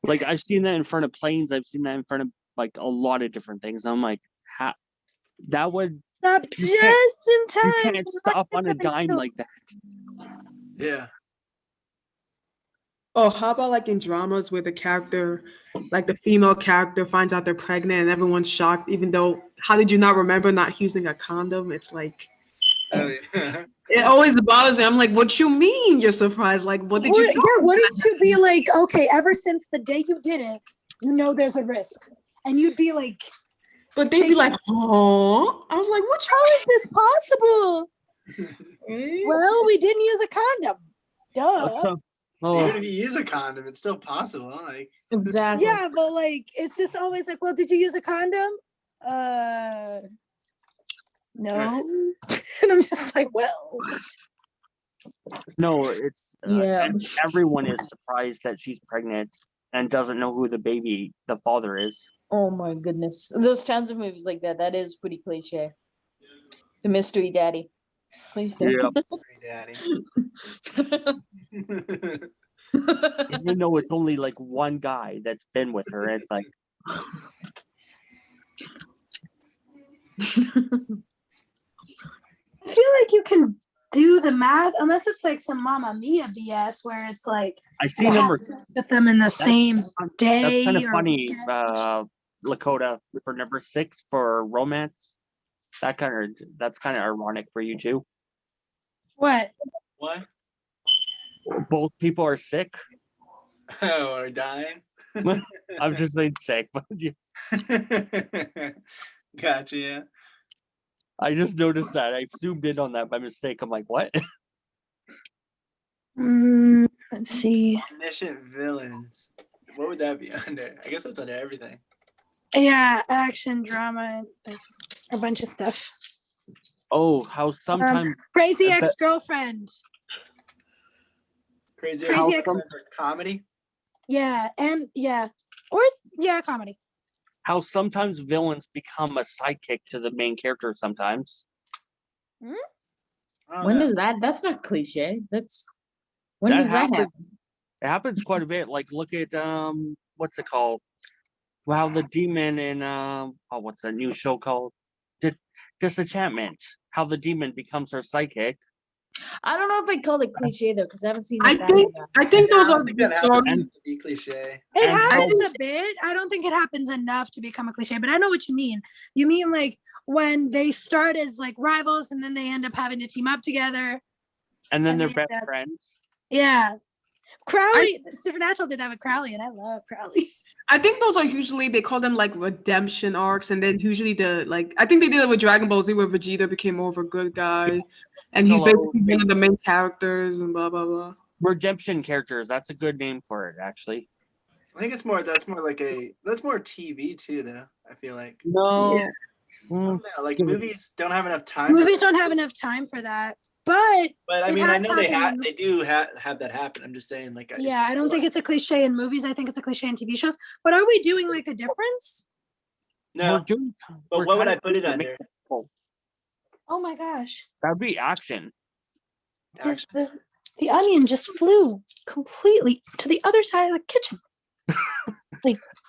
Like I've seen that in front of planes. I've seen that in front of like a lot of different things. I'm like, that would Stop You just can't- in you time. can't stop on a dime like that. Yeah. Oh, how about like in dramas where the character, like the female character, finds out they're pregnant and everyone's shocked, even though how did you not remember not using a condom? It's like Oh, yeah. it always bothers me. I'm like, what you mean you're surprised? Like, what did you do? Yeah, wouldn't you be like, okay, ever since the day you did it, you know there's a risk. And you'd be like, But they'd be like, oh, I was like, what how is this possible? you Well, we didn't use a condom. Duh. Even if you use a condom, it's still possible. Like Exactly. Yeah, but like it's just always like, well, did you use a condom? No. And I'm just like, well. No, it's Yeah. and everyone is surprised that she's pregnant and doesn't know who the father is. Oh my goodness. Those tons of movies like that. That is pretty cliche. The mystery daddy. Cliche. Yeah. daddy. Even though it's only like one guy that's been with her, it's like I feel like you can do the math unless it's like some Mamma Mia BS where it's like I see you number have sex with them in the same day. that's kind of or funny, weekend. Lakota, for number 6 for romance. That's kind of ironic for you too. What? What? Both people are sick. Oh, or dying? I'm just saying sick, but Gotcha, yeah. I just noticed that. I zoomed in on that by mistake. I'm like, what? Let's see. Omniscient villains. What would that be under? I guess that's under everything. Yeah, action, drama, and a bunch of stuff. Oh, how sometimes Crazy I bet- ex-girlfriend. Crazy Crazy Ex- comedy? Yeah, and yeah. Or yeah, comedy. how sometimes villains become a sidekick to the main character sometimes. When does that? That's not cliche. That's when That does that happens- happen? It happens quite a bit. Like look at what's it called? Wow, the demon in what's that new show called? Disenchantment. How the demon becomes her psychic. I don't know if I'd call it cliche though, because I haven't seen I that. think those I are don't think that happens And- to be cliche. It And happens a bit. I don't think it happens enough to become a cliche, but I know what you mean. You mean like when they start as like rivals and then they end up having to team up together. And then And they're they best end up- friends. Yeah. Crowley, Supernatural did that with Crowley, and I love Crowley. I think those are usually they call them like redemption arcs, and then usually I think they did it with Dragon Ball Z where Vegeta became more of a good guy, and he's basically one of the main characters and blah blah blah. Redemption characters. That's a good name for it, actually. I think that's more TV too, though. I feel like. No. Yeah. No, like movies don't have enough time. Movies don't have enough time for that. But But I it mean, I has know happened. they do have that happen. I'm just saying, like. yeah, I don't think it's a cliche in movies. I think it's a cliche in TV shows. But are we doing like a difference? No. But what would I put it under? Oh my gosh. That'd be action. The onion just flew completely to the other side of the kitchen.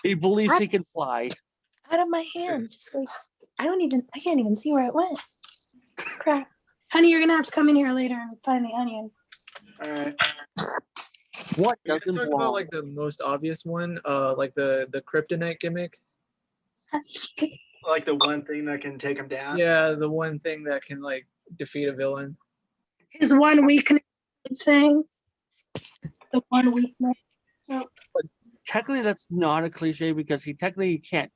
He believes he can fly. Out of my hand. Just like I can't even see where it went. Crap. Honey, you're gonna have to come in here later and find the onion. All right. What Yeah, doesn't talk belong? about like the most obvious one, like the kryptonite gimmick. Like the one thing that can take them down. Yeah, the one thing that can like defeat a villain. His one weakness thing. The one weakness. Technically, that's not a cliche because he technically can't.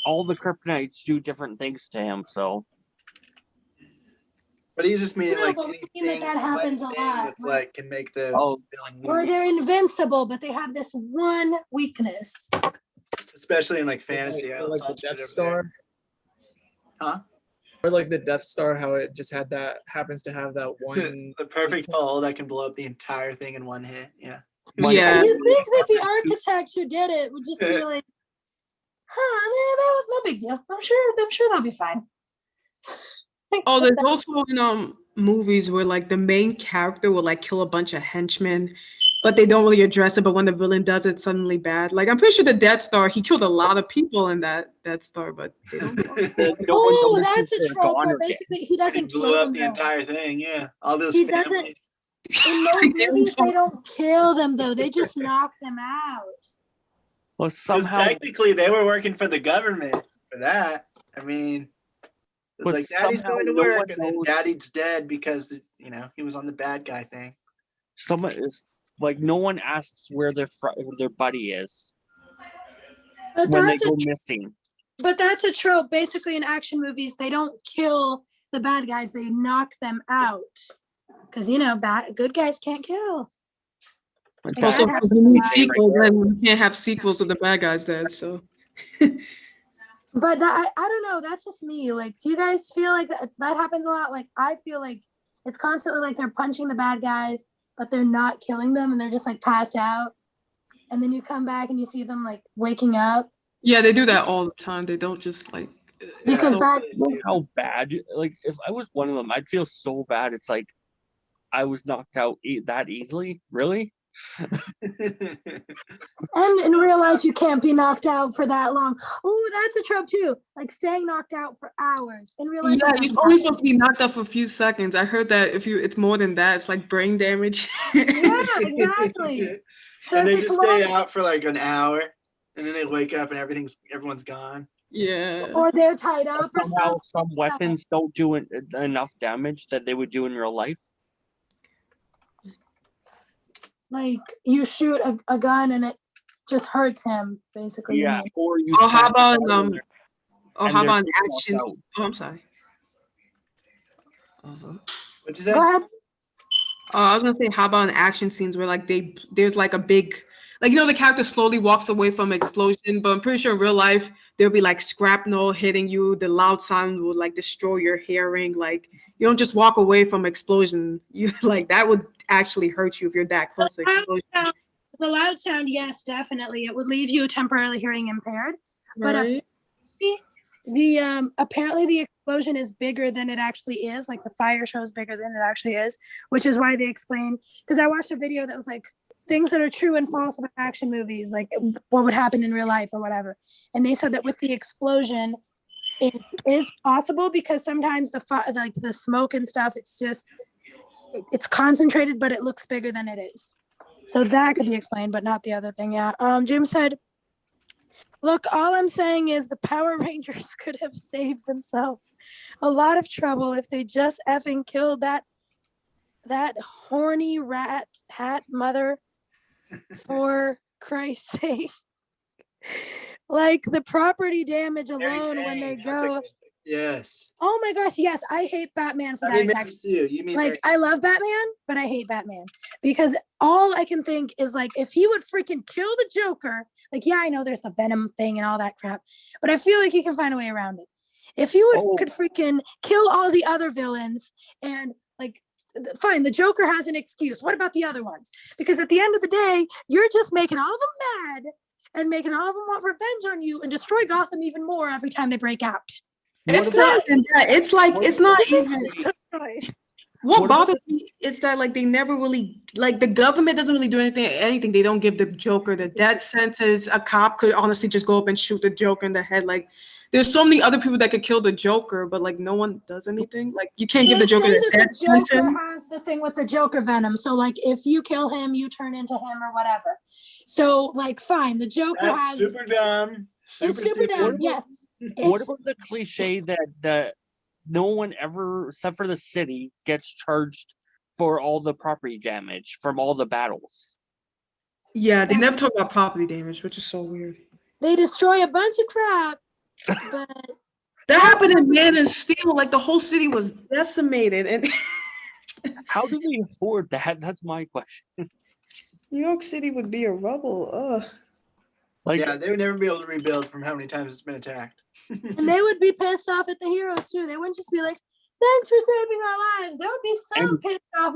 All the kryptonites do different things to him, so But he's just meaning No, like but we mean anything that happens a one thing lot. that's like can make the Oh, villain Or weak. they're invincible, but they have this one weakness. Especially in like fantasy. Or like the I'll Death Star. Huh? Or like the Death Star, how it just had that happens to have that one. The perfect hole that can blow up the entire thing in one hit. Yeah. Yeah. And you think that the architect who did it would just be like, that was no big deal. I'm sure that'll be fine. Oh, there's also in movies where like the main character will like kill a bunch of henchmen, but they don't really address it. But when the villain does it, suddenly bad. Like I'm pretty sure the Death Star, he killed a lot of people in that Death Star, but they don't. Oh, that's a trope where basically he doesn't Blew kill up them. the though. entire thing. Yeah. All those He doesn't. families. In most movies, they don't kill them though. They just knock them out. Well, Because somehow technically they were working for the government for that. I mean, it's But like Daddy's somehow going to no work, one and then knows- Daddy's dead because he was on the bad guy thing. someone is like no one asks where their buddy is But when they that's go a missing. but that's a trope. Basically, in action movies, they don't kill the bad guys; they knock them out. Because good guys can't kill. Like, Also, that because we need happens. sequels, and we can't have sequels with the bad guys dead. So. But I don't know. That's just me. Like, do you guys feel like that happens a lot? Like, I feel like it's constantly like they're punching the bad guys, but they're not killing them, and they're just like passed out. And then you come back and you see them like waking up. Yeah, they do that all the time. They don't just like. Because back. You know how bad? Like, if I was one of them, I'd feel so bad. It's like I was knocked out that easily. Really? And in real life, you can't be knocked out for that long. Oh, that's a trope too. Like staying knocked out for hours. In real life, Yeah, you're only supposed to be knocked out for a few seconds. I heard that it's more than that, it's like brain damage. Yeah, exactly. So and they if it's just stay long, out for like an hour, and then they wake up and everyone's gone. Yeah. or they're tied up, or Somehow, something. some weapons don't do enough damage that they would do in real life. Like you shoot a gun and it just hurts him, basically. you Yeah, mean. or you. Oh, how stand about there oh, and how they're about just knocked actions? out. Oh, I'm sorry. What'd you say? Go ahead. I was gonna say, how about in action scenes where like there's like a big, like the character slowly walks away from an explosion, but I'm pretty sure in real life there'll be like shrapnel hitting you. The loud sound will like destroy your hearing. Like you don't just walk away from explosion. You like that would actually hurt you if you're that close to explosion. The loud sound, yes, definitely. It would leave you temporarily hearing impaired. But Right? apparently the explosion is bigger than it actually is. Like the fire shows bigger than it actually is, which is why they explain. Because I watched a video that was like things that are true and false about action movies, like what would happen in real life or whatever. And they said that with the explosion, it is possible because sometimes the smoke and stuff, it's concentrated, but it looks bigger than it is. So that could be explained, but not the other thing. Yeah. Jim said, look, all I'm saying is the Power Rangers could have saved themselves a lot of trouble if they just effing killed that horny rat hat mother, for Christ's sake. Like the property damage alone when they go. Yes. Oh my gosh, yes, I hate Batman for that exact. You mean Like I love Batman, but I hate Batman because all I can think is like if he would freaking kill the Joker, like yeah, I know there's the Venom thing and all that crap, but I feel like he can find a way around it. If he could freaking kill all the other villains and like fine, the Joker has an excuse. What about the other ones? Because at the end of the day, you're just making all of them mad and making all of them want revenge on you and destroy Gotham even more every time they break out. It's not even that. It's like it's not even. What bothers me is that like they never really like the government doesn't really do anything. They don't give the Joker the death sentence. A cop could honestly just go up and shoot the Joker in the head. Like there's so many other people that could kill the Joker, but like no one does anything. Like you can't give the Joker the death sentence. The Joker has the thing with the Joker venom. So like if you kill him, you turn into him or whatever. So like fine, the Joker has super dumb. Super dumb. Yeah. What about the cliche that no one ever, except for the city, gets charged for all the property damage from all the battles? Yeah, they never talk about property damage, which is so weird. They destroy a bunch of crap, but That happened in Man of Steel. Like the whole city was decimated, and How do they afford that? That's my question. New York City would be a rubble. Ugh. Like, yeah, they would never be able to rebuild from how many times it's been attacked. And they would be pissed off at the heroes too. They wouldn't just be like, "Thanks for saving our lives." They would be so pissed off,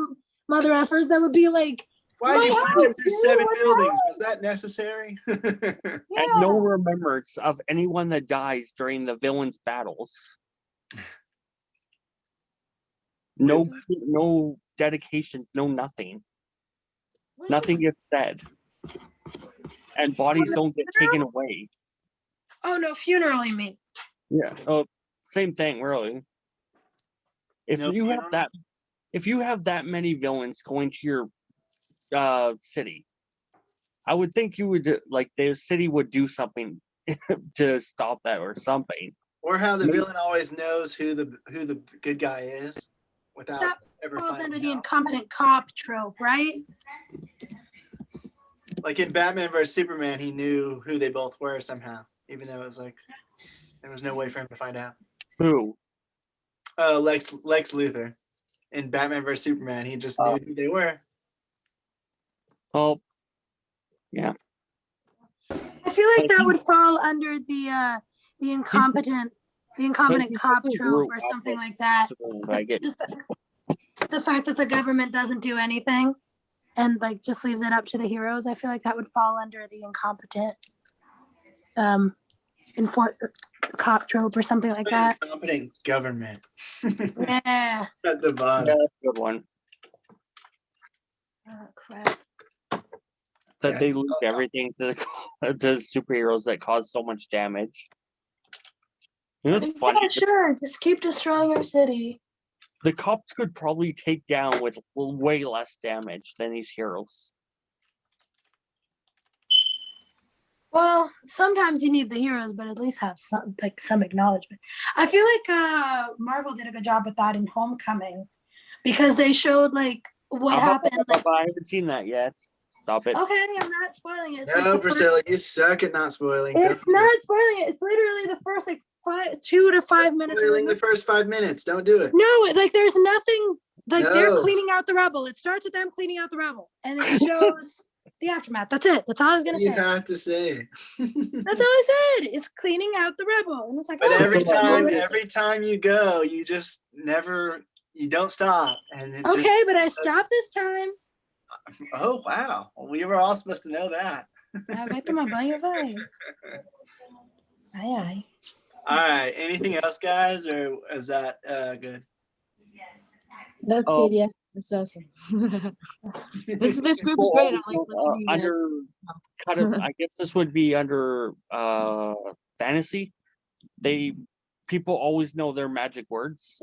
mother effers. That would be like, Why'd you "My punch him house, through dude, 7 what buildings? happened?" Was that necessary? and Yeah. no remembrance of anyone that dies during the villain's battles. No dedications, no nothing. Nothing gets said. And bodies don't get taken away. Oh no, funeral, you mean? Yeah. Same thing, really. If No you have funeral? if you have that many villains going to your city, I would think you would like the city would do something to stop that or something. Or how the villain always knows who the good guy is without That ever falls under finding the out. incompetent cop trope, right? Like in Batman vs Superman, he knew who they both were somehow, even though it was like there was no way for him to find out. Who? Lex Luthor in Batman vs Superman, he just knew who they were. Well, yeah. I feel like that would fall under the incompetent cop trope or something like that. I get The fact that the government doesn't do anything and like just leaves it up to the heroes, I feel like that would fall under the incompetent cop trope or something like that. Incompetent government. Yeah. At the bottom. Yeah, that's a good one. Oh crap. That they lose everything to the superheroes that cause so much damage. You know, it's funny. Yeah, sure. Just keep destroying our city. The cops could probably take down with way less damage than these heroes. Well, sometimes you need the heroes, but at least have some acknowledgement. I feel like Marvel did a good job with that in Homecoming because they showed like what happened. Like, I haven't seen that yet. Stop it. Okay, I'm not spoiling it. No, Priscilla, you suck at not spoiling. It's not spoiling it. It's literally the first like 2 to 5 minutes. Spoiling the first 5 minutes. Don't do it. No, like there's nothing. Like they're No. cleaning out the rubble. It starts with them cleaning out the rubble, and it shows the aftermath. That's it. That's all I was gonna say. You have to say. That's all I said. It's cleaning out the rubble, and it's like. But oh, every time you go, you just never. You don't stop, and it okay, just, but I stopped this time. Oh wow! Well, we were all supposed to know that. Vai tomar banho, vai. Aye. All right. Anything else, guys, or is that good? That's good. Yeah, that's awesome. This group is great. I like listening. I guess this would be under fantasy. People always know their magic words,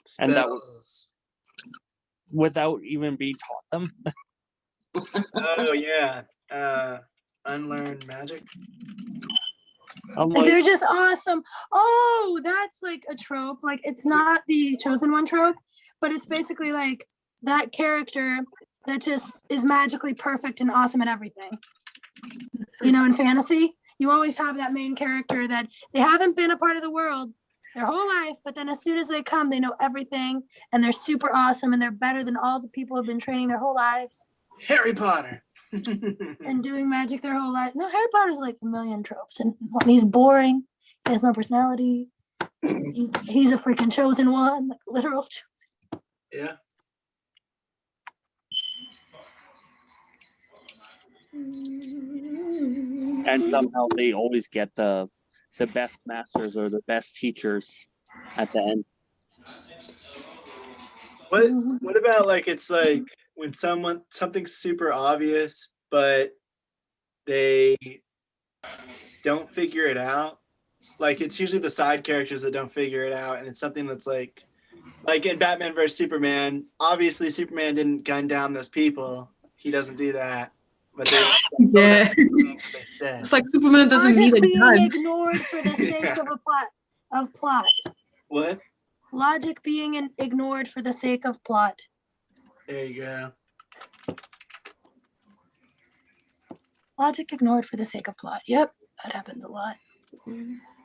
Spells. and that was without even being taught them. Oh yeah, unlearned magic. Like they're just awesome. Oh, that's like a trope. Like it's not the chosen one trope, but it's basically like that character that just is magically perfect and awesome at everything. You know, in fantasy, you always have that main character that they haven't been a part of the world their whole life, but then as soon as they come, they know everything and they're super awesome and they're better than all the people who've been training their whole lives. Harry Potter. And doing magic their whole life. No, Harry Potter's like a million tropes, and he's boring. He has no personality. He's a freaking chosen one, like literal chosen. Yeah. And somehow they always get the best masters or the best teachers at the end. What about like it's like when something's super obvious, but they don't figure it out? Like it's usually the side characters that don't figure it out, and it's something that's like in Batman vs Superman. Obviously, Superman didn't gun down those people. He doesn't do that. But they they said. It's like Superman doesn't need a gun. Ignored for the sake of plot. What? Logic being ignored for the sake of plot. There you go. Logic ignored for the sake of plot. Yep, that happens a lot.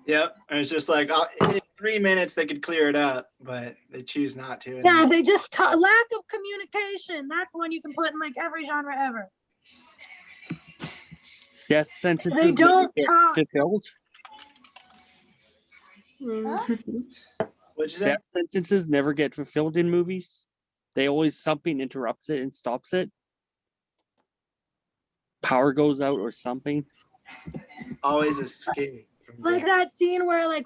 Yep. And it's just like in 3 minutes they could clear it up, but they choose not to. Yeah, they just lack of communication. That's one you can put in like every genre ever. Death sentences They don't get talk. fulfilled. What'd you say? Death sentences never get fulfilled in movies. They always something interrupts it and stops it. Power goes out or something. Always escape. Like that scene where like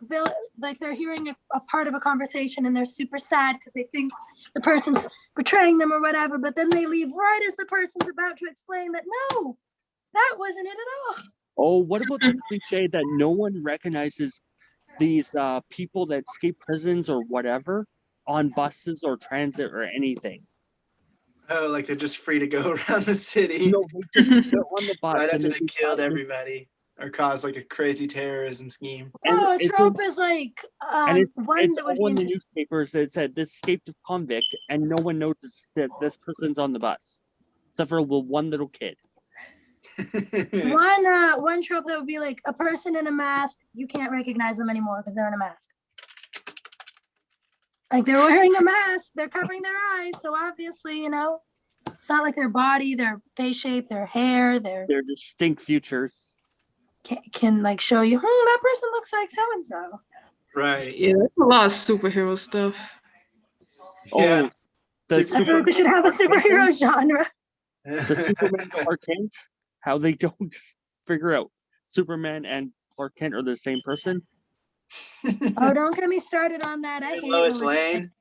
they're hearing a part of a conversation and they're super sad because they think the person's betraying them or whatever, but then they leave right as the person's about to explain that no, that wasn't it at all. Oh, what about the cliche that no one recognizes these people that escape prisons or whatever on buses or transit or anything? Oh, like they're just free to go around the city. No, they just go on the bus Right and after they killed decide everybody or caused like a crazy terrorism scheme. No, a it's trope is like and it's one that would be all in the interesting. newspapers that said this escaped convict, and no one noticed that this person's on the bus, except for one little kid. One trope that would be like a person in a mask, you can't recognize them anymore because they're in a mask. Like they're wearing a mask, they're covering their eyes, so obviously, you know, it's not like their body, their face shape, their hair, their distinct features can like show you, that person looks like so and so. Right. Yeah, there's a lot of superhero stuff. Yeah. I feel like we should have a superhero genre. The Superman Clark Kent, how they don't figure out Superman and Clark Kent are the same person. Oh, don't get me started on that. I hate Lois Lane.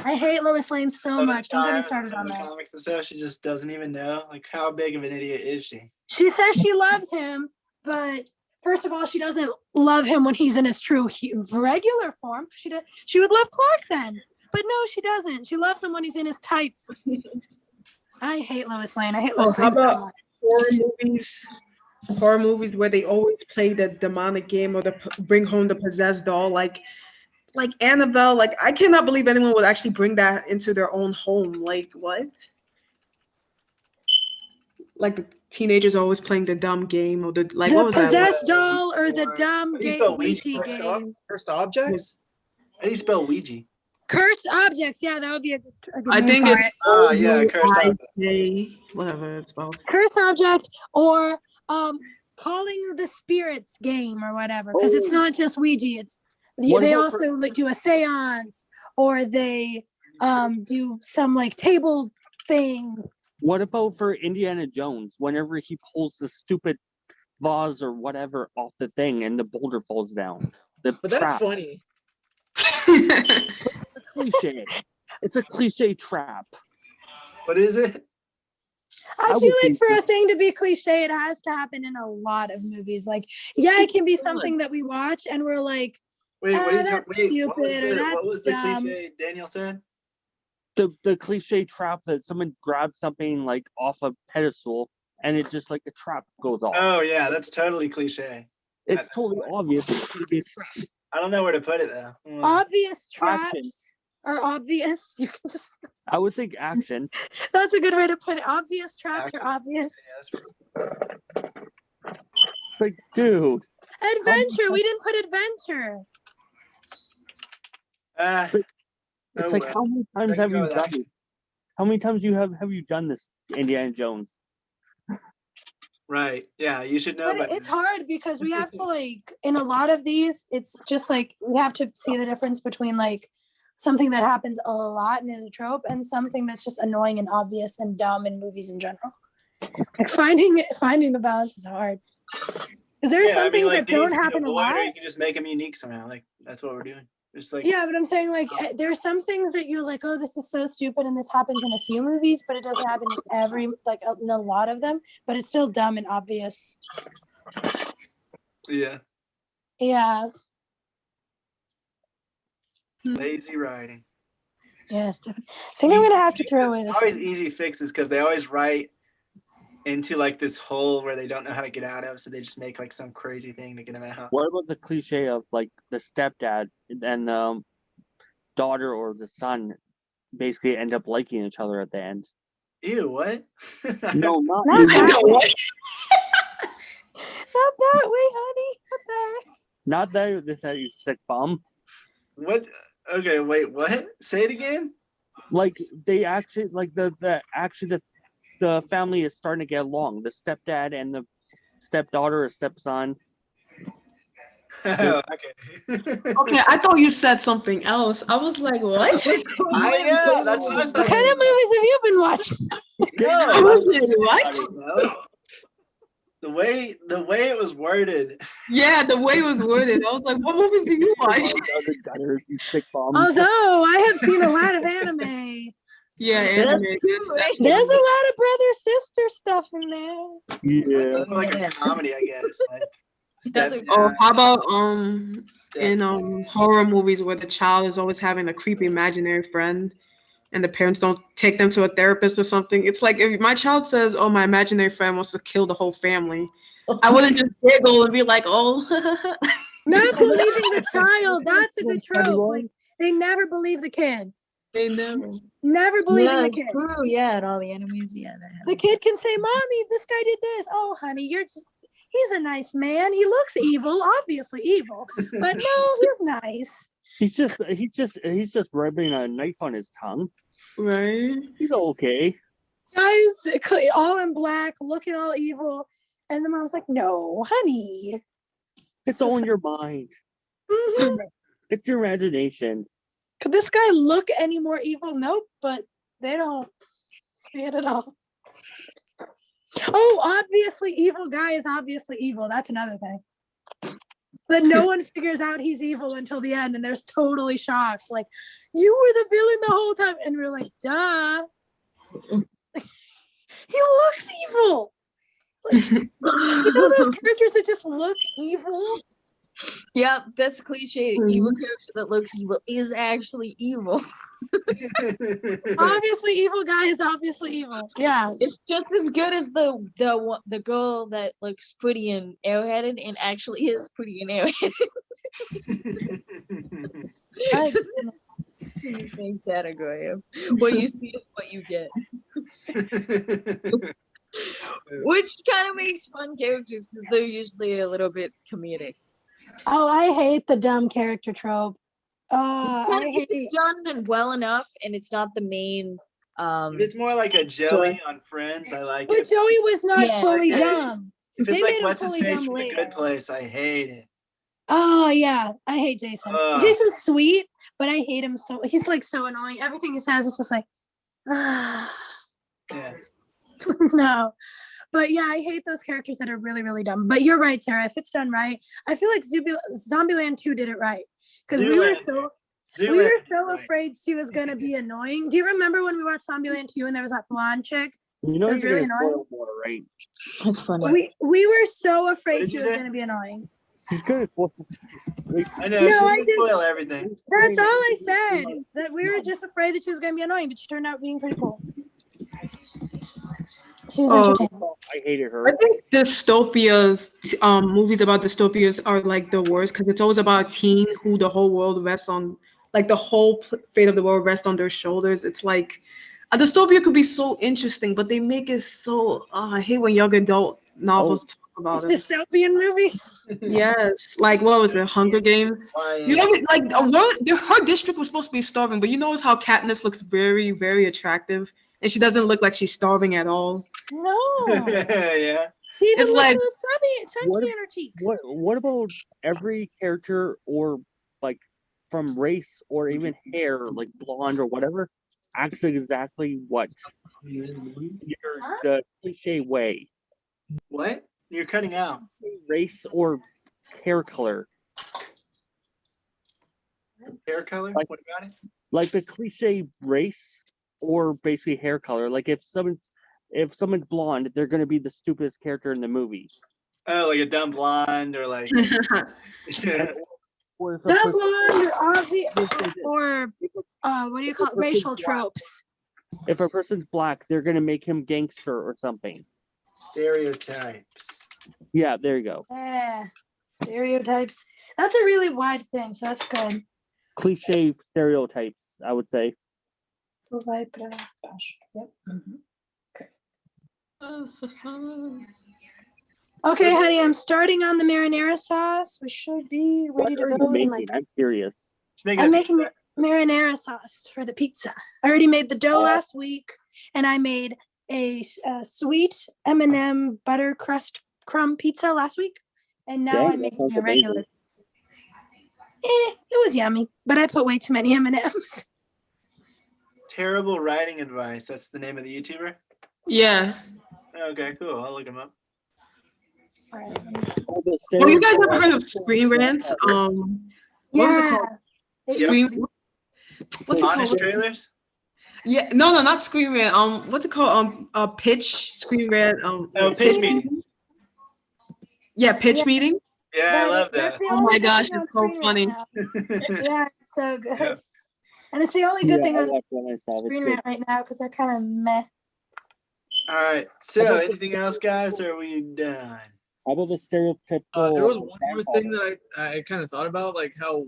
I hate Lois Lane so much. Don't get me started on that. Comics and stuff, she just doesn't even know. Like, how big of an idiot is she? She says she loves him, but first of all, she doesn't love him when he's in his true regular form. She would love Clark then, but no, she doesn't. She loves him when he's in his tights. I hate Lois Lane. I hate Lois Lane so much. Horror movies where they always play the demonic game or the bring home the possessed doll, like Annabelle. Like, I cannot believe anyone would actually bring that into their own home. Like, what? Like the teenagers always playing the dumb game or the like. The what was possessed that? doll or the dumb Ouija game. Cursed objects? How do you spell Ouija? Cursed objects. Yeah, that would be a good I name think for it's it. yeah, cursed object. Whatever it's called. Cursed object or calling the spirits game or whatever, because it's not just Ouija. It's they also like do a seance or they do some like table thing. What about for Indiana Jones? Whenever he pulls the stupid vase or whatever off the thing and the boulder falls down. But that's funny. It's a cliche. It's a cliche trap. What is it? I feel like for a thing to be cliche, it has to happen in a lot of movies. Like, yeah, it can be something that we watch and we're like, wait, that's stupid or that's what was the dumb. cliche Daniel said? The cliche trap that someone grabs something like off a pedestal and it just like a trap goes off. Oh yeah, that's totally cliche. It's totally obvious it's going to be a trap. I don't know where to put it though. Obvious traps are obvious. You can just. I would think action. That's a good way to put it. Obvious traps are obvious. Like, dude. Adventure. We didn't put adventure. It's like how many times have you done this? How many times have you done this, Indiana Jones? Right. Yeah, you should know. But it's hard because we have to like in a lot of these, it's just like we have to see the difference between like something that happens a lot and is a trope and something that's just annoying and obvious and dumb in movies in general. Like finding the balance is hard. Because there are some things that don't happen a lot. You can just make them unique somehow. Like that's what we're doing. Just like yeah, but I'm saying like there are some things that you're like, oh, this is so stupid, and this happens in a few movies, but it doesn't happen in a lot of them. But it's still dumb and obvious. Yeah. Yeah. Lazy writing. Yes, I think I'm gonna have to throw away this. Always easy fixes because they always write into like this hole where they don't know how to get out of, so they just make like some crazy thing to get them out. What about the cliche of like the stepdad and the daughter or the son basically end up liking each other at the end? Ew, what? No, not that way. Not that way, honey. What the heck? Not that you sick bum. What? Okay, wait, what? Say it again. Like they actually like the family is starting to get along. The stepdad and the stepdaughter or stepson. Okay. Okay, I thought you said something else. I was like, what? Yeah, that's what I What thought. kind of movies have you been watching? I was like, what? No. The way it was worded. Yeah, the way it was worded. I was like, what movies do you watch? You sick bum. Although I have seen a lot of anime. Yeah, There's anime. a lot of brother sister stuff in there. Yeah. More like a comedy, I guess. Like Oh, how about in horror movies where the child is always having a creepy imaginary friend and the parents don't take them to a therapist or something? It's like if my child says, "Oh, my imaginary friend wants to kill the whole family," I wouldn't just giggle and be like, "Oh." Not believing the child. That's a good trope. Like they never believe the kid. They never. Never believing the it's kid. true. Yeah, and all the enemies. Yeah, The kid can say, "Mommy, this guy did this." "Oh, honey, he's a nice man. He looks evil, obviously evil, but no, he's nice." He's just rubbing a knife on his tongue. Right. He's okay. Guys, all in black, looking all evil, and the mom's like, "No, honey, It's all in your mind. Mhm. It's your imagination. Could this guy look any more evil?" Nope, but they don't see it at all. Oh, obviously evil guy is obviously evil. That's another thing. But no one figures out he's evil until the end, and they're totally shocked. Like, "You were the villain the whole time," and we're like, "Duh." He looks evil. Like, you know those characters that just look evil? Yep, that's cliche. Evil character that looks evil is actually evil. Obviously, evil guy is obviously evil. Yeah. It's just as good as the girl that looks pretty and airheaded and actually is pretty and airheaded. In the same category of what you see is what you get. Which kind of makes fun characters because they're usually a little bit comedic. Oh, I hate the dumb character trope. If it's done well enough and it's not the main If it's more like a Joey on Friends, I like But it. Joey was not fully Like, dumb. If They it's made like him what's his fully face dumb from The later. Good Place, I hate it. Oh yeah, I hate Jason. Ugh. Jason's sweet, but I hate him so. He's like so annoying. Everything he says is just like, Yeah. no. But yeah, I hate those characters that are really, really dumb. But you're right, Sarah. If it's done right, I feel like Zombieland 2 did it right because we were so afraid she was gonna be annoying. Do you remember when we watched Zombieland 2 and there was that blonde chick? You know that was you're really gonna annoying. spoil more, right? That's funny. We were so afraid did she you was say? gonna be annoying. He's gonna spoil. I know, No, she's I gonna just- spoil everything. That's all I said. That we were just afraid that she was gonna be annoying, but she turned out being pretty cool. She was entertaining. I hated her. I think dystopias, movies about dystopias are like the worst because it's always about a teen who the whole world rests on, like the whole fate of the world rests on their shoulders. It's like a dystopia could be so interesting, but they make it so. I hate when young adult novels talk about it. Dystopian movies. Yes, like what was it, Hunger Games? You know, like her district was supposed to be starving, but you notice how Katniss looks very, very attractive, and she doesn't look like she's starving at all. No. Yeah. She even It's looks like- a little chunky in her cheeks. What about every character or like from race or even hair, like blonde or whatever, acts exactly what the cliche way? What? You're cutting out. Race or hair color. Hair color? Like- What about it? Like the cliche race or basically hair color. Like if someone's blonde, they're gonna be the stupidest character in the movie. Oh, like a dumb blonde or like Or if a Dumb person- blonde or what do you call it? Racial tropes. if a person's black, they're gonna make him gangster or something. stereotypes. Yeah, there you go. Yeah. Stereotypes. That's a really wide thing, so that's good. Cliche stereotypes, I would say. Yep. Mm-hmm. Okay, honey, I'm starting on the marinara sauce. We should be ready to go. In like, I'm curious. I'm making marinara sauce for the pizza. I already made the dough last week, and I made a sweet M&M butter crust crumb pizza last week, and now I'm making a regular. It was yummy, but I put way too many M&Ms. Terrible writing advice. That's the name of the YouTuber? Yeah. Okay, cool. I'll look him up. Well, you guys ever heard of Screen Rants? What was it called? Screen. What's it Honest called? trailers? Yeah, no, not Screen Rant. What's it called? Pitch Screen Rant. Pitch meetings. Yeah, pitch meeting. Yeah, I love that. Oh my gosh, it's so funny. Yeah, it's so good. Yep. And it's the only good thing on Screen Rant right now because they're kind of meh. All right. So, anything else, guys? Or are we done? How about the stereotypical? There was one more thing that I kind of thought about, like how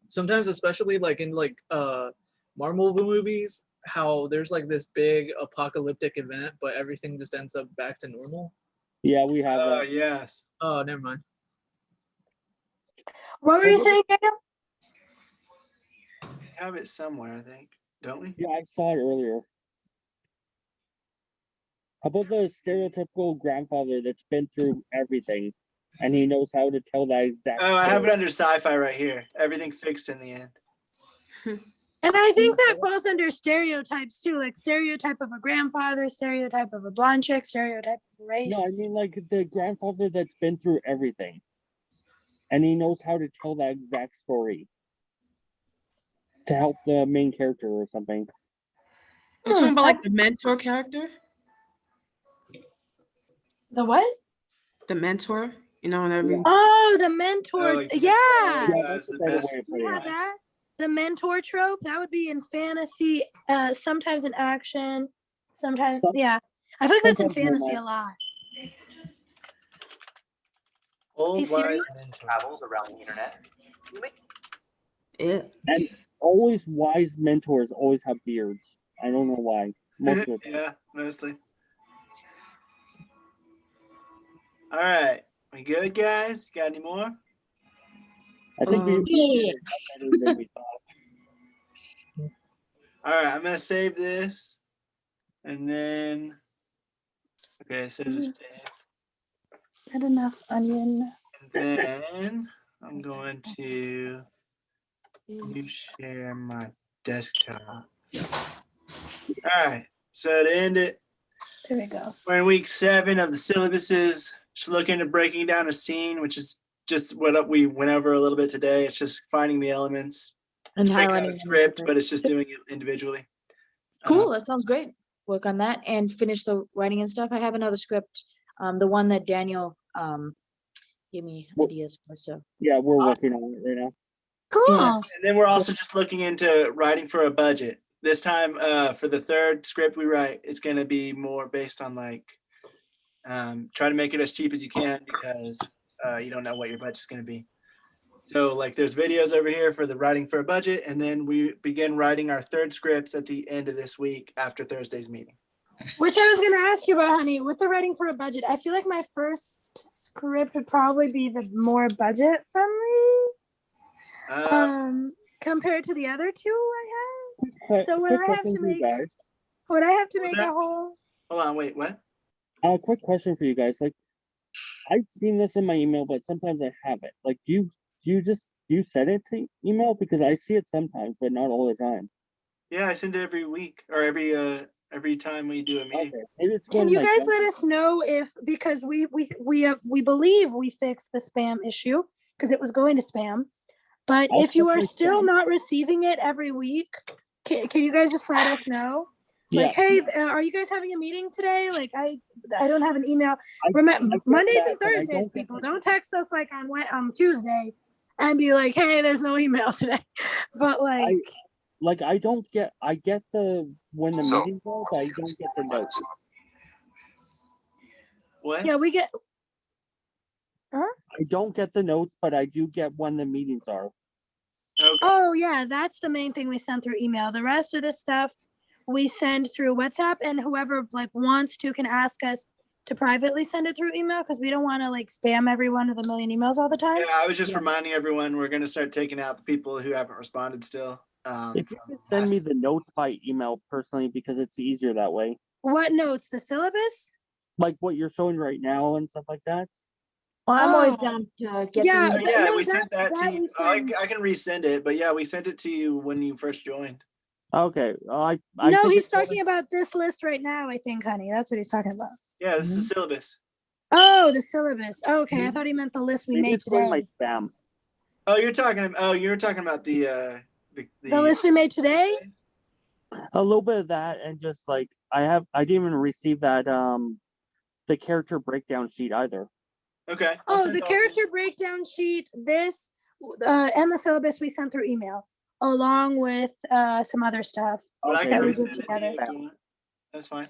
sometimes, especially like in like Marvel movies, how there's like this big apocalyptic event, but everything just ends up back to normal. Yeah, we have. Oh, yes. Oh, never mind. What were you saying, Daniel? We have it somewhere, I think. Don't we? Yeah, I saw it earlier. How about the stereotypical grandfather that's been through everything, and he knows how to tell that exact. Oh, I have it under sci-fi right here. Everything fixed in the end. And I think that falls under stereotypes too, like stereotype of a grandfather, stereotype of a blonde chick, stereotype of a race. No, I mean like the grandfather that's been through everything, and he knows how to tell that exact story to help the main character or something. You're talking about like the mentor character? The what? The mentor, you know, and everything. Oh, the mentor. Oh, yeah. That's the best. We have that. The mentor trope, that would be in fantasy, sometimes in action, sometimes, yeah. I feel like that's in fantasy a lot. Old wise travels around the internet. Yeah. And always wise mentors always have beards. I don't know why. Most of the time. Yeah, mostly. All right. We good, guys? Got any more? I think we better than we thought. All right, I'm gonna save this, and then okay, so just Not enough onion. and then I'm going to share my desktop. All right, so to end it, there we go. We're in week 7 of the syllabuses. Just looking at breaking down a scene, which is just what we went over a little bit today. It's just finding the elements. And Break out highlighting a script, but it's just doing it individually. Cool. That sounds great. Work on that and finish the writing and stuff. I have another script, the one that Daniel gave me ideas for. So yeah, we're working on it right now. Cool. Yeah. And then we're also just looking into writing for a budget. This time, for the third script we write, it's going to be more based on like try to make it as cheap as you can because you don't know what your budget's going to be. So like there's videos over here for the writing for a budget, and then we begin writing our third scripts at the end of this week after Thursday's meeting. Which I was going to ask you about, honey, with the writing for a budget. I feel like my first script would probably be the more budget friendly compared to the other two I have. So would I have to make a whole? Hold on, wait, what? Quick question for you guys. Like, I've seen this in my email, but sometimes I haven't. Like, do you send it to email? Because I see it sometimes, but not all the time. Yeah, I send it every week or every time we do a meeting. Okay. Maybe it's Can you guys let us know if, because we believe we fixed the spam issue because it was going to spam, but if you are still not receiving it every week, can you guys just let us know? Like, hey, are you guys having a meeting today? Like, I don't have an email. Remember, Mondays and Thursdays, people don't text us like on Tuesday and be like, hey, there's no email today. But like, I get the when the meetings are, but I don't get the notes. What? Yeah, we get. Huh? I don't get the notes, but I do get when the meetings are. Okay. Oh yeah, that's the main thing we send through email. The rest of this stuff we send through WhatsApp, and whoever like wants to can ask us to privately send it through email because we don't want to like spam everyone with a million emails all the time. Yeah, I was just reminding everyone we're going to start taking out the people who haven't responded still. If you could send me the notes by email personally, because it's easier that way. What notes? The syllabus? Like what you're showing right now and stuff like that. Well, I'm always down to get Yeah, the Yeah, no, we sent that to you. we I sent. can resend it, but yeah, we sent it to you when you first joined. Okay. I No, think he's it's only- talking about this list right now, I think, honey. That's what he's talking about. Yeah, this is the syllabus. Oh, the syllabus. Okay, I thought he meant the list we maybe made it's going today. my spam. Oh, you're talking about the list we made today? A little bit of that, and just like I didn't even receive that the character breakdown sheet either. Okay. Oh, the character breakdown sheet, this and the syllabus we sent through email, along with some other stuff But I Okay, can that we okay. did resend it to together. you if you want. That's fine.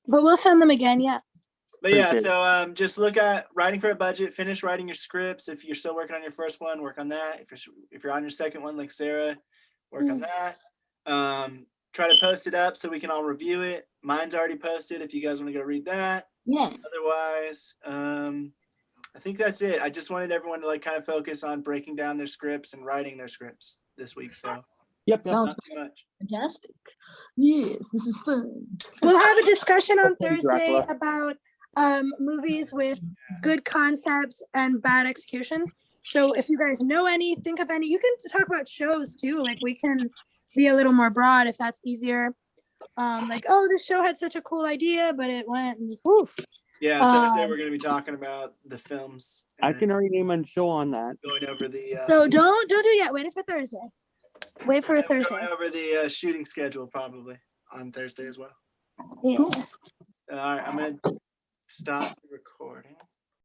But we'll send them again, yeah. But yeah, Appreciate so just look at writing for a budget, finish writing your scripts. If you're still working on your first one, work on that. If you're on your second one, like Sarah, work on that. Try to post it up so we can all review it. Mine's already posted if you guys want to go read that. Yeah. Otherwise, I think that's it. I just wanted everyone to like kind of focus on breaking down their scripts and writing their scripts this week. So Yep. Sounds not too much. fantastic. Yes, this is fun. We'll have a discussion on Hopefully, Thursday Dracula. about movies with good concepts and bad executions. So if you guys know any, think of any, you can talk about shows too. Like we can be a little more broad if that's easier. Like, oh, this show had such a cool idea, but it went and woof. Yeah, Thursday we're going to be talking about the films. I and can already name a show on that. going over the. So don't do yet. Wait for Thursday. Wait for Thursday. Going over the shooting schedule probably on Thursday as well. Yeah. All right, I'm going to stop the recording.